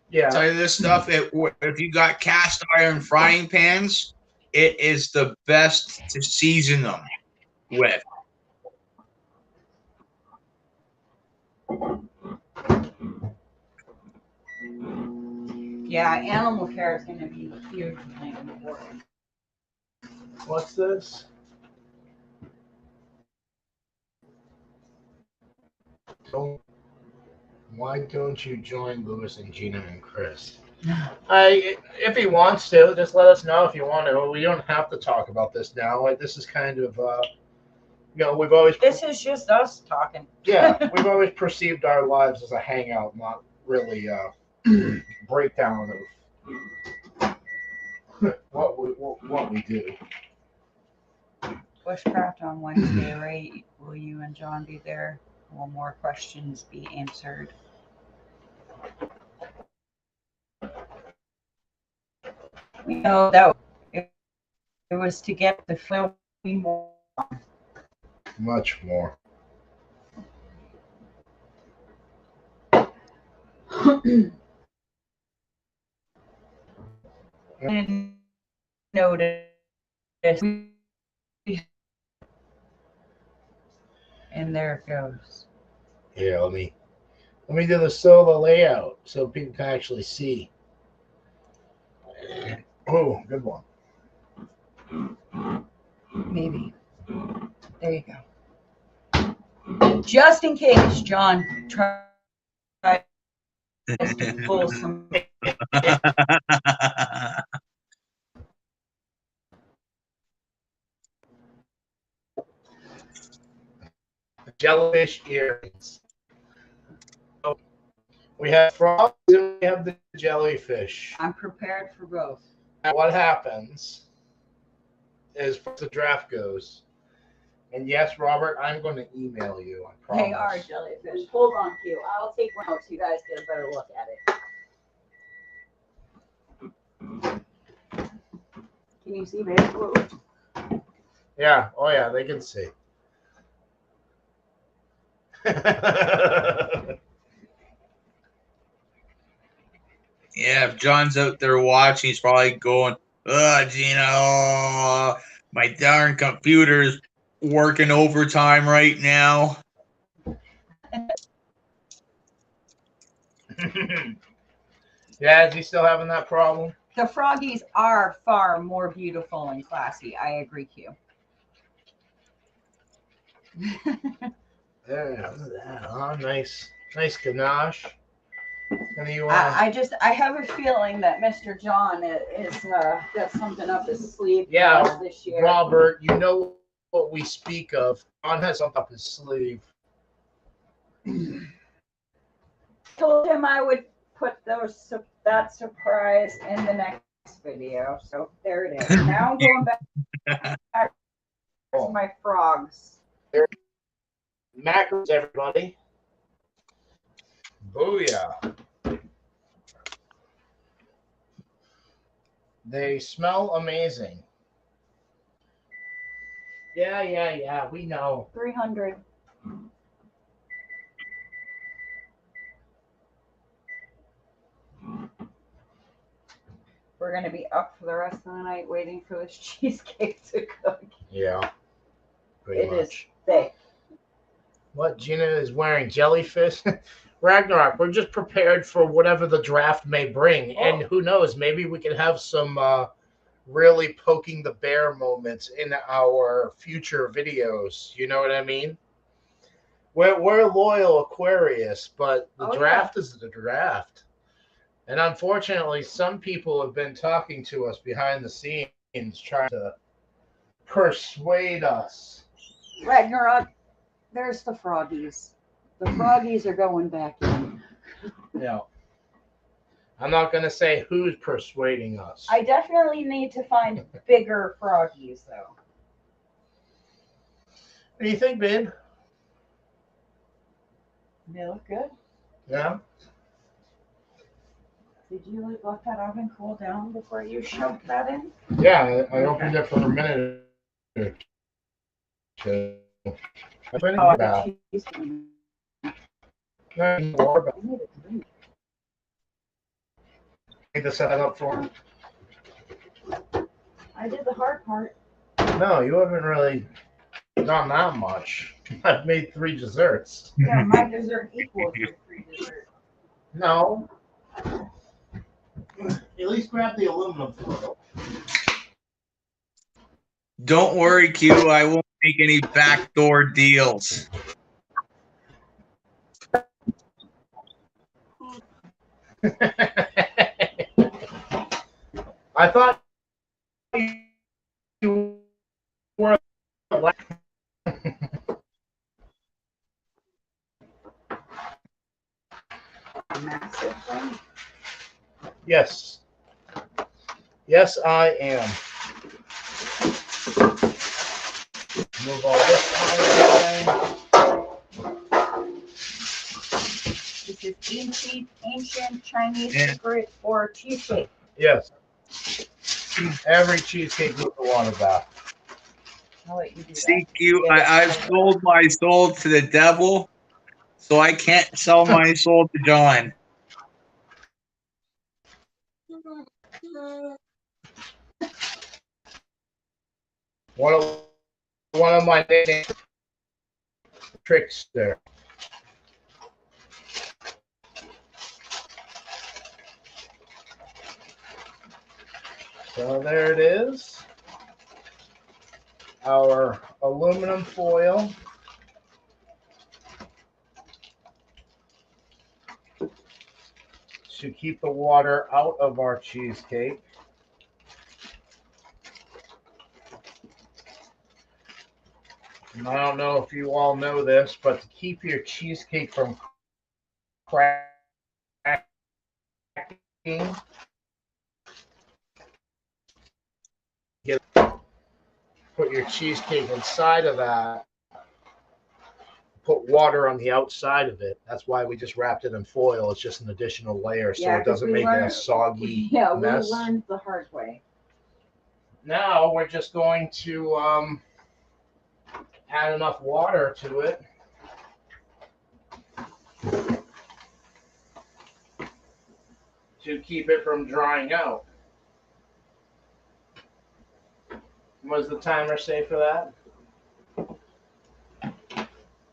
Yeah. Tell you this stuff. If you got cast iron frying pans, it is the best to season them with. Yeah, animal care is going to be hugely important. What's this? Why don't you join Lewis and Gina and Chris? If he wants to, just let us know if you want to. We don't have to talk about this now. Like, this is kind of, we've always. This is just us talking. Yeah, we've always perceived our lives as a hangout, not really a breakdown of what we do. Bushcraft on Wednesday, right? Will you and John be there? Will more questions be answered? We know that it was to get the film more. Much more. And notice. And there it goes. Yeah, let me do the solo layout so people can actually see. Oh, good one. Maybe. There you go. Just in case, John tries to pull some. Jellyfish earrings. So we have frogs and we have the jellyfish. I'm prepared for both. Now what happens is the draft goes. And yes, Robert, I'm going to email you. I promise. They are jellyfish. Hold on, Q. I'll take one out so you guys get a better look at it. Can you see, baby? Yeah. Oh, yeah. They can see. Yeah, if John's out there watching, he's probably going, Gino, my darn computer's working overtime right now. Yeah, is he still having that problem? The froggies are far more beautiful and classy. I agree, Q. Yeah, look at that. Oh, nice ganache. What do you I have a feeling that Mr. John is got something up his sleeve for Yeah, us this year. Robert, you know what we speak of. John has something up his sleeve. Told him I would put that surprise in the next video. So there it is. Now I'm going back to my frogs. Macros, everybody. Booyah. They smell amazing. Yeah, we know. 300. We're going to be up for the rest of the night waiting for this cheesecake to cook. Yeah, pretty It is much. thick. What, Gina is wearing jellyfish? Ragnarok, we're just prepared for whatever the draft may bring. Oh. And who knows, maybe we can have some really poking the bear moments in our future videos. You know what I mean? We're loyal Aquarius, but the draft is the draft. And unfortunately, some people have been talking to us behind the scenes trying to persuade us. Ragnarok, there's the froggies. The froggies are going back in. No. I'm not going to say who's persuading us. I definitely need to find bigger froggies, though. What do you think, babe? They look good. Yeah? Did you let that oven cool down before you shoved that in? Yeah, I opened it for a minute or two. I put it Oh, about. the cheese. Need to set that up for him. I did the hard part. No, you haven't really done that much. I've made 3 desserts. Yeah, my dessert equals your 3 desserts. No. At least grab the aluminum foil. Don't worry, Q. I won't make any backdoor deals. I thought you were Massive thing. Yes. Yes, I am. Move all this out of This is ancient Chinese Yeah. secret for cheesecake. Yes. Every cheesecake needs a water bath. I'll let you do that. See, Q, I've sold my soul to the devil, so I can't sell my soul to John. One of my nicknames, Trickster. So there it is. Our aluminum foil. To keep the water out of our cheesecake. And I don't know if you all know this, but to keep your cheesecake from cracking, put your cheesecake inside of that. Put water on the outside of it. That's why we just wrapped it in foil. It's just an additional layer, so it doesn't make a soggy mess. We learned the hard way. Now we're just going to add enough water to it to keep it from drying out. What does the timer say for that?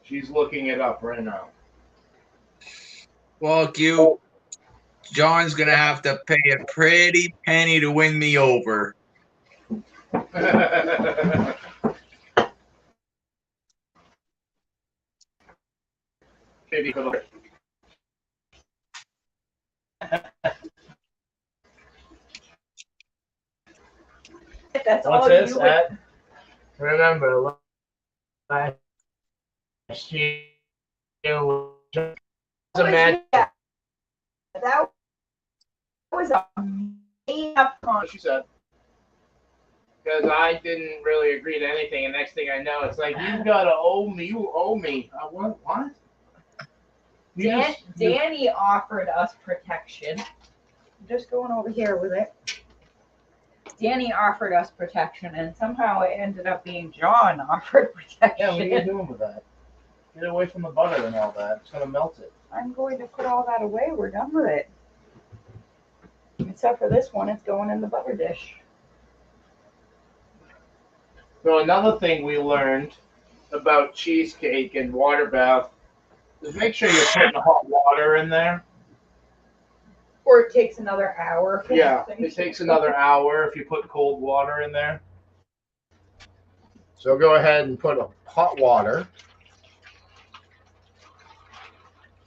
She's looking it up right now. Well, Q, John's going to have to pay a pretty penny to win me over. That's What's all this you would. at? Remember, last year was imagine. Yeah, that was a made up What con. she said. Because I didn't really agree to anything, and next thing I know, it's like you gotta owe me. You owe me. What? What? Danny offered us protection. I'm just going over here with it. Danny offered us protection, and somehow it ended up being John offered protection. Yeah, what are you doing with that? Get away from the butter and all that. It's gonna melt it. I'm going to put all that away. We're done with it. Except for this one, it's going in the butter dish. So another thing we learned about cheesecake and water bath is make sure you're putting hot water in there. Or it takes another hour. Yeah, it takes another hour if you put cold water in there. So go ahead and put hot water.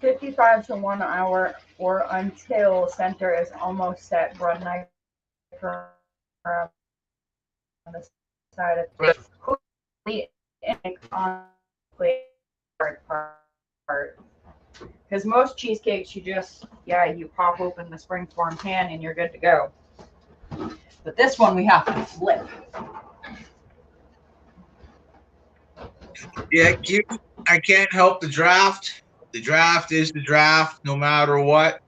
55 to 1 hour or until center is almost set. Run knife on the side of the on the part. Because most cheesecakes, you pop open the springform pan and you're good to go. But this one we have to flip. Yeah, I can't help the draft. The draft is the draft, no matter what.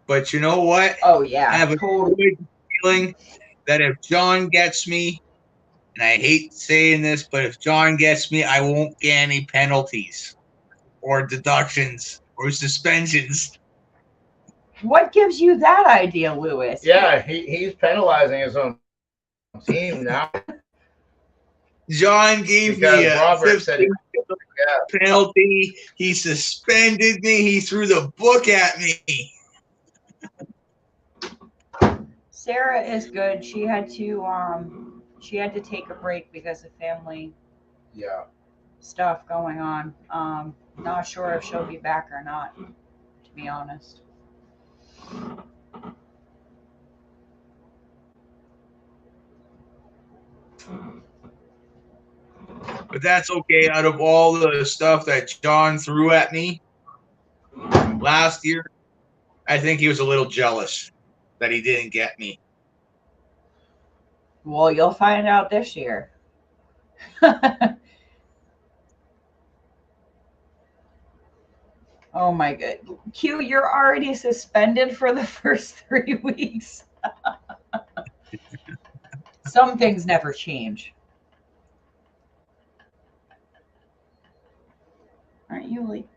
But you know what? Oh yeah, I have a good feeling that if John gets me, and I hate saying this, but if John gets me, I won't get any penalties or deductions or suspensions. What gives you that idea, Lewis? Yeah, he's penalizing his own team now. John gave Because me a Robert said he, penalty. He suspended me. He threw the book at me. Sarah is good. She had to take a break because of family stuff going on. Not sure if she'll be back or not, to be honest. But that's okay. Out of all the stuff that John threw at me last year, I think he was a little jealous that he didn't get me. Well, you'll find out this year. Oh my god. Q, you're already suspended for the first 3 weeks. Some things never change. Aren't you like...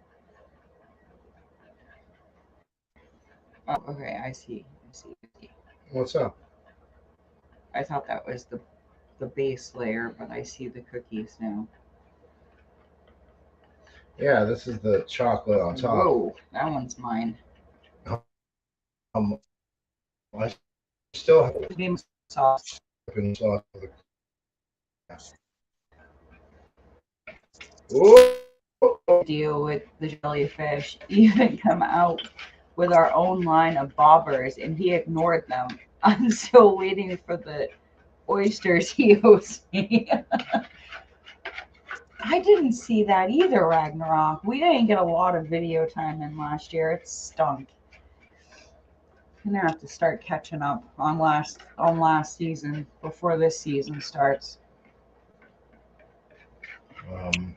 Oh, okay, I see. what's up? I thought that was the base layer, but I see the cookies now. Yeah, this is the chocolate on top. Whoa, that one's mine. I still have Cream sauce. sauce. Ooh. Deal with the jellyfish, even come out with our own line of bobbers, and he ignored them. I'm still waiting for the oysters he owes me. I didn't see that either, Ragnarok. We didn't get a lot of video time in last year. It stunk. I'm gonna have to start catching up on last season before this season starts.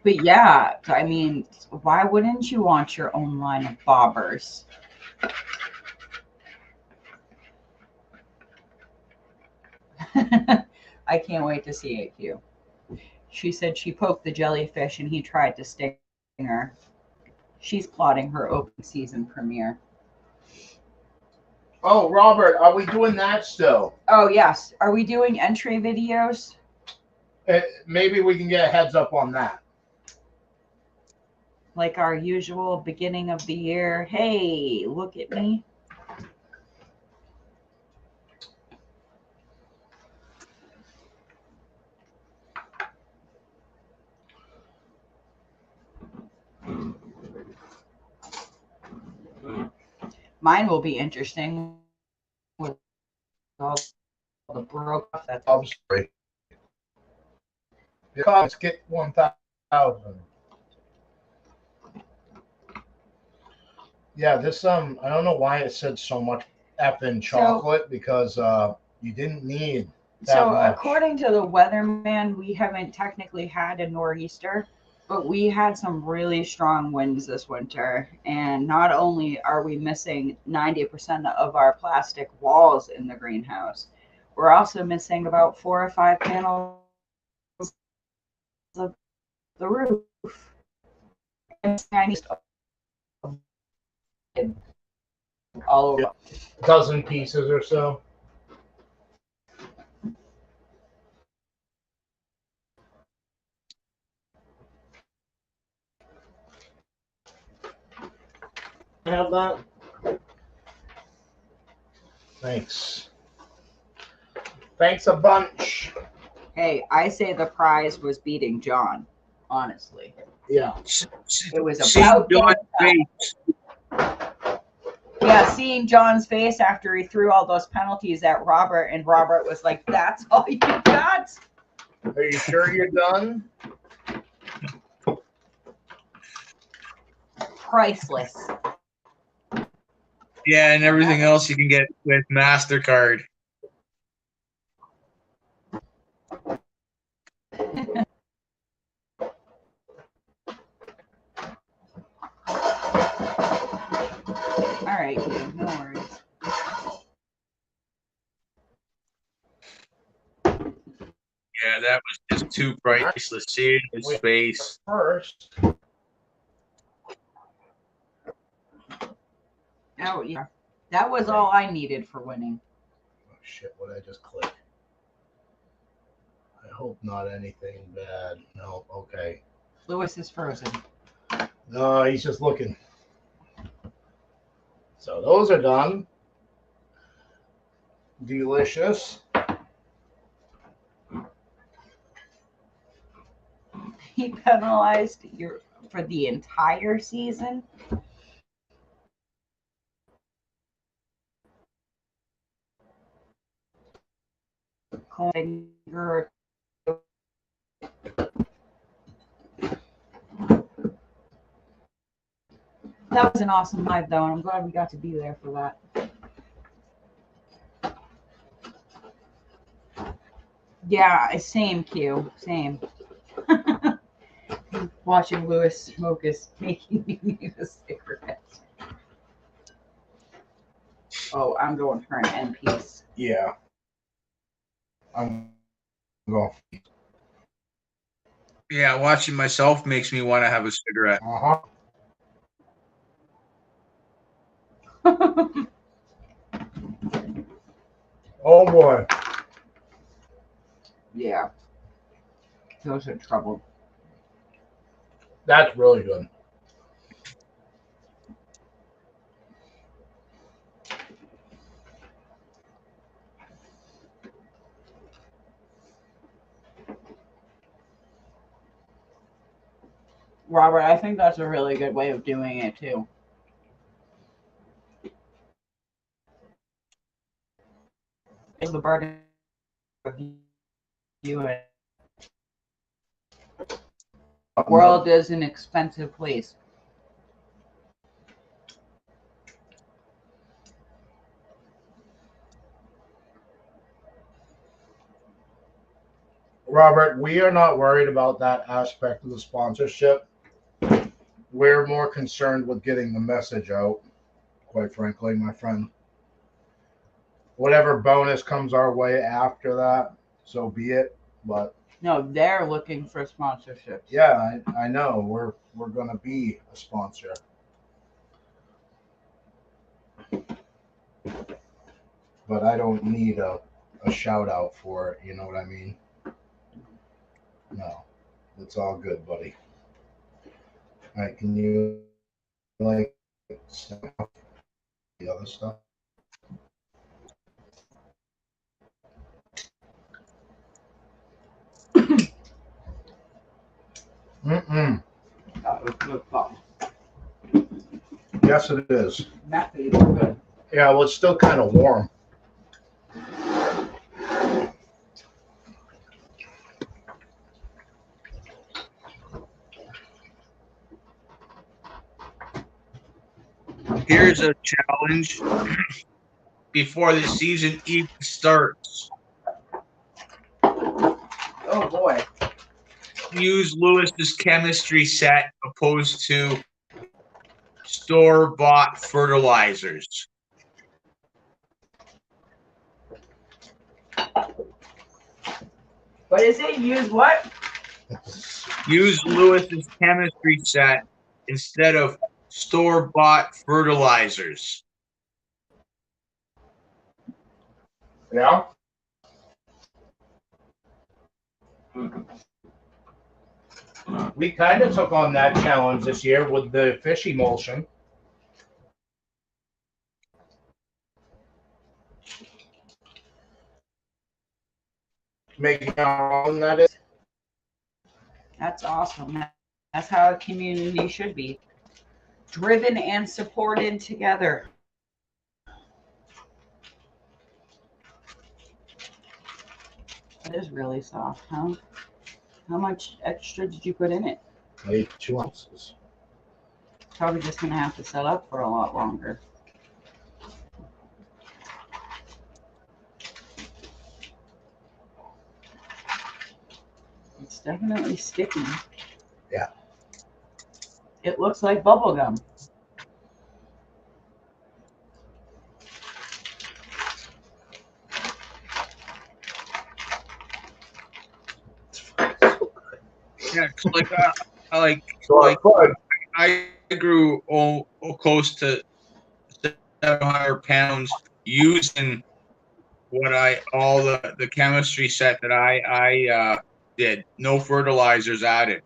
But yeah, I mean, why wouldn't you want your own line of bobbers? I can't wait to see it, Q. She said she poked the jellyfish and he tried to sting her. She's plotting her open season premiere. Oh, Robert, are we doing that still? Oh, yes. Are we doing entry videos? Maybe we can get a heads up on that. Like our usual beginning of the year. Hey, look at me. Mine will be interesting with all the broke off. That's I'm sorry. Your comments get 1,000. Yeah, this I don't know why it said so much effing chocolate because you didn't need that so much. according to the weatherman, we haven't technically had a nor'easter, but we had some really strong winds this winter. And not only are we missing 90% of our plastic walls in the greenhouse, we're also missing about 4 or 5 panels of the roof. All over. Dozen pieces or so. Have that. Thanks. Thanks a bunch. Hey, I say the prize was beating John. Honestly, Yeah. it was See about John's game face. time. Yeah, seeing John's face after he threw all those penalties at Robert, and Robert was like, "That's all you got." Are you sure you're done? Priceless. Yeah, and everything else you can get with MasterCard. All right, dude, no worries. Yeah, that was just too priceless. Seeing his face. First. Oh yeah, that was all I needed for winning. Oh shit! What did I just click? I hope not anything bad. No. Okay. Lewis is frozen. No, he's just looking. So those are done. Delicious. He penalized you for the entire season. Finger. That was an awesome live, though, and I'm glad we got to be there for that. Yeah, same, Q. Same. Watching Lewis smoke is making me need a cigarette. Oh, I'm going for an end piece. Yeah. I'm going. Yeah, watching myself makes me want to have a cigarette. Uh-huh. Oh boy. Yeah. Those are trouble. That's really good. Robert, I think that's a really good way of doing it, too. It's the burden of you. The world is an expensive place. Robert, we are not worried about that aspect of the sponsorship. We're more concerned with getting the message out, quite frankly, my friend. Whatever bonus comes our way after that, so be it. But no, they're looking for sponsorships. Yeah, I know. We're gonna be a sponsor. But I don't need a shout out for it, you know what I mean? No. It's all good, buddy. All right, can you like the other stuff? Mm-mm. That was good fun. Yes, it is. That was good. Yeah, well, it's still kind of warm. Here's a challenge before the season even starts. Oh boy. Use Lewis's chemistry set opposed to store-bought fertilizers. What is it? Use what? Use Lewis's chemistry set instead of store-bought fertilizers. Yeah. We kind of took on that challenge this year with the fish emulsion. Making our own, that is. That's awesome. That's how a community should be. Driven and supported together. It is really soft, huh? How much extra did you put in it? Like 2 ounces. Probably just gonna have to set up for a lot longer. It's definitely sticky. Yeah. It looks like bubble gum. Yeah, 'cause like I like So I grew close to 700 pounds using all the chemistry set that I did. No fertilizers added.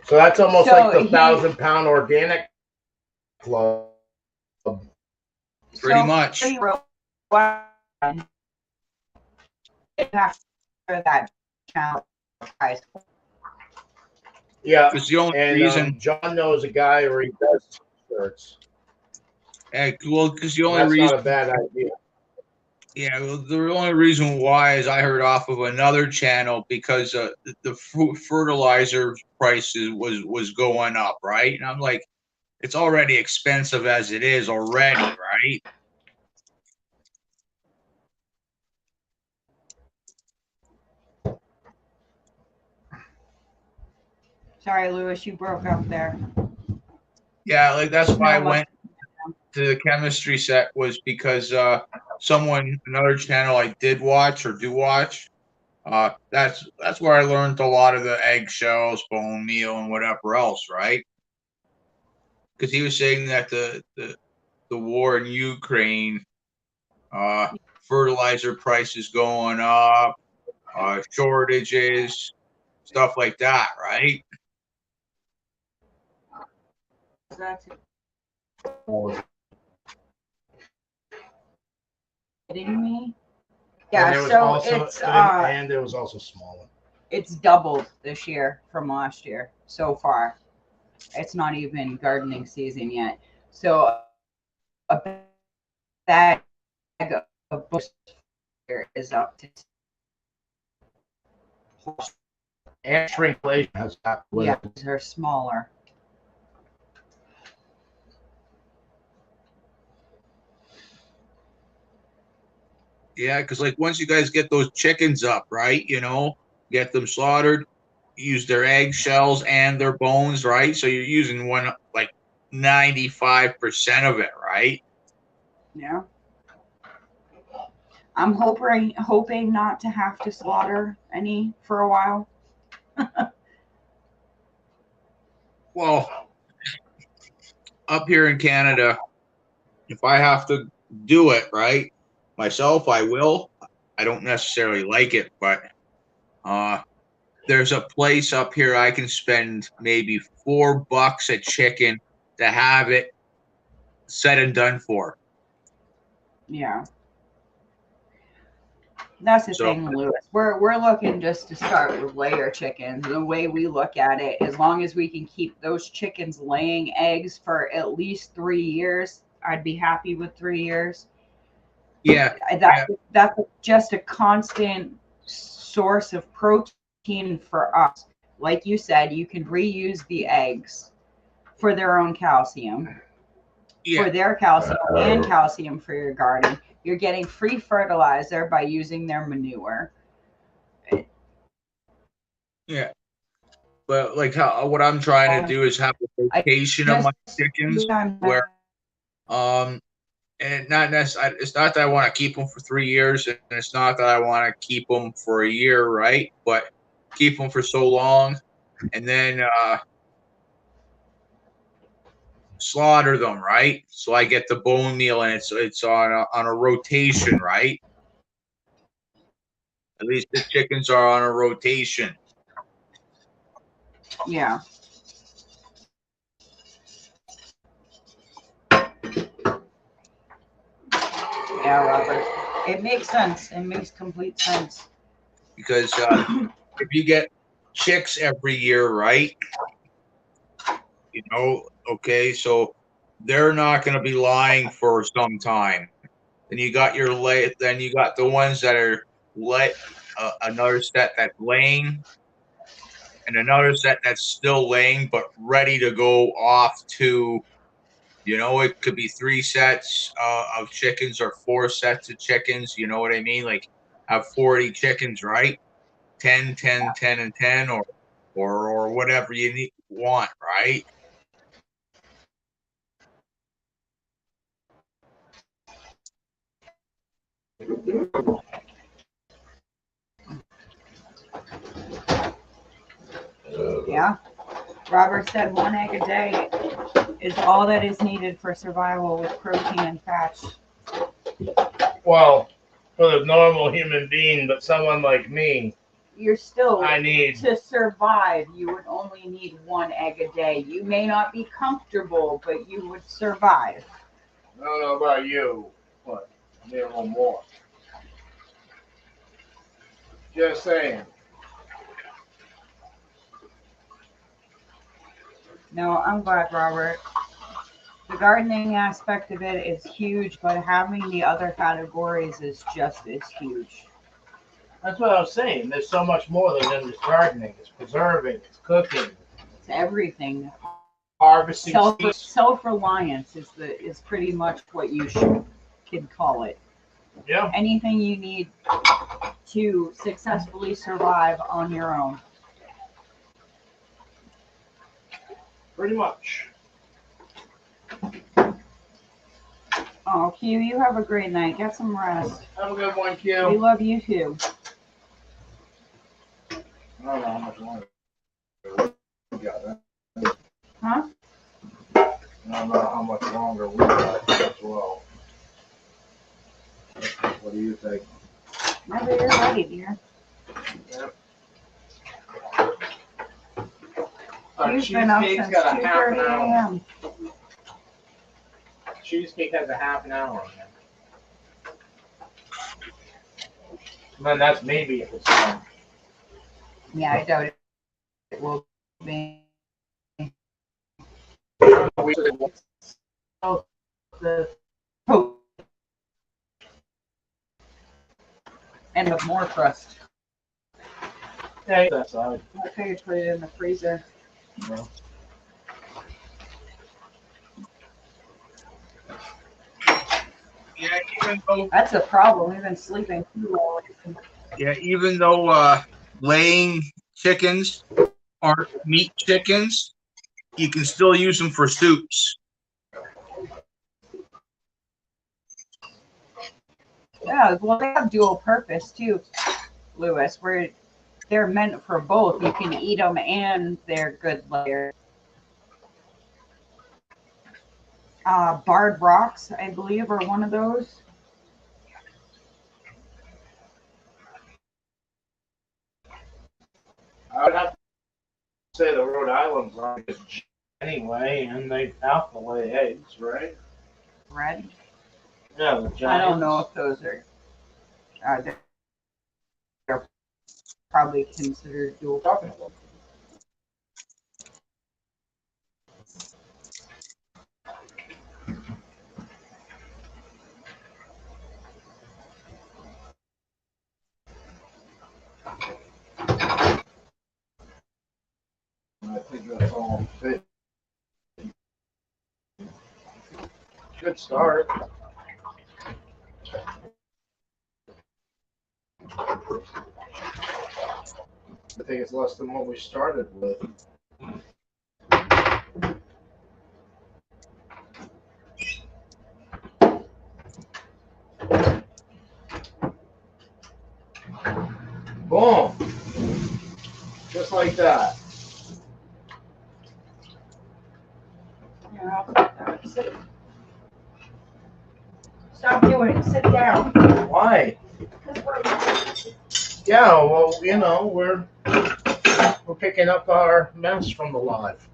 So that's almost So like the he- 1,000-pound organic club. Pretty much. He wrote after that challenge. Yeah. Because the only And reason, John knows a guy where he does shirts. because the only That's reason, not a bad idea. yeah, well, the only reason why is I heard off of another channel because the fertilizer prices was going up, right? And I'm like, it's already expensive as it is already, right? Sorry, Lewis, you broke up there. Yeah, like that's why I No, went to the chemistry set, was because another channel I did watch or do watch, that's where I learned a lot of the eggshells, bone meal, and whatever else, right? Because he was saying that the war in Ukraine, fertilizer prices going up, shortages, stuff like that, right? Kidding me? And Yeah, there was so also, it's and there was also smaller. it's doubled this year from last year so far. It's not even gardening season yet. So a bag of books is up to And shrinkflation has happened with yeah, it. they're smaller. Yeah, because like once you guys get those chickens up, right? Get them slaughtered, use their eggshells and their bones, right? So you're using 95% of it, right? Yeah. I'm hoping not to have to slaughter any for a while. Well, up here in Canada, if I have to do it, right, myself, I will. I don't necessarily like it, but there's a place up here I can spend maybe $4 a chicken to have it said and done for. Yeah. That's the So- thing, Lewis. We're looking just to start with layer chickens. The way we look at it, as long as we can keep those chickens laying eggs for at least 3 years, I'd be happy with 3 years. Yeah, That's just a constant source of protein for us. like you said, you can reuse the eggs for their own calcium, Yeah. for their calcium and calcium for your garden. You're getting free fertilizer by using their manure. Yeah. But like what I'm trying to do is have a rotation of my chickens where and not necessarily, it's not that I want to keep them for 3 years, and it's not that I want to keep them for a year, right? But keep them for so long, and then slaughter them, right? So I get the bone meal, and it's on a rotation, right? At least the chickens are on a rotation. Yeah. Yeah, Robert. It makes sense. It makes complete sense. Because if you get chicks every year, right? You know, okay, so they're not going to be lying for some time. Then you got your then you got the ones that are another set that's laying, and another set that's still laying but ready to go off to, you know, it could be 3 sets of chickens or 4 sets of chickens. You know what I mean? Like have 40 chickens, right? 10, 10, 10, and 10, or whatever you want, right? Yeah. Robert said 1 egg a day is all that is needed for survival with protein and fats. Well, for the normal human being, but someone like me, You're still, I need. to survive, you would only need 1 egg a day. You may not be comfortable, but you would survive. I don't know about you, but I need a little more. Just saying. No, I'm glad, Robert. The gardening aspect of it is huge, but having the other categories is just as huge. That's what I was saying. There's so much more than just gardening. It's preserving, it's cooking, It's everything. harvesting seeds. Self-reliance is pretty much what you can call it. Yeah. Anything you need to successfully survive on your own. Pretty much. Oh, Q, you have a great night. Get some rest. Have a good one, We Q. love you too. I don't know how much longer we got. Huh? I don't know how much longer we got as well. What do you think? Whenever you're ready, dear. Yep. You've been up since 2:30 a.m. Cheesecake has a half an hour on it. Man, that's maybe if it's done. Yeah, I doubt it will be. And with more crust. Yeah, that's side. Okay, put it in the freezer. No. Yeah, even though That's a problem. We've been sleeping too long. even though laying chickens aren't meat chickens, you can still use them for soups. Yeah, well, they have dual purpose too, Lewis, where they're meant for both. You can eat them and they're good layers. Barred rocks, I believe, are one of those. I would have to say the Rhode Island's are anyway, and they have to lay eggs, right? Red. Yeah, the giants. I don't know if those are. They're probably considered dual. Talking about. good start. I think it's less than what we started with. Boom. Just like that. Stop doing it. Sit down. Why? Yeah, well, you know, we're picking up our mess from the live.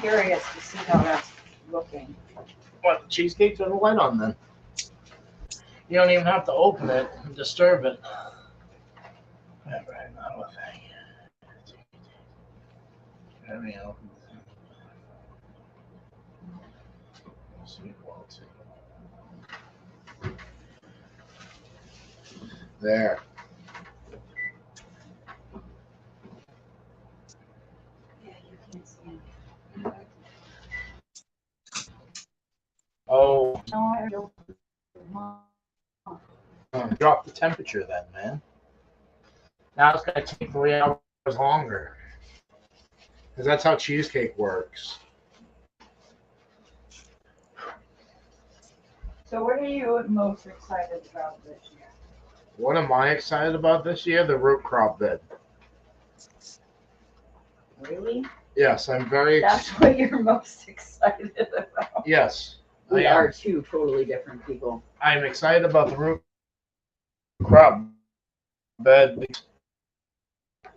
Curious to see how that's looking. What, the cheesecake? Turn the light on then. You don't even have to open it and disturb it. Right, now a thing. Let me open it. Sweet quality. There. Yeah, you can't see Oh, it. drop the temperature then, man. Now it's going to take 3 hours longer. Because that's how cheesecake works. So what are you most excited about this year? What am I excited about this year? The root crop bed. Really? Yes, I'm very That's what you're most excited about. Yes. We I am. are two totally different people. I'm excited about the root crop bed. I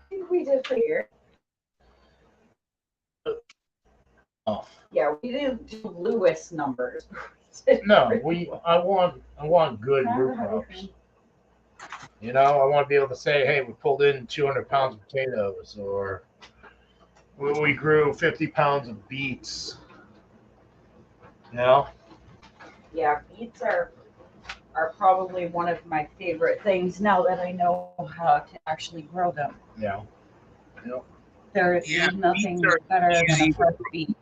think we did for here. Oh. Yeah, we didn't do Lewis numbers. No, I want good root crops. You know, I want to be able to say, hey, we pulled in 200 pounds of potatoes, or we grew 50 pounds of beets. You know? Yeah, beets are probably one of my favorite things now that I know how to actually grow them. Yeah. Yep. There's nothing better than a fresh beet.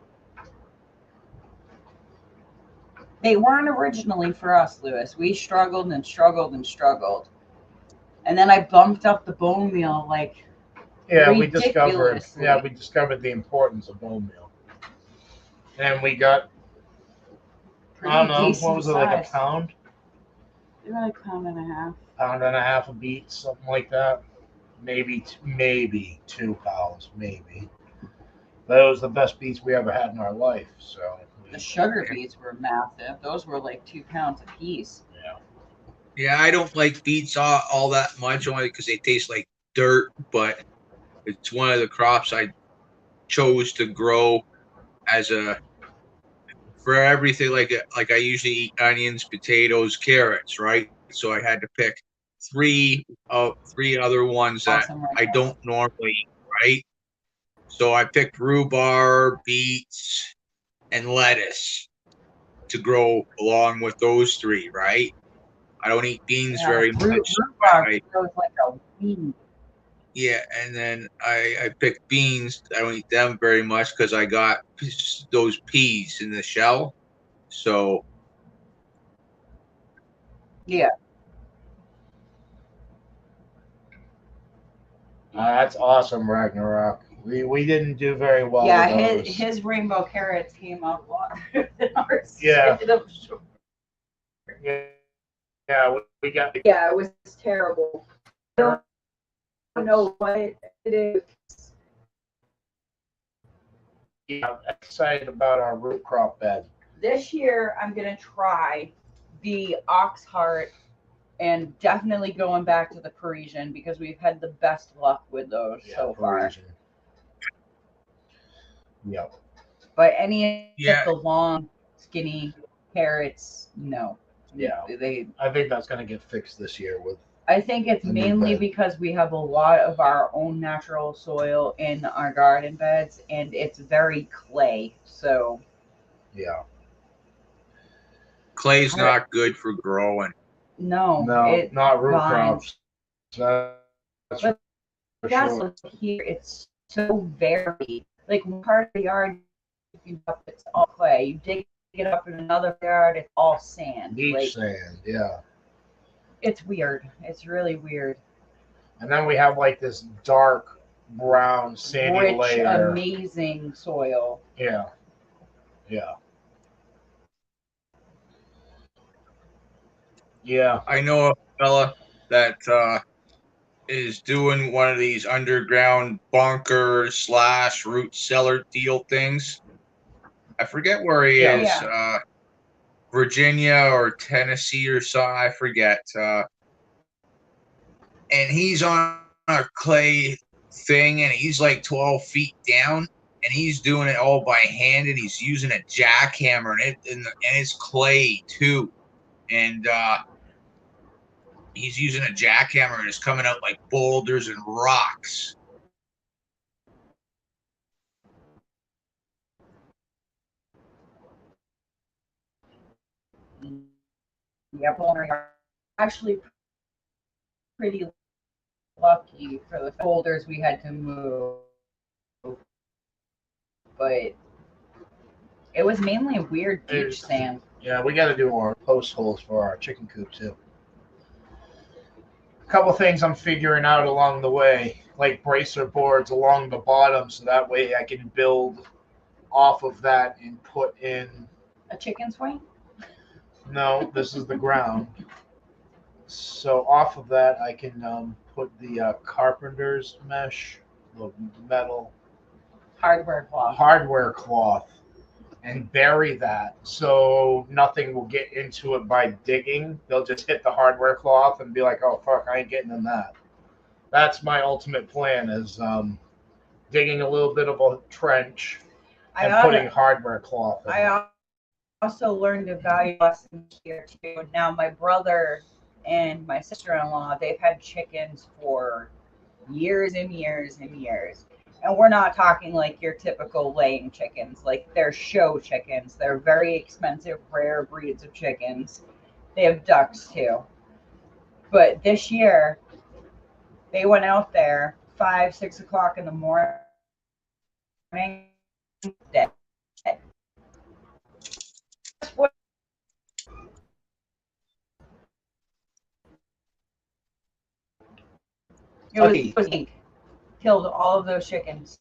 They weren't originally for us, Lewis. We struggled and struggled and struggled. And then I bumped up the bone meal like we discovered ridiculously. the importance of bone meal. And we got Pretty I don't know, decent what was it, like a size. pound? Like a pound and a half. Pound and a half of beets, something like that. Maybe 2 pounds, maybe. But it was the best beets we ever had in our life. So The sugar beets were massive. Those were like 2 pounds a piece. Yeah. Yeah, I don't like beets all that much, only because they taste like dirt. But it's one of the crops I chose to grow for everything. Like I usually eat onions, potatoes, carrots, right? So I had to pick three other ones that Awesome, right I now. don't normally eat, right? So I picked rhubarb, beets, and lettuce to grow along with those three, right? I don't eat beans very much. Rhubarb grows like a weed. Yeah, and then I picked beans. I don't eat them very much because I got those peas in the shell. So Yeah. That's awesome, Ragnarok. We didn't do very well. Yeah, with those. his rainbow carrots came out a lot better than ours. Yeah. did, I'm sure. Yeah, we got. Yeah, it was terrible. I don't know what it is. Yeah, I'm excited about our root crop bed. This year, I'm going to try the ox heart and definitely going back to the Parisian because we've had the best luck with those so far. Parisian. Yep. But any Yeah. of the long, skinny carrots, no. Yeah. I think that's going to get fixed this year with. I think it's the new mainly bed. because we have a lot of our own natural soil in our garden beds and it's very clay. So Yeah. clay's not good for growing. no, not root vines. crops. That's But for that's sure. here. It's so varied. Like one part of the yard, it's all clay. You dig it up in another yard, it's all sand. Beach Like, sand, yeah. it's weird. It's really weird. And then we have like this dark brown sandy Rich, layer. amazing soil. Yeah. Yeah. Yeah. I know a fella that is doing one of these underground bunker / root cellar deal things. I forget where he Yeah. is. Yeah. Virginia or Tennessee or something. I forget. And he's on a clay thing, and he's like 12 feet down, and he's doing it all by hand, and he's using a jackhammer, and it's clay too, and he's using a jackhammer, and it's coming out like boulders and rocks. Yeah, we're actually pretty lucky for the boulders we had to move, but it was mainly weird beach sand. Yeah, we got to do more post holes for our chicken coop too. A couple things I'm figuring out along the way, like bracer boards along the bottom, so that way I can build off of that and put in. A chicken swing? No, this is the ground. So off of that, I can put the carpenter's mesh, the metal Hardware cloth. hardware cloth, and bury that so nothing will get into it by digging. They'll just hit the hardware cloth and be like, oh, fuck, I ain't getting in that. That's my ultimate plan is digging a little bit of a trench and putting hardware cloth in it. I also learned a value lesson here too. Now my brother and my sister-in-law, they've had chickens for years and years and years. And we're not talking like your typical laying chickens. Like they're show chickens. They're very expensive, rare breeds of chickens. They have ducks too. But this year, they went out there 5, 6 o'clock in the morning. Dead. It was ink. Killed all of those chickens.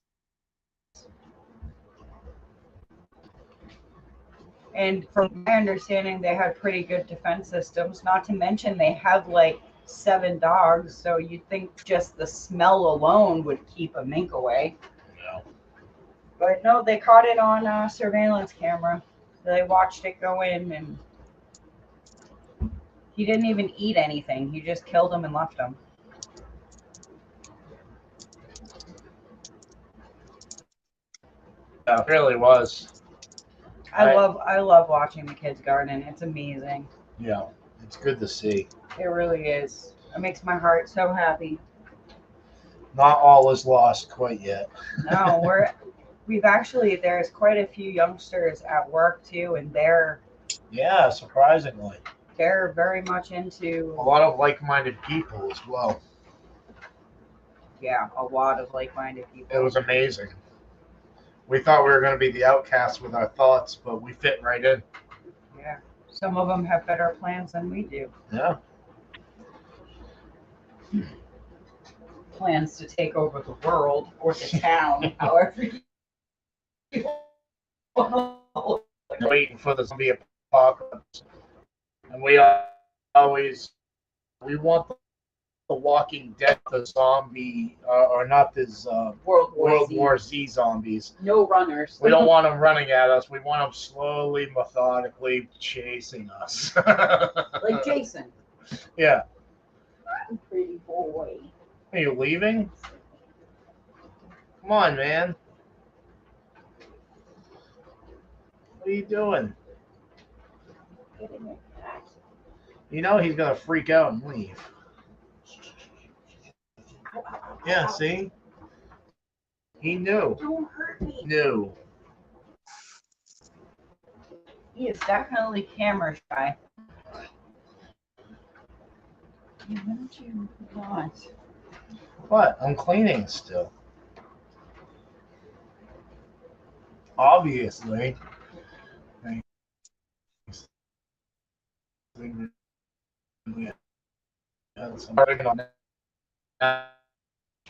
And from my understanding, they had pretty good defense systems. Not to mention they have like 7 dogs, so you'd think just the smell alone would keep a mink away. Yeah. But no, they caught it on surveillance camera. They watched it go in, and he didn't even eat anything. He just killed them and left them. Yeah, it really was. I love watching the kids garden. It's amazing. Yeah, it's good to see. It really is. It makes my heart so happy. Not all is lost quite yet. No, we've actually, there's quite a few youngsters at work too, and they're surprisingly. They're very much into A lot of like-minded people as well. Yeah, a lot of like-minded people. It was amazing. We thought we were going to be the outcasts with our thoughts, but we fit right in. Yeah. Some of them have better plans than we do. Yeah. Plans to take over the world or the town, however you waiting for the zombie apocalypse. And we want the Walking Dead, the zombie, or not this World War Z zombies. No runners. We don't want them running at us. We want them slowly, methodically chasing us. Like Jason. Yeah. Pretty boy. Are you leaving? Come on, man. What are you doing? You know he's going to freak out and leave. Yeah, see? He knew. Don't hurt me. Knew. He is definitely camera shy. What don't you want? What? I'm cleaning still. obviously.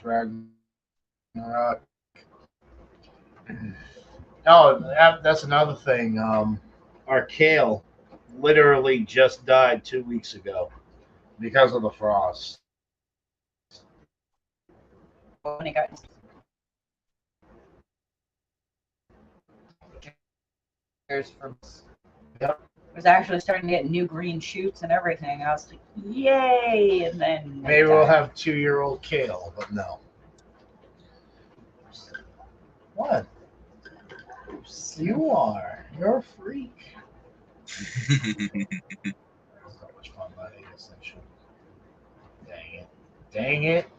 Ragnarok. Oh, that's another thing. Our kale literally just died 2 weeks ago because of the frost. When it got from Yep. I was actually starting to get new green shoots and everything. I was like, yay! And then Maybe we'll have 2-year-old kale, but no. What? You are. You're a freak. So much fun letting this thing shoot. Dang it. Dang it.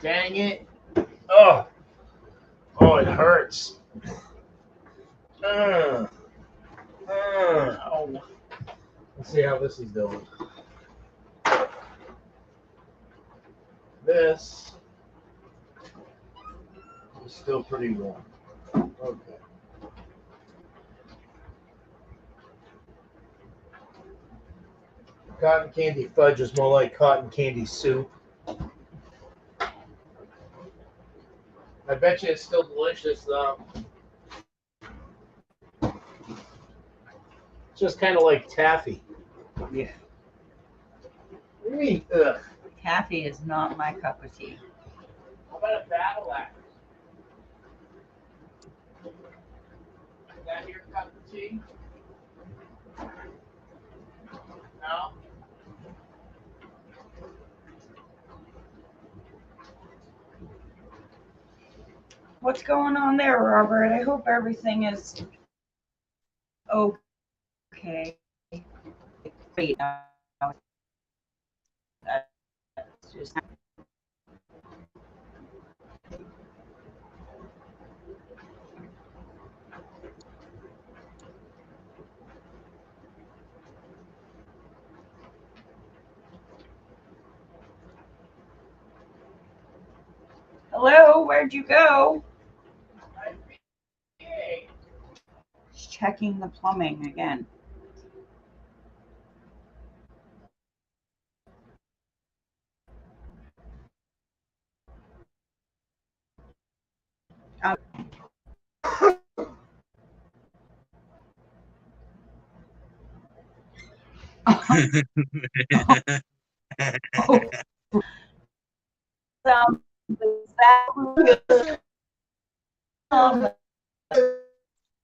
Dang it. Oh. Oh, it hurts. Oh. Let's see how this is doing. This is still pretty warm. Okay. Cotton candy fudge is more like cotton candy soup. I bet you it's still delicious though. It's just kind of like taffy. Yeah. Ugh. Taffy is not my cup of tea. How about a battle axe? Is that your cup of tea? No? What's going on there, Robert? I hope everything is okay. Wait, that's just hello, where'd you go? Just checking the plumbing again.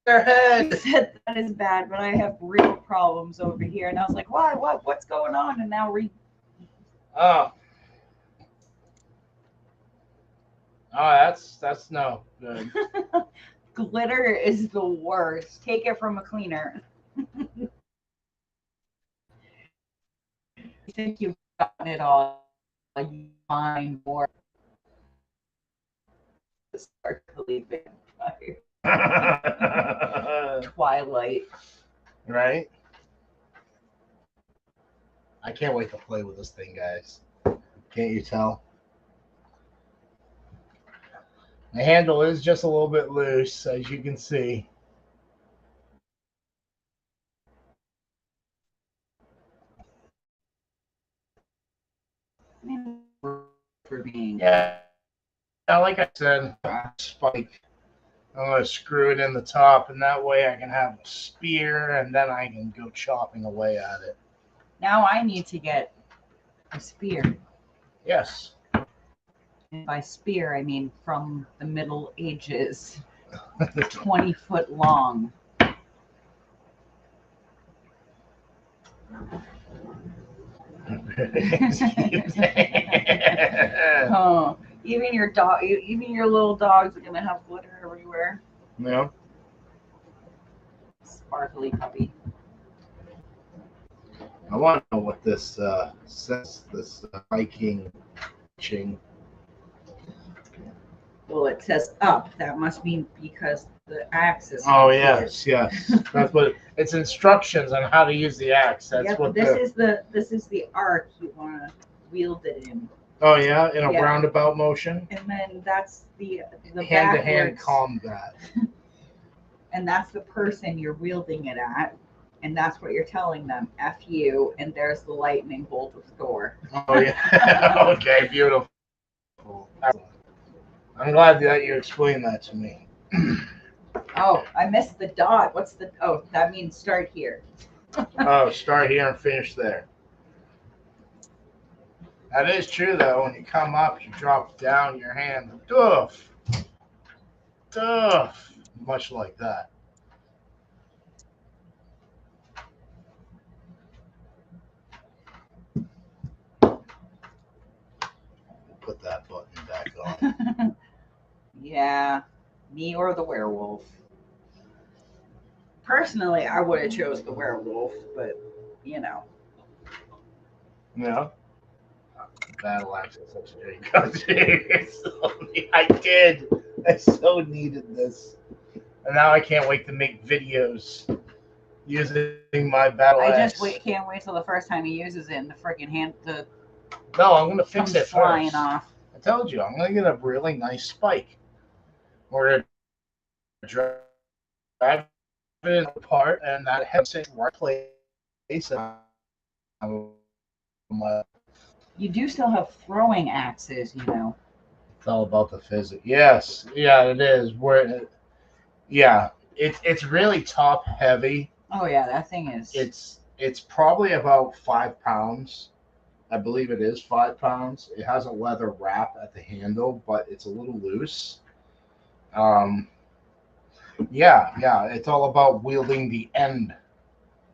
Their head. He said that is bad, but I have real problems over here. And I was like, why? What's going on? And now Oh. Oh, that's no good. glitter is the worst. Take it from a cleaner. You think you've gotten it all? You find more sparkly vampire. Twilight. Right? I can't wait to play with this thing, guys. Can't you tell? The handle is just a little bit loose, as you can see. For being Yeah. Like I said, spike. I'm going to screw it in the top, and that way I can have a spear, and then I can go chopping away at it. Now I need to get a spear. Yes. And by spear, I mean from the Middle Ages, 20 foot long. Oh, even your dog, even your little dogs are gonna have glitter everywhere. Yeah. Sparkly puppy. I want to know what this says. This Viking ching. Well, it says up. That must be because the axe is. Oh yes. That's what it's instructions on how to use the axe. That's Yep, what this is the arc you want to wield it in. Oh yeah, in a Yeah. roundabout motion. And then that's the Hand-to-hand backwards. combat. and that's the person you're wielding it at, and that's what you're telling them. F you, and there's the lightning bolt of Thor. Oh yeah. Okay, beautiful. Excellent. I'm glad that you explained that to me. Oh, I missed the dot. What's the? Oh, that means start here. Oh, start here and finish there. That is true though. When you come up, you drop down your hand. Doof. Doof. Much like that. Put that button back on. Yeah, me or the werewolf. Personally, I would have chose the werewolf, but you know. Yeah. Battle axe is such a great country. I did. I so needed this. And now I can't wait to make videos using my battle axe. Can't wait till the first time he uses it and the freaking hand No, I'm gonna fix comes it flying first. off. I told you, I'm gonna get a really nice spike. We're gonna drive it apart, and that heads in right place. You do still have throwing axes, you know. It's all about the physics. Yes, yeah, it is. Yeah, it's really top heavy. Oh yeah, that thing is. It's probably about 5 pounds. I believe it is 5 pounds. It has a leather wrap at the handle, but it's a little loose. Yeah, it's all about wielding the end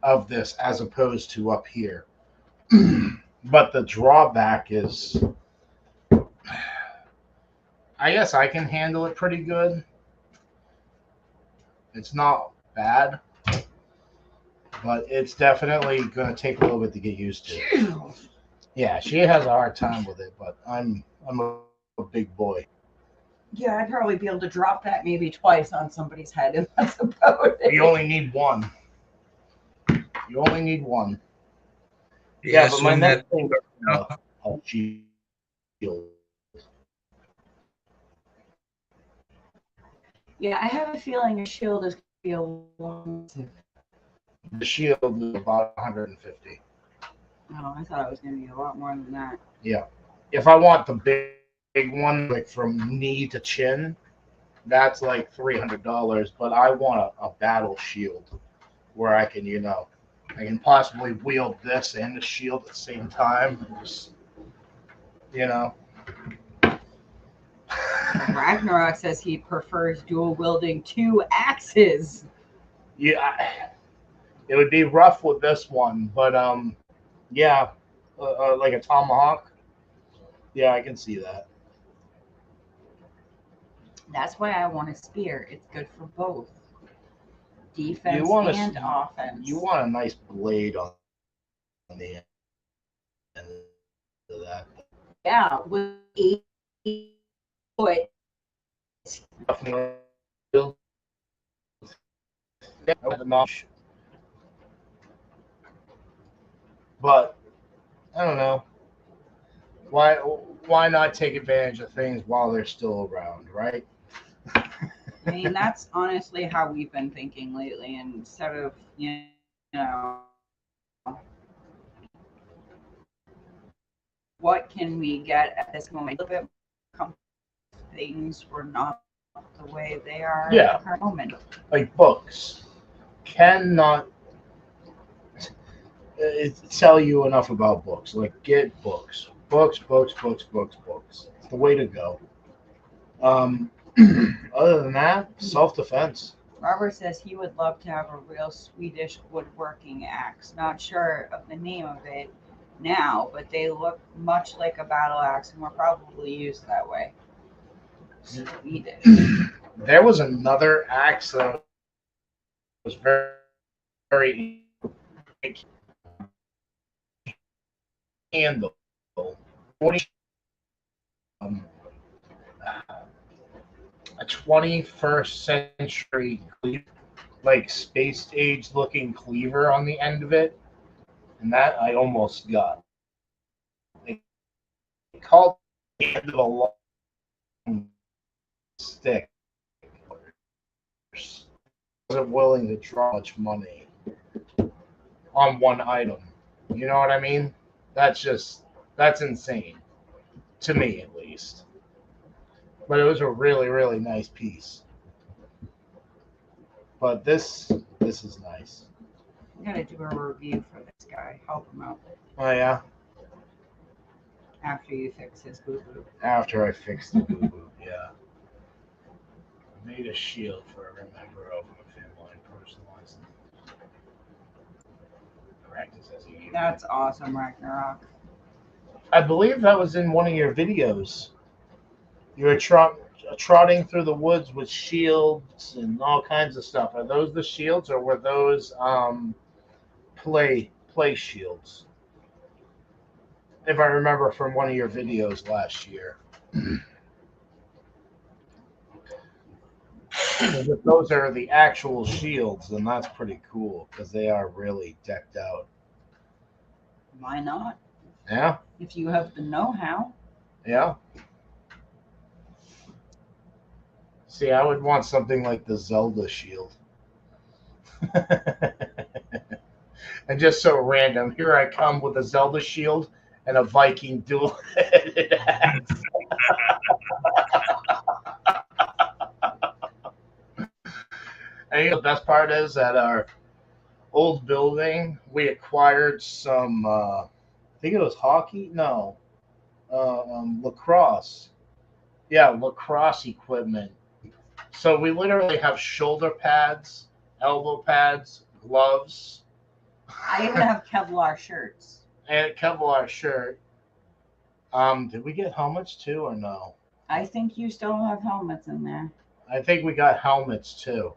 of this as opposed to up here. But the drawback is, I guess I can handle it pretty good. It's not bad, but it's definitely going to take a little bit to get used to. Yeah, she has a hard time with it, but I'm a big boy. Yeah, I'd probably be able to drop that maybe twice on somebody's head, and that's about it. You only need one. You only need one. Yeah, but my swing next that. thing a shield. Yeah, I have a feeling a shield is going to be a long. The shield is about 150. Oh, I thought it was going to be a lot more than that. Yeah. If I want the big one, like from knee to chin, that's like $300. But I want a battle shield where I can, I can possibly wield this and the shield at the same time. Just, Ragnarok says he prefers dual wielding 2 axes. Yeah, it would be rough with this one, but yeah, like a tomahawk. Yeah, I can see that. That's why I want a spear. It's good for both defense and offense. You want a nice blade on the end of that. Yeah, with 8 foot. But I don't know. Why not take advantage of things while they're still around, right? I mean, that's honestly how we've been thinking lately. Instead of, what can we get at this moment? A little bit things were not the way they are at the current moment. Like books cannot tell you enough about books. Like, get books. Books. It's the way to go. Other than that, self-defense. Robert says he would love to have a real Swedish woodworking axe. Not sure of the name of it now, but they look much like a battle axe and were probably used that way. Swedish. There was another axe that was very handle. A 21st century like space age looking cleaver on the end of it, and that I almost got. They called the end of a long stick. willing to draw much money on one item. You know what I mean? That's insane to me, at least. But it was a really, really nice piece. But this is nice. I'm gonna do a review for this guy. Help him out Oh yeah. after you fix his boo boo. After I fixed the boo boo, yeah. Made a shield for a member of my family and personalized it. Practice as you use. That's awesome, Ragnarok. I believe that was in one of your videos. You were trotting through the woods with shields and all kinds of stuff. Are those the shields, or were those play shields? If I remember from one of your videos last year. If those are the actual shields, then that's pretty cool because they are really decked out. Why not? Yeah, If you have the know-how. yeah. See, I would want something like the Zelda shield. And just so random, here I come with a Zelda shield and a Viking dual-headed axe. And you know, the best part is at our old building, we acquired some, I think it was hockey? No. Lacrosse. Yeah, lacrosse equipment. So we literally have shoulder pads, elbow pads, gloves, I even have Kevlar shirts. and a Kevlar shirt. Did we get helmets too or no? I think you still have helmets in there. I think we got helmets too.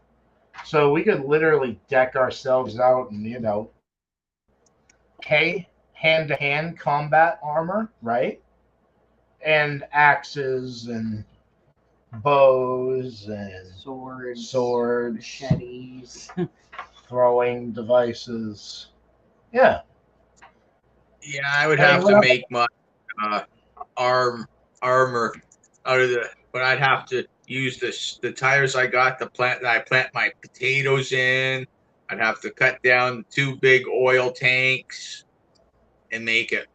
So we could literally deck ourselves out and, you know, hand-to-hand combat armor, right? And axes and bows and swords, machetes. throwing devices. Yeah. Yeah, I would have to make my armor out of but I'd have to use the tires I got to plant that I plant my potatoes in. I'd have to cut down 2 big oil tanks and make it.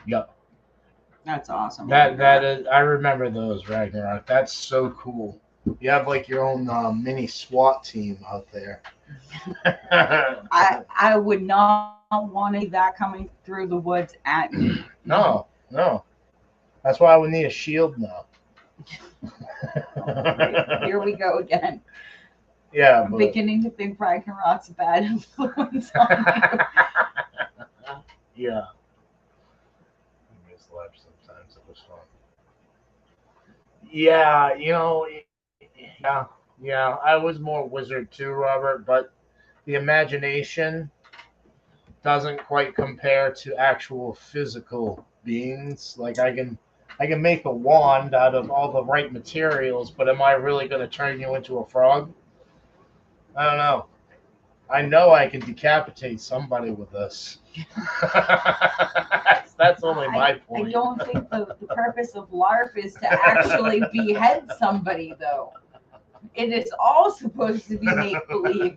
Yep. That's awesome. That is, I remember those, Ragnarok. That's so cool. You have like your own mini SWAT team out there. I would not want any of that coming through the woods at me. No. That's why I would need a shield now. Here we go again. Yeah. I'm beginning to think Ragnarok's a bad influence on you. Yeah. I miss lab sometimes. It was fun. Yeah, you know, yeah. I was more wizard too, Robert, but the imagination doesn't quite compare to actual physical beings. Like I can make a wand out of all the right materials, but am I really going to turn you into a frog? I don't know. I know I can decapitate somebody with this. That's only my point. I don't think the purpose of LARP is to actually behead somebody, though. It is all supposed to be make-believe.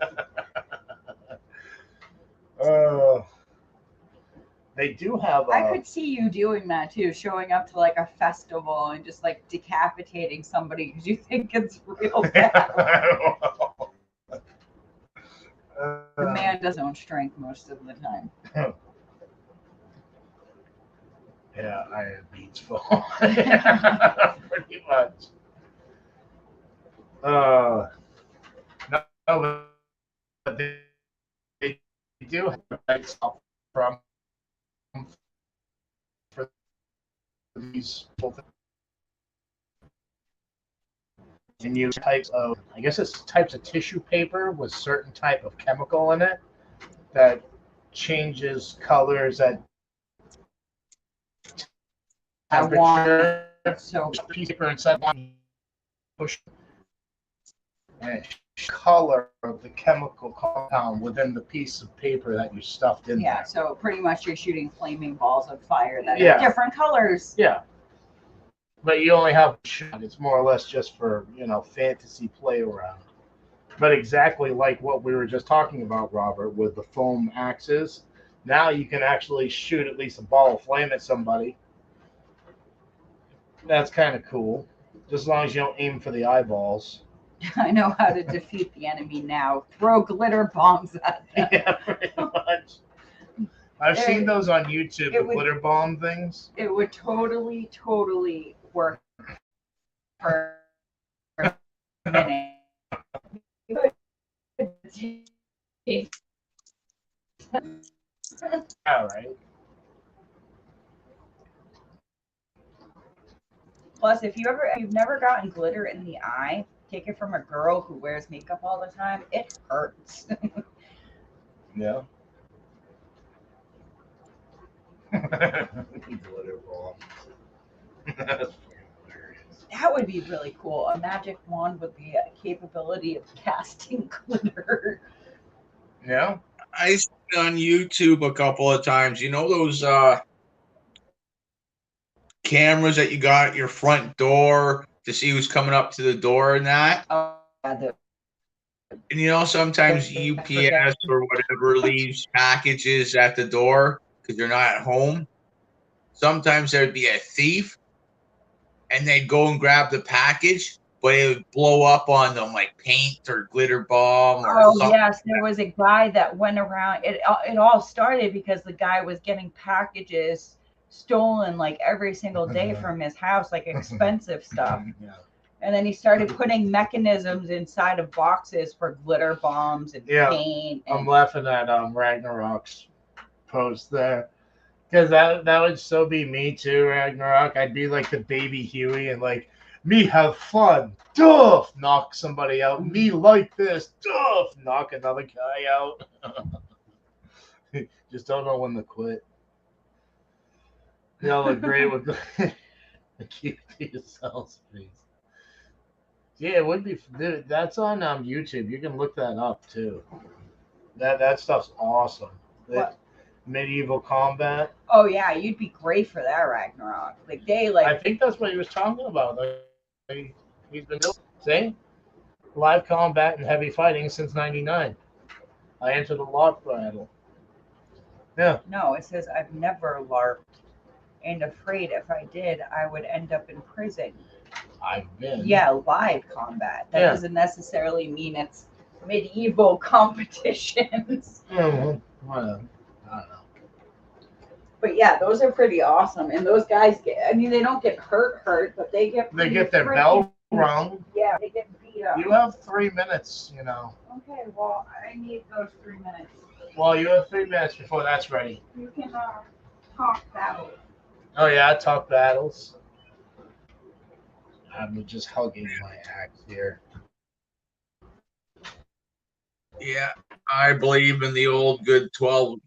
They do have. I could see you doing that too, showing up to like a festival and just like decapitating somebody because you think it's real bad. The man doesn't own strength most of the time. Yeah, I have beats full. Pretty much. No, but they do have stuff from for these both. And use types of, I guess it's types of tissue paper with certain type of chemical in it that changes colors at temperature. So piece of paper inside one push and color of the chemical compound within the piece of paper that you stuffed in there. So pretty much you're shooting flaming balls of fire that Yeah. are different colors. Yeah. But you only have shot. It's more or less just for, fantasy play around. But exactly like what we were just talking about, Robert, with the foam axes, now you can actually shoot at least a ball of flame at somebody. That's kind of cool. Just as long as you don't aim for the eyeballs. I know how to defeat the enemy now. Throw glitter bombs at them. Yeah, pretty much. I've seen those on YouTube, the glitter bomb things. It would totally work for a minute. All right. Plus, if you've never gotten glitter in the eye, take it from a girl who wears makeup all the time, it hurts. Yeah. Glitter bomb. That's hilarious. That would be really cool. A magic wand with the capability of casting glitter. Yeah. I've seen on YouTube a couple of times. You know those cameras that you got at your front door to see who's coming up to the door and that? Oh, yeah, And sometimes UPS or whatever leaves packages at the door because they're not at home. Sometimes there'd be a thief and they'd go and grab the package, but it would blow up on them like paint or glitter bomb or something. Yes, there was a guy that went around. It all started because the guy was getting packages stolen like every single day from his house, like expensive stuff. Yeah. And then he started putting mechanisms inside of boxes for glitter bombs and paint. I'm laughing at Ragnarok's post there. Because that would so be me too, Ragnarok. I'd be like the baby Huey and like, me have fun, doof, knock somebody out. Me like this, doof, knock another guy out. Just don't know when to quit. They all look great with keep to yourselves, please. Yeah, it would be. That's on YouTube. You can look that up too. That stuff's awesome. What? Medieval combat. Oh yeah, you'd be great for that, Ragnarok. I think that's what he was talking about. He's been doing live combat and heavy fighting since '99. I entered a LARP battle. Yeah. No, it says I've never LARPed and afraid if I did, I would end up in prison. I've been. Yeah, live combat. That doesn't necessarily mean it's medieval competitions. Well, whatever. I don't know. But yeah, those are pretty awesome. And those guys they don't get hurt, but they get their bell rung. Yeah, they get beat up. You have 3 minutes, Okay, well, I need those 3 minutes. Well, you have 3 minutes before that's ready. You can talk battles. Oh yeah, talk battles. I'm just hugging my axe here. Yeah, I believe in the old good 12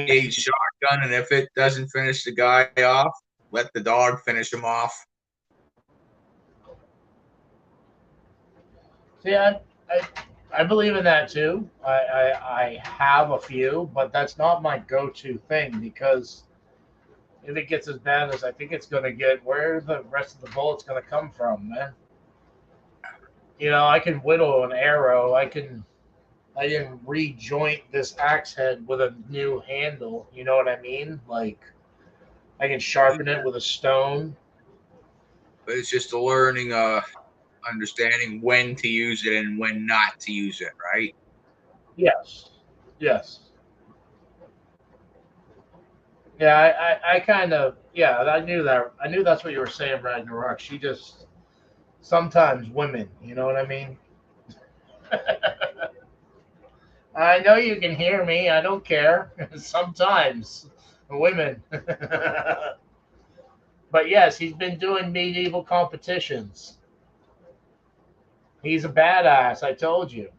gauge shotgun, and if it doesn't finish the guy off, let the dog finish him off. See, I believe in that too. I have a few, but that's not my go-to thing because if it gets as bad as I think it's going to get, where are the rest of the bullets going to come from, man? I can whittle an arrow. I can rejoint this axe head with a new handle. You know what I mean? Like, I can sharpen it with a stone. But it's just a learning, understanding when to use it and when not to use it, right? Yes. Yeah, I kind of, I knew that. I knew that's what you were saying, Ragnarok. She just, sometimes women, you know what I mean? I know you can hear me. I don't care. Sometimes women. But yes, he's been doing medieval competitions. He's a badass, I told you.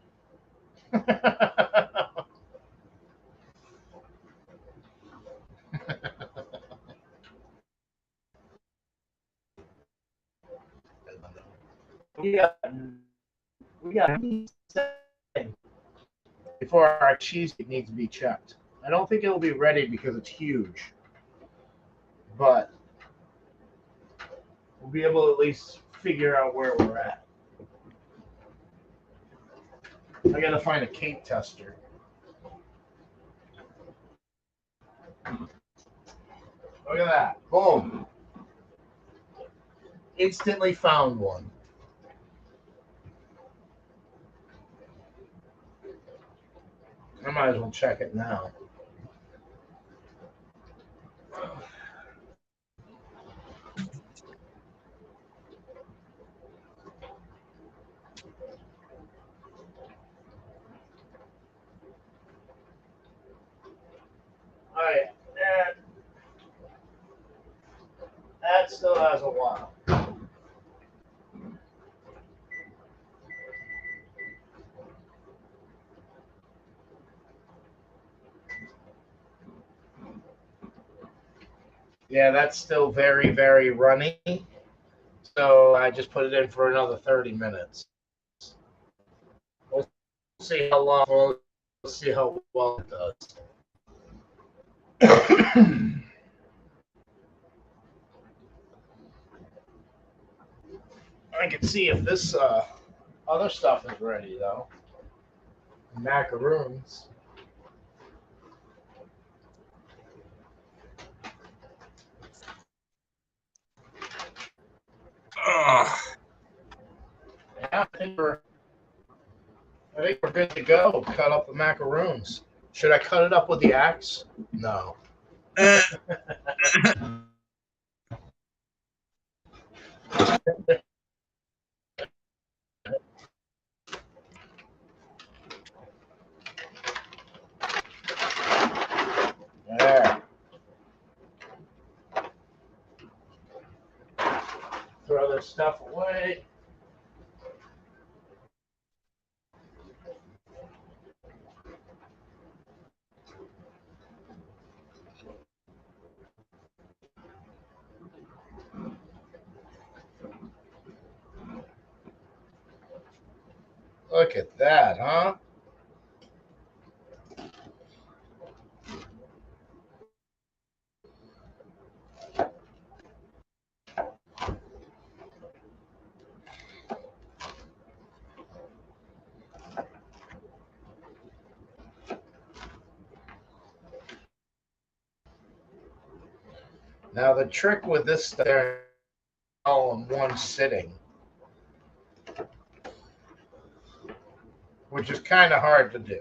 we got before our cheese needs to be checked. I don't think it'll be ready because it's huge. But we'll be able to at least figure out where we're at. I gotta find a cake tester. Look at that. Boom. Instantly found one. I might as well check it now. Alright, that still has a while. Yeah, that's still very, very runny. So I just put it in for another 30 minutes. We'll see how long, we'll see how well it does. I can see if this other stuff is ready, though. Macaroons. Ugh. Yeah, I think we're good to go. Cut up the macaroons. Should I cut it up with the axe? No. There. Throw this stuff away. Look at that, huh? Now the trick with this there, all in one sitting, which is kind of hard to do.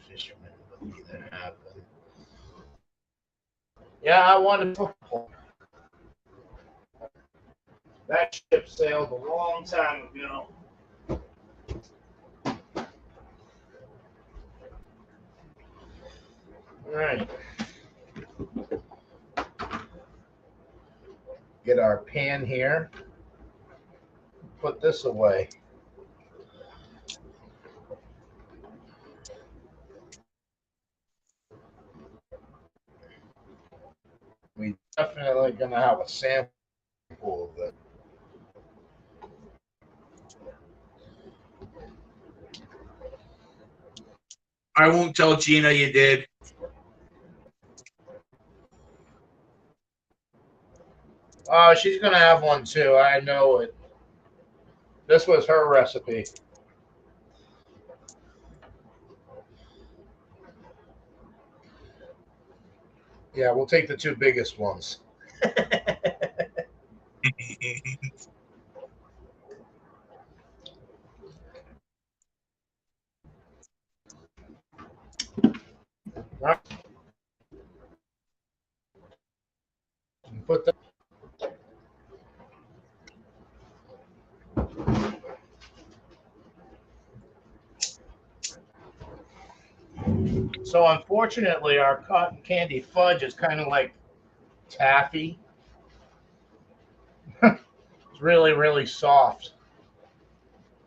Fisherman would either happen. Yeah, I wanted to. That ship sailed a long time ago. All right. Get our pan here. Put this away. We definitely gonna have a sample of it. I won't tell Gina you did. Oh, she's gonna have one too. I know it. This was her recipe. Yeah, we'll take the two biggest ones. Right. Put the. So unfortunately, our cotton candy fudge is kind of like taffy. It's really, really soft.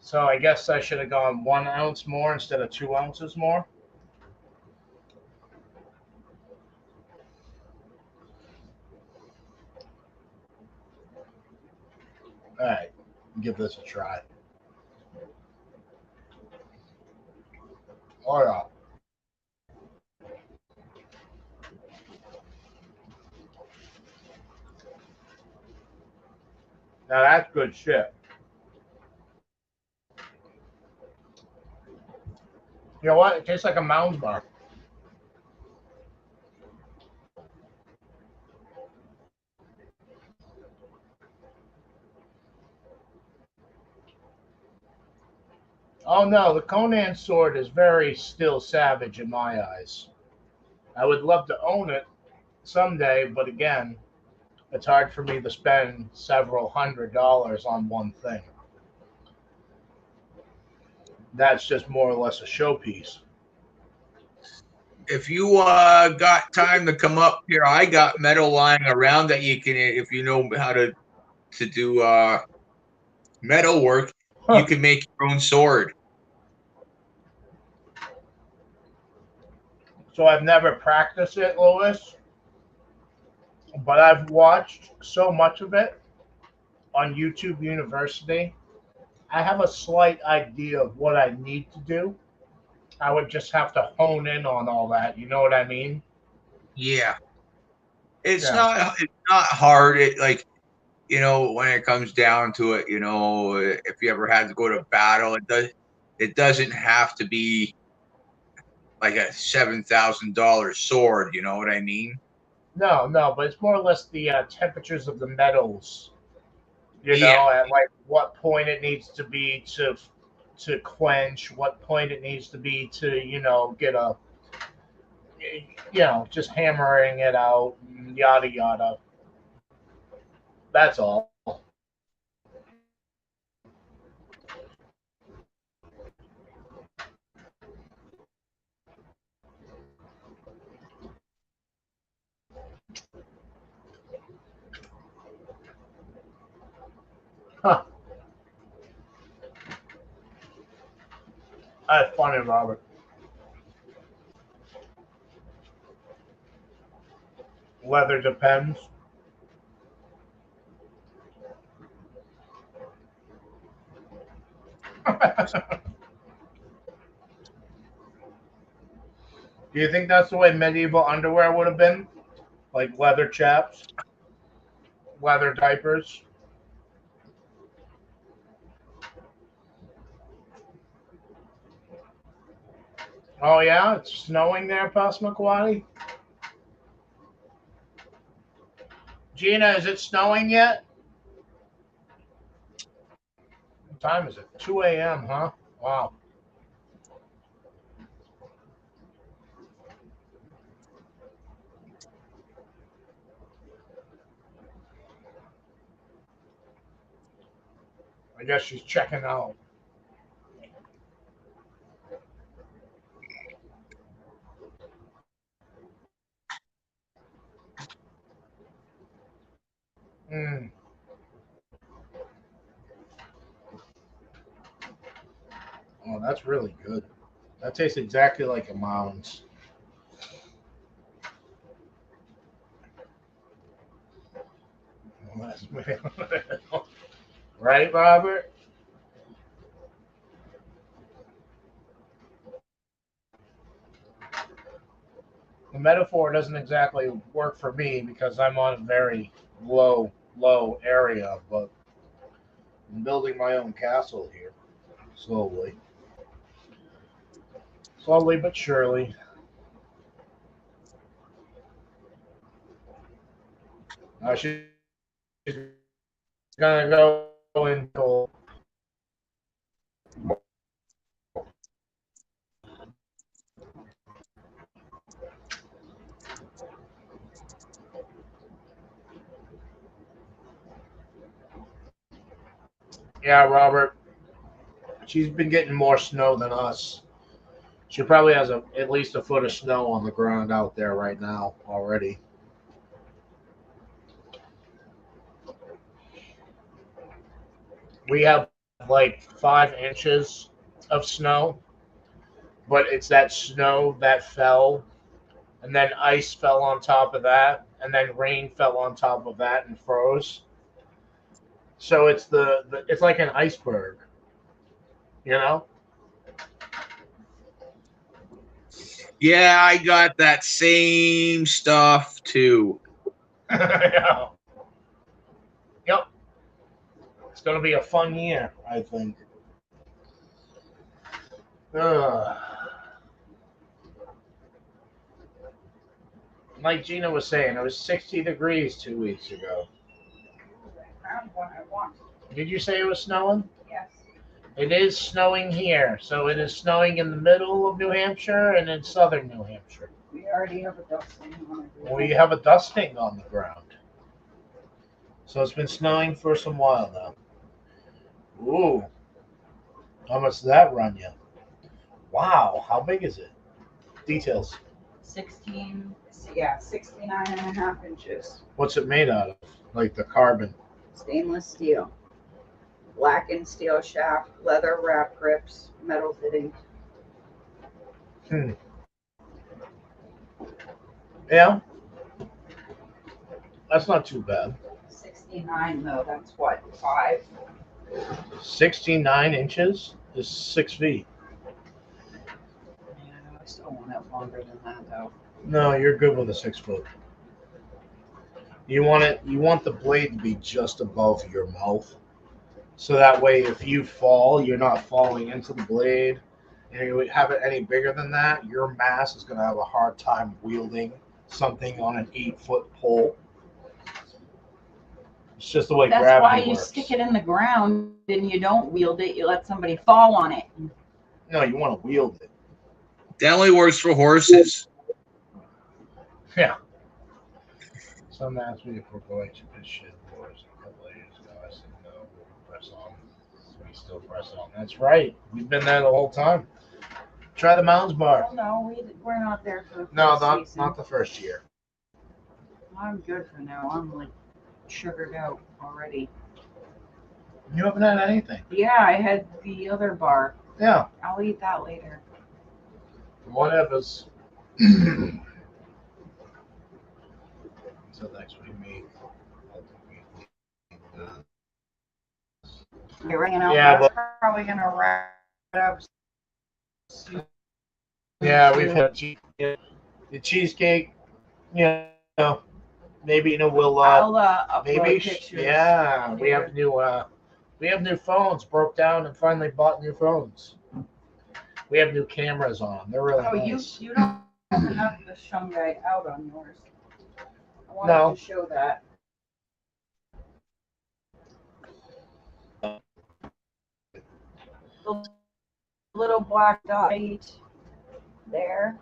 So I guess I should have gone 1 ounce more instead of 2 ounces more. All right. give this a try. Oh yeah. Now that's good shit. You know what? It tastes like a Mounds bar. Oh no, the Conan sword is very still savage in my eyes. I would love to own it someday, but again, it's hard for me to spend several $100s on one thing. That's just more or less a showpiece. If you got time to come up here, I got metal lying around that you can, if you know how to do metal work, you can make your own sword. So I've never practiced it, Louis, but I've watched so much of it on YouTube University. I have a slight idea of what I need to do. I would just have to hone in on all that. You know what I mean? Yeah, Yeah. it's not hard. It like, you know, when it comes down to it, you know, if you ever had to go to battle, it doesn't have to be like a $7,000 sword. You know what I mean? No, but it's more or less the temperatures of the metals. You Yeah. know, at like what point it needs to be to quench, what point it needs to be to get a just hammering it out, yada yada. That's all. Huh. That's funny, Robert. Weather depends. Do you think that's the way medieval underwear would have been? Like leather chaps, leather diapers? Oh yeah, it's snowing there, Passamaquoddy. Gina, is it snowing yet? What time is it? 2 a.m., huh? Wow. I guess she's checking out. Mm. Oh, that's really good. That tastes exactly like a Mounds. Right, Robert? The metaphor doesn't exactly work for me because I'm on a very low area, but I'm building my own castle here. Slowly. Slowly but surely. She's gonna go into. Yeah, Robert. She's been getting more snow than us. She probably has at least a foot of snow on the ground out there right now already. We have like 5 inches of snow, but it's that snow that fell, and then ice fell on top of that, and then rain fell on top of that and froze. So it's it's like an iceberg, you know? Yeah, I got that same stuff too. Yeah. Yep. It's gonna be a fun year, I think. Like Gina was saying, it was 60 degrees 2 weeks ago. Found one I want. Did you say it was snowing? Yes. It is snowing here. So it is snowing in the middle of New Hampshire and in southern New Hampshire. We already have a dusting on it. We have a dusting on the ground. So it's been snowing for some while now. Ooh. How much did that run you? Wow. How big is it? Details. 16, yeah, 69.5 inches. What's it made out of? Like the carbon. Stainless steel. Blackened steel shaft, leather wrap grips, metal fitting. Yeah. That's not too bad. 69 though, that's what, 5? 69 inches is 6 feet. Yeah, I still want it longer than that though. No, you're good with a 6 foot. You want the blade to be just above your mouth. So that way if you fall, you're not falling into the blade. And if you have it any bigger than that, your mass is gonna have a hard time wielding something on an 8-foot pole. It's just the way That's gravity why you works. stick it in the ground and you don't wield it, you let somebody fall on it. No, you want to wield it. That only works for horses. Yeah. Some asked me if we're going to the shed boards a couple of years ago. I said no, we'll press on. We still press on. That's right. We've been there the whole time. Try the Mounds Bar. Well, no, we're not there for the No, first season. not the first year. I'm good for now. I'm like sugared out already. You haven't had anything. Yeah, I had the other bar. Yeah. I'll eat that later. Whatever's. So next we meet. You're ringing out. Yeah, That's probably gonna wrap it up. Yeah, we've had the cheesecake. You know, maybe we'll I'll upload maybe pictures. yeah. later. We have new phones. Broke down and finally bought new phones. We have new cameras on. They're really Oh, nice. you don't have the Shungite out on yours. I wanted No. to show that. The little black dot right there,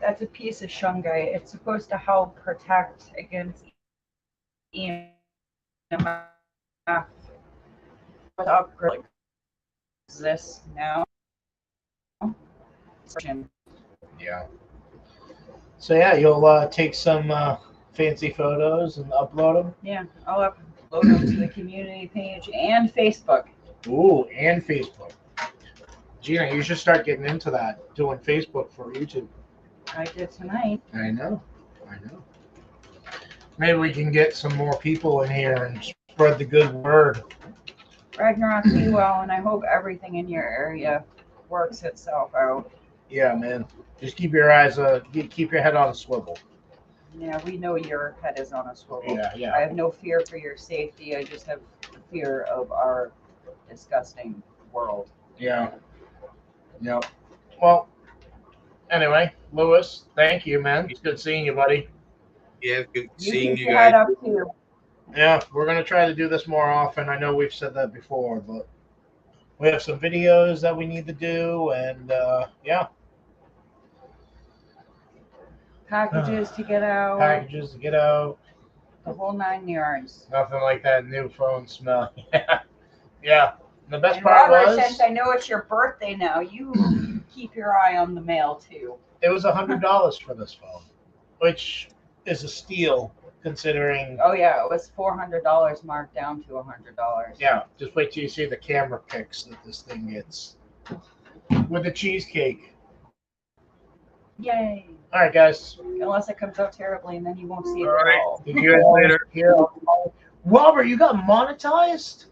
that's a piece of Shungite. It's supposed to help protect against EMF. Upgrade this now. Yeah. So yeah, you'll take some fancy photos and upload them. Yeah, I'll upload them to the community page and Facebook. Ooh, and Facebook. Gina, you should start getting into that, doing Facebook for YouTube. I did tonight. I know. Maybe we can get some more people in here and spread the good word. Ragnarok, be well, and I hope everything in your area works itself out. Yeah, man. Just keep your eyes, keep your head on a swivel. Yeah, we know your head is on a swivel. Yeah. I have no fear for your safety. I just have fear of our disgusting world. Yeah. Yep. Well, anyway, Lewis, thank you, man. It's good seeing you, buddy. Yeah, good You seeing keep you your head guys. up too. Yeah, we're going to try to do this more often. I know we've said that before, but we have some videos that we need to do, and yeah. Packages to get out. Packages to get out. The whole 9 yards. Nothing like that new phone smell. Yeah. And the best And part Robert, was, since I know it's your birthday now, you keep your eye on the mail too. it was $100 for this phone, which is a steal considering. Oh yeah, it was $400 marked down to $100. Yeah, just wait till you see the camera pics that this thing gets with the cheesecake. Yay! All right, guys. Unless it comes out terribly, and then you won't see it All right. at all. See you guys later. Here, Robert, you got monetized?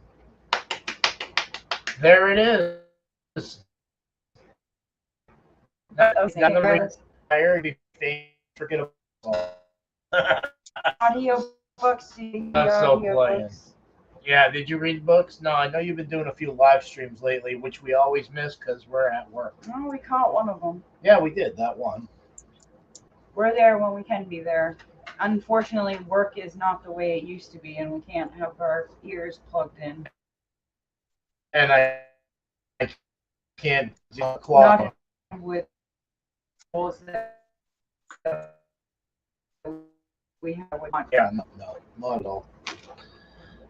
There it is. Forget about Audio books. That's so playing. Yeah, did you read books? No, I know you've been doing a few live streams lately, which we always miss because we're at work. No, we caught one of them. Yeah, we did that one. We're there when we can be there. Unfortunately, work is not the way it used to be, and we can't have our ears plugged in. And I can't do clock. Not with rules that we have. Yeah, no, not at all.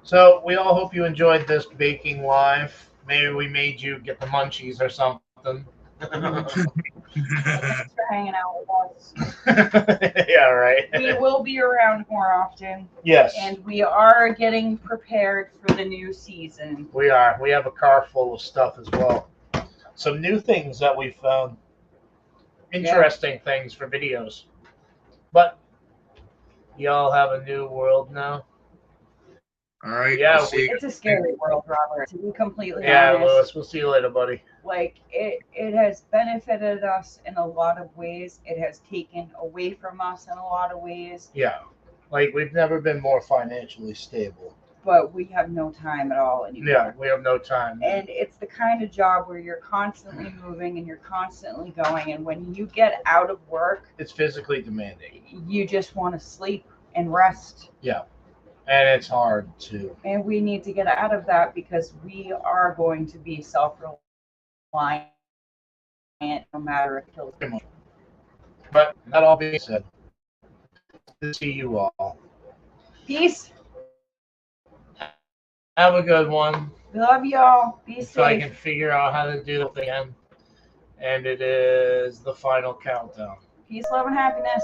So we all hope you enjoyed this baking live. Maybe we made you get the munchies or something. Thanks for hanging out with us. Yeah, right. We will be around more often. Yes. And we are getting prepared for the new season. We are. We have a car full of stuff as well. Some new things that we found. Interesting things for videos. But y'all have a new world now. All right. Yeah, we'll see. It's a scary world, Robert, to be completely Yeah, honest. Lewis, we'll see you later, buddy. Like, it has benefited us in a lot of ways. It has taken away from us in a lot of ways. Yeah. Like, we've never been more financially stable. But we have no time at all anymore. Yeah, we have no time. And it's the kind of job where you're constantly moving and you're constantly going. And when you get out of work, It's physically demanding. you just want to sleep and rest. Yeah. And it's hard to. And we need to get out of that because we are going to be self-reliant no matter if it kills us. But that all being said, good to see you all. Peace. Have a good one. We love y'all. Be If I can safe. figure out how to do the thing again. And it is the final countdown. Peace, love, and happiness.